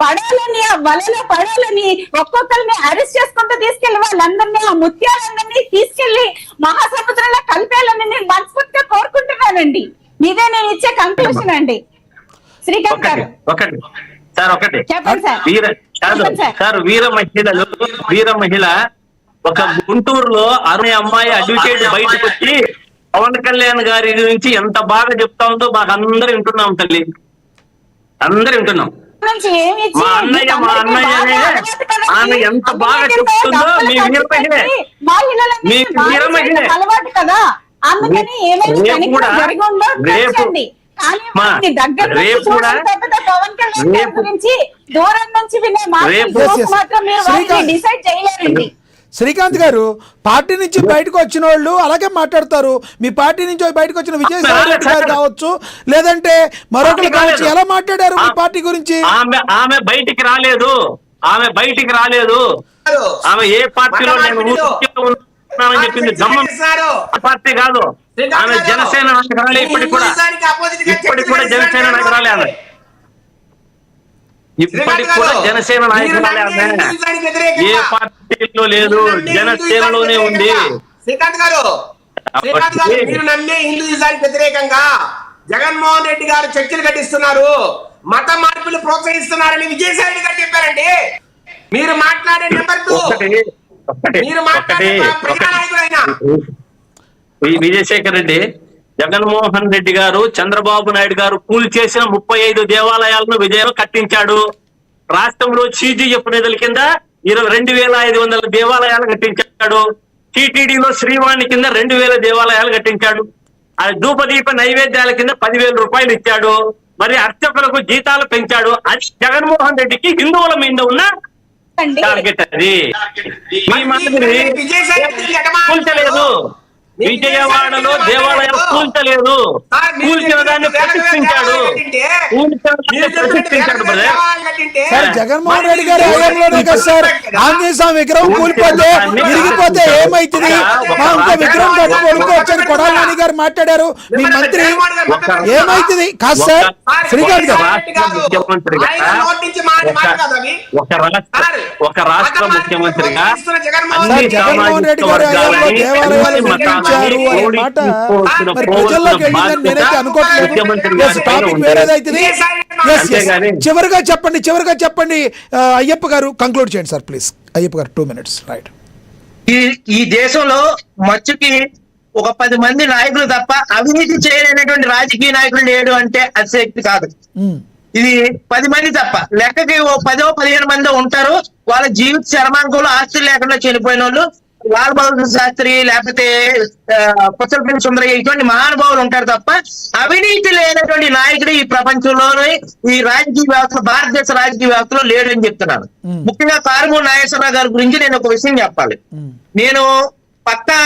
E: పడాలని, ఆ వలలో పడాలని ఒక్కొక్కరిని అరెస్ట్ చేసుకుంటూ తీసుకెళ్లి వాళ్ళందరినీ, ఆ ముత్యాలందరినీ తీసుకెళ్లి మహాసముద్రంలో కలిపేయాలని నేను మనస్ఫూర్తిగా కోరుకుంటున్నానండి. ఇదే నేను ఇచ్చే కంక్లూషన్ అండి. శ్రీకాంత్ గారు చెప్పండి
B: సార్. వీర మహిళ ఒక గుంటూరులో అరుణ్ అమ్మాయి అడ్వకేట్ బయటకు వచ్చి పవన్ కళ్యాణ్ గారి గురించి ఎంత బాగా చెప్తా ఉందో మాకు అందరూ వింటున్నాం తల్లి, అందరూ వింటున్నాం. మా అన్నయ్యనే ఆమె ఎంత బాగా చెప్తుందో మీ వీర మహిళే, మీ వీర మహిళే. రేపు కూడా
A: శ్రీకాంత్ గారు పార్టీ నుంచి బయటకు వచ్చిన వాళ్ళు అలాగే మాట్లాడతారు. మీ పార్టీ నుంచి బయటకు వచ్చిన విజయసాయి రెడ్డి గారు కావచ్చు, లేదంటే మరొకరు కావచ్చు, ఎలా మాట్లాడారు మీ పార్టీ గురించి?
B: ఆమె బయటికి రాలేదు, ఆమె ఏ పార్టీలో నేను ఉన్నానని చెప్పింది గమ్మం పార్టీ కాదు. ఆమె జనసేన నాయకురాలే, ఇప్పటికి కూడా జనసేన నాయకురాలే ఆమె, ఇప్పటికి కూడా జనసేన నాయకురాలే ఆమె. ఏ పార్టీలో లేదు, జనసేనలోనే ఉంది.
C: శ్రీకాంత్ గారు మీరు నమ్మే హిందూయిజానికి వ్యతిరేకంగా జగన్మోహన్ రెడ్డి గారు చర్చలు కట్టిస్తున్నారు, మత మార్పులు ప్రోత్సహిస్తున్నారని విజయసాయి రెడ్డి గారు చెప్పారండి. మీరు మాట్లాడే నెంబర్ 2 మీరు మాట్లాడే ప్రజానాయకుడు ఆయన.
B: విజయశేఖర్ రెడ్డి, జగన్మోహన్ రెడ్డి గారు చంద్రబాబు నాయుడు గారు కూల్ చేసిన 35 దేవాలయాలను విజయవాడ కట్టించాడు. రాష్ట్రంలో CGF నిధుల కింద 22,500 దేవాలయాలు కట్టించాడు. టీటీడీలో శ్రీవాణి కింద 2,000 దేవాలయాలు కట్టించాడు. ఆ ధూపదీప నైవేద్యాల కింద 10,000 రూపాయలు ఇచ్చాడు. మరి అర్చకులకు జీతాలు పెంచాడు. అది జగన్మోహన్ రెడ్డికి హిందువుల మీద ఉన్న టార్గెట్. అది మీ మాటని కూల్చలేదు. విజయవాడలో దేవాలయం కూల్చలేదు, కూల్చిన దాన్ని ప్రతిష్ఠించాడు.
A: సార్ జగన్మోహన్ రెడ్డి గారి హయాంలోనే కదా సార్ ఆంజనేయ స్వామి విగ్రహం కూలిపోతే విరిగిపోతే ఏమైతుంది, మా ఇంకో విగ్రహం కొనుక్కోవచ్చని కొడాలి నాని గారు మాట్లాడారు. మీ మంత్రి ఏమైతుంది కాదు సార్ శ్రీకాంత్ గారు.
B: ఒక రాష్ట్ర ముఖ్యమంత్రిగా
A: జగన్మోహన్ రెడ్డి గారి హయాంలో దేవాలయాలు నిర్మించారు అనే మాట మరి ప్రజల్లోకి వెళ్ళిందని నేనైతే అనుకోవట్లేదు. టాపిక్ వేరేదైతుంది. చివరిగా చెప్పండి అయ్యప్ప గారు కంక్లూడ్ చేయండి సార్ ప్లీజ్. అయ్యప్ప గారు 2 minutes. రైట్.
F: ఈ దేశంలో మచ్చుకి ఒక 10 మంది నాయకులు తప్ప అవినీతి చేయలేనటువంటి రాజకీయ నాయకులు లేడు అంటే అతిశక్తి కాదు. ఇది 10 మంది తప్ప, లెక్కకి 10-15 మంది ఉంటారు. వాళ్ళ జీవిత చర్మాంకంలో ఆస్తులు లేకుండా చనిపోయిన వాళ్ళు, లాల్ బహదూర్ శాస్త్రి లేకపోతే పుచ్చలపల్లి సుందరయ్య, ఇటువంటి మహానుభావులు ఉంటారు తప్ప అవినీతి లేనటువంటి నాయకుడు ఈ ప్రపంచంలోనే ఈ రాజకీయ వ్యవస్థ, భారతదేశ రాజకీయ వ్యవస్థలో లేడు అని చెప్తున్నాను. ముఖ్యంగా కారుమూరి నాగేశ్వరరావు గారి గురించి నేను ఒక విషయం చెప్పాలి. నేను పక్కా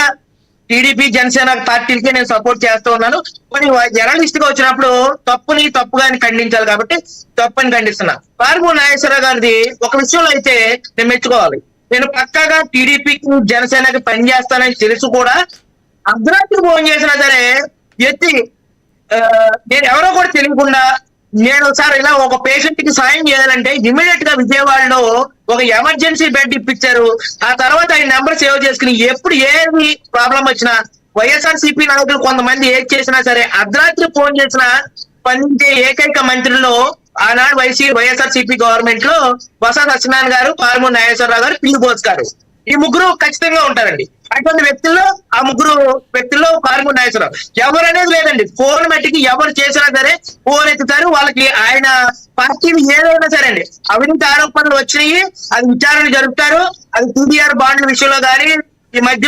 F: టీడీపీ జనసేన పార్టీలకి నేను సపోర్ట్ చేస్తూ ఉన్నాను. కొన్ని జర్నలిస్ట్ గా వచ్చినప్పుడు తప్పుగాని ఖండించాలి కాబట్టి తప్పని ఖండిస్తున్నా. కారుమూరి నాగేశ్వరరావు గారిది ఒక విషయంలో అయితే నేను మెచ్చుకోవాలి. నేను పక్కాగా టీడీపీకి జనసేనకి పనిచేస్తానని తెలుసు కూడా అర్ధరాత్రి ఫోన్ చేసినా సరే ఎత్తి నేను ఎవరో కూడా తెలియకుండా నేను సార్ ఇలా ఒక పేషెంట్ కి సాయం చేయాలంటే ఇమీడియట్ గా విజయవాడలో ఒక ఎమర్జెన్సీ బెడ్ ఇప్పించారు. ఆ తర్వాత ఆయన నెంబర్ సేవ్ చేసుకుని ఎప్పుడు ఏది ప్రాబ్లం వచ్చినా వైఎస్ఆర్సీపీ నాయకులు కొంతమంది ఏది చేసినా సరే అర్ధరాత్రి ఫోన్ చేసినా స్పందించే ఏకైక మంత్రుల్లో ఆనాడు వైఎస్ఆర్సీపీ గవర్నమెంట్ లో బొత్స సత్యనారాయణ గారు, కారుమూరి నాగేశ్వరరావు గారు, పి బోస్ గారు, ఈ ముగ్గురు ఖచ్చితంగా ఉంటారండి. అటువంటి వ్యక్తుల్లో ఆ ముగ్గురు వ్యక్తుల్లో కారుమూరి నాగేశ్వరరావు ఎవరనేది లేదండి. ఫోన్ మట్టికి ఎవరు చేసినా సరే ఫోన్ ఎత్తుతారు. వాళ్ళకి ఆయన పార్టీలు ఏదైనా సరే అండి అవినీతి ఆరోపణలు వచ్చినాయి, అది విచారణ జరుపుతారు. అది టీడీఆర్ బాండ్ల విషయంలో కానీ ఈ మధ్య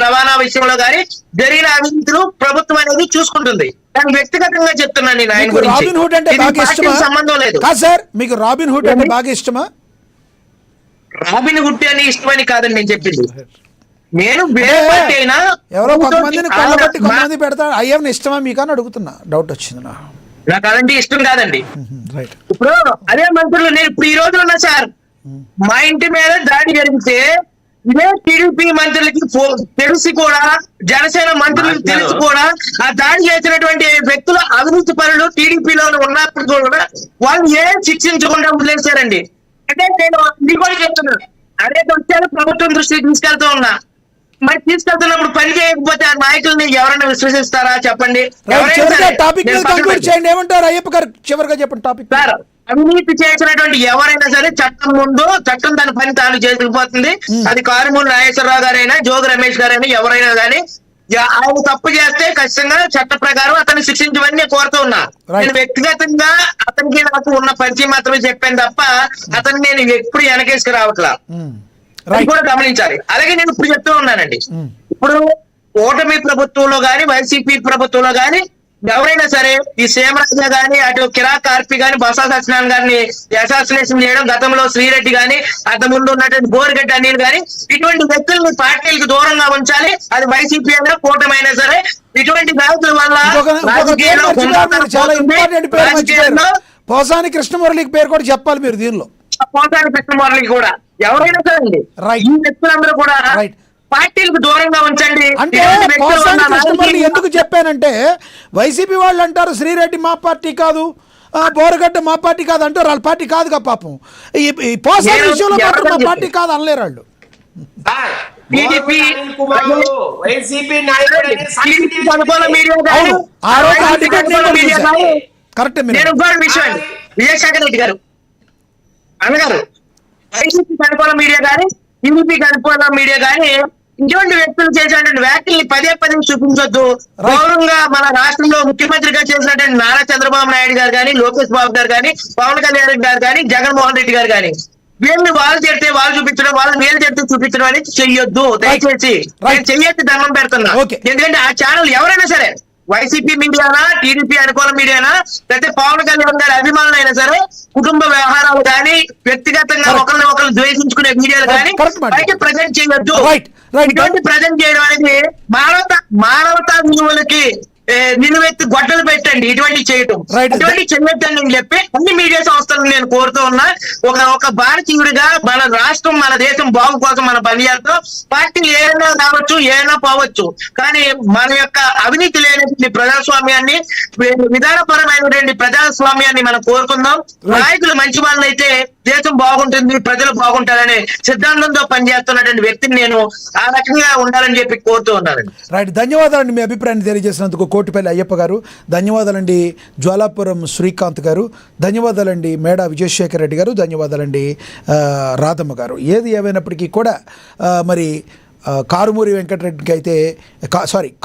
F: రవాణా విషయంలో కానీ జరిగిన అవినీతులు ప్రభుత్వం అనేది చూసుకుంటుంది. కానీ వ్యక్తిగతంగా చెప్తున్నాను నేను ఆయన గురించి.
A: రాబిన్ హుడ్ అంటే బాగా ఇష్టమా?
F: సంబంధం లేదు
A: సార్ మీకు రాబిన్ హుడ్ అంటే బాగా ఇష్టమా?
F: రాబిన్ హుడ్ అని ఇష్టమని కాదని నేను చెప్పింది. నేను అయినా
A: ఎవరో కొంతమందిని కొల్లబట్టి కొంతమంది పెడతారు, అయ్యేమని ఇష్టమా మీకు అని అడుగుతున్నా, డౌట్ వచ్చింది
F: నాకు. అలాంటి ఇష్టం కాదండి.
A: రైట్.
F: ఇప్పుడు అదే మంత్రులు నేను ఇప్పుడు ఈ రోజు ఉన్నా సార్, మా ఇంటి మీద దాడి జరిగితే ఇదే టీడీపీ మంత్రులకి తెలిసి కూడా, జనసేన మంత్రులకు తెలిసి కూడా ఆ దాడి చేసినటువంటి వ్యక్తులు అవినీతి పరులు టీడీపీలో ఉన్నప్పుడు కూడా వాళ్ళు ఏం శిక్షించకుండా వదిలేశారండి. అంటే నేను ఇది కూడా చెప్తున్నాను, అదే విషయాలు ప్రభుత్వం దృష్టికి తీసుకెళ్తూ ఉన్నా. మరి తీసుకెళ్తున్నప్పుడు పని చేయకపోతే ఆ నాయకుల్ని ఎవరైనా విశ్వసిస్తారా చెప్పండి?
A: ఏమంటారు అయ్యప్ప గారు చివరిగా చెప్పండి టాపిక్.
F: సార్ అవినీతి చేసినటువంటి ఎవరైనా సరే చట్టం ముందు చట్టం దాని పని తాను చేసుకుపోతుంది. అది కారుమూరి నాగేశ్వరరావు గారైనా, జోగి రమేష్ గారైనా ఎవరైనా కానీ ఆయన తప్పు చేస్తే ఖచ్చితంగా చట్ట ప్రకారం అతన్ని శిక్షించమని నేను కోరుతూ ఉన్నా. నేను వ్యక్తిగతంగా అతనికి నాకు ఉన్న పరిచయం మాత్రమే చెప్పాను తప్ప అతన్ని నేను ఎప్పుడు వెనకేసుకు రావట్లా. అది కూడా గమనించాలి. అలాగే నేను ఇప్పుడు చెప్తూ ఉన్నానండి, ఇప్పుడు ఓటమి ప్రభుత్వంలో గాని వైసీపీ ప్రభుత్వంలో గాని ఎవరైనా సరే ఈ సేమరాజ గాని, అటు కిరాక్ కార్పి గాని, బొత్స సత్యనారాయణ గారిని అసాసినేషన్ చేయడం, గతంలో శ్రీరెడ్డి గాని, అంత ముందు ఉన్నటువంటి బోరిగడ్డ అనిల్ గాని, ఇటువంటి వ్యక్తుల్ని పార్టీలకు దూరంగా ఉంచాలి. అది వైసీపీ అయినా కూటమి అయినా సరే. ఇటువంటి నాయకుల వల్ల
A: పోసాని కృష్ణమురళికి పేరు కూడా చెప్పాలి మీరు దీనిలో.
F: పోసాని కృష్ణమురళికి కూడా ఎవరైనా సరే అండి, ఈ వ్యక్తులందరూ కూడా పార్టీలకు దూరంగా ఉంచండి.
A: అంటే ఎందుకు చెప్పానంటే వైసీపీ వాళ్ళు అంటారు శ్రీరెడ్డి మా పార్టీ కాదు, బోరగడ్డ మా పార్టీ కాదు అంటారు. వాళ్ళ పార్టీ కాదుగా పాపం. ఈ పోసాని విషయంలో మాత్రం మా పార్టీ కాదు అనలేరు వాళ్ళు.
F: విజయశేఖర రెడ్డి గారు అన్నగారు వైసీపీకి అనుకూల మీడియా కానీ టీడీపీకి అనుకూల మీడియా కానీ ఇటువంటి వ్యక్తులు చేసినటువంటి వ్యాఖ్యల్ని పదే పదే చూపించొద్దు. గౌరవంగా మన రాష్ట్రంలో ముఖ్యమంత్రిగా చేసినటువంటి నారా చంద్రబాబు నాయుడు గారు కానీ, లోకేష్ బాబు గారు కానీ, పవన్ కళ్యాణ్ గారు కానీ, జగన్మోహన్ రెడ్డి గారు కానీ వీళ్ళని వాళ్ళు చెడితే వాళ్ళు చూపించడం, వాళ్ళు వీళ్ళు చెడితే చూపించడం అనేది చెయ్యొద్దు. దయచేసి చెయ్యొద్దు, దండం పెడుతున్నా. ఎందుకంటే ఆ ఛానల్ ఎవరైనా సరే వైసీపీ మీడియానా, టీడీపీ అనుకూల మీడియానా, లేకపోతే పవన్ కళ్యాణ్ గారి అభిమానులైనా సరే కుటుంబ వ్యవహారాలు కానీ, వ్యక్తిగతంగా ఒకరిని ఒకరు ద్వేషించుకునే మీడియాలు కానీ బయట ప్రజెంట్ చేయొద్దు. ఇటువంటి ప్రజెంట్ చేయడం అనేది మానవతా విలువలకి నిలువెత్తి గొడ్డలు పెట్టండి. ఇటువంటి చేయటం ఇటువంటి చెయ్యొద్దని నేను చెప్పి అన్ని మీడియా సంస్థలను నేను కోరుతూ ఉన్నా. ఒక భారతీయుడిగా మన రాష్ట్రం, మన దేశం బాగు కోసం మనం పనిచేస్తాం. పార్టీ ఏదైనా కావచ్చు, ఏదైనా పోవచ్చు, కానీ మన యొక్క అవినీతి లేనటువంటి ప్రజాస్వామ్యాన్ని, విధానపరమైనటువంటి ప్రజాస్వామ్యాన్ని మనం కోరుకుందాం. నాయకులు మంచి వాళ్ళైతే దేశం బాగుంటుంది, ప్రజలు బాగుంటారనే సిద్ధాంతంతో పనిచేస్తున్నటువంటి వ్యక్తిని నేను ఆ రకంగా ఉండాలని చెప్పి కోరుతూ ఉన్నానండి.
A: రైట్, ధన్యవాదాలండి మీ అభిప్రాయాన్ని తెలియజేసినందుకు. కోటిపల్లి అయ్యప్ప గారు ధన్యవాదాలండి. జ్వాలాపురం శ్రీకాంత్ గారు ధన్యవాదాలండి. మేడా విజయశేఖర్ రెడ్డి గారు ధన్యవాదాలండి. రాధమ్మ గారు. ఏది ఏమైనప్పటికీ కూడా మరి కారుమూరి వెంకటరెడ్డికి అయితే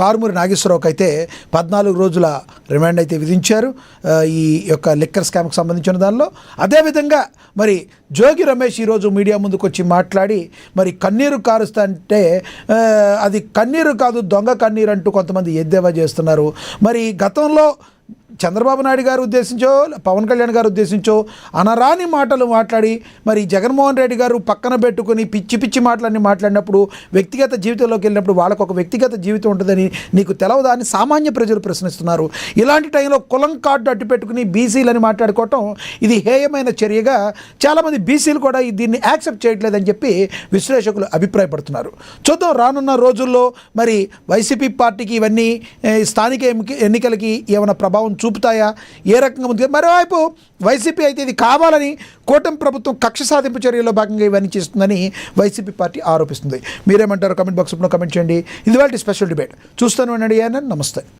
A: కారుమూరి నాగేశ్వరరావుకి అయితే 14 రోజుల రిమాండ్ అయితే విధించారు ఈ యొక్క లిక్కర్ స్కామ్కి సంబంధించిన దానిలో. అదేవిధంగా మరి జోగి రమేష్ ఈరోజు మీడియా ముందుకు వచ్చి మాట్లాడి మరి కన్నీరు కారుస్తా అంటే అది కన్నీరు కాదు, దొంగ కన్నీరు అంటూ కొంతమంది ఎద్దేవా చేస్తున్నారు. మరి గతంలో చంద్రబాబు నాయుడు గారు ఉద్దేశించో, పవన్ కళ్యాణ్ గారు ఉద్దేశించో అనరాని మాటలు మాట్లాడి మరి జగన్మోహన్ రెడ్డి గారు పక్కన పెట్టుకుని పిచ్చి పిచ్చి మాటలన్నీ మాట్లాడినప్పుడు, వ్యక్తిగత జీవితంలోకి వెళ్ళినప్పుడు వాళ్ళకు ఒక వ్యక్తిగత జీవితం ఉంటుందని నీకు తెలవదా అని సామాన్య ప్రజలు ప్రశ్నిస్తున్నారు. ఇలాంటి టైంలో కులం కార్డు అడ్డు పెట్టుకుని బీసీలని మాట్లాడుకోవటం ఇది హేయమైన చర్యగా చాలామంది బీసీలు కూడా దీన్ని యాక్సెప్ట్ చేయట్లేదని చెప్పి విశ్లేషకులు అభిప్రాయపడుతున్నారు. చూద్దాం రానున్న రోజుల్లో మరి వైసీపీ పార్టీకి ఇవన్నీ స్థానిక ఎన్నికలకి ఏమైనా ప్రభావం చూపుతాయా, ఏ రకంగా ఉంది. మరోవైపు వైసీపీ అయితే ఇది కావాలని కూటమి ప్రభుత్వం కక్ష సాధింపు చర్యల్లో భాగంగా ఇవన్నీ చేస్తుందని వైసీపీ పార్టీ ఆరోపిస్తుంది. మీరేమంటారు? కమెంట్ బాక్స్లో కమెంట్ చేయండి. ఇది వాళ్ళ స్పెషల్ డిబేట్. చూస్తాను అండి. నమస్తే.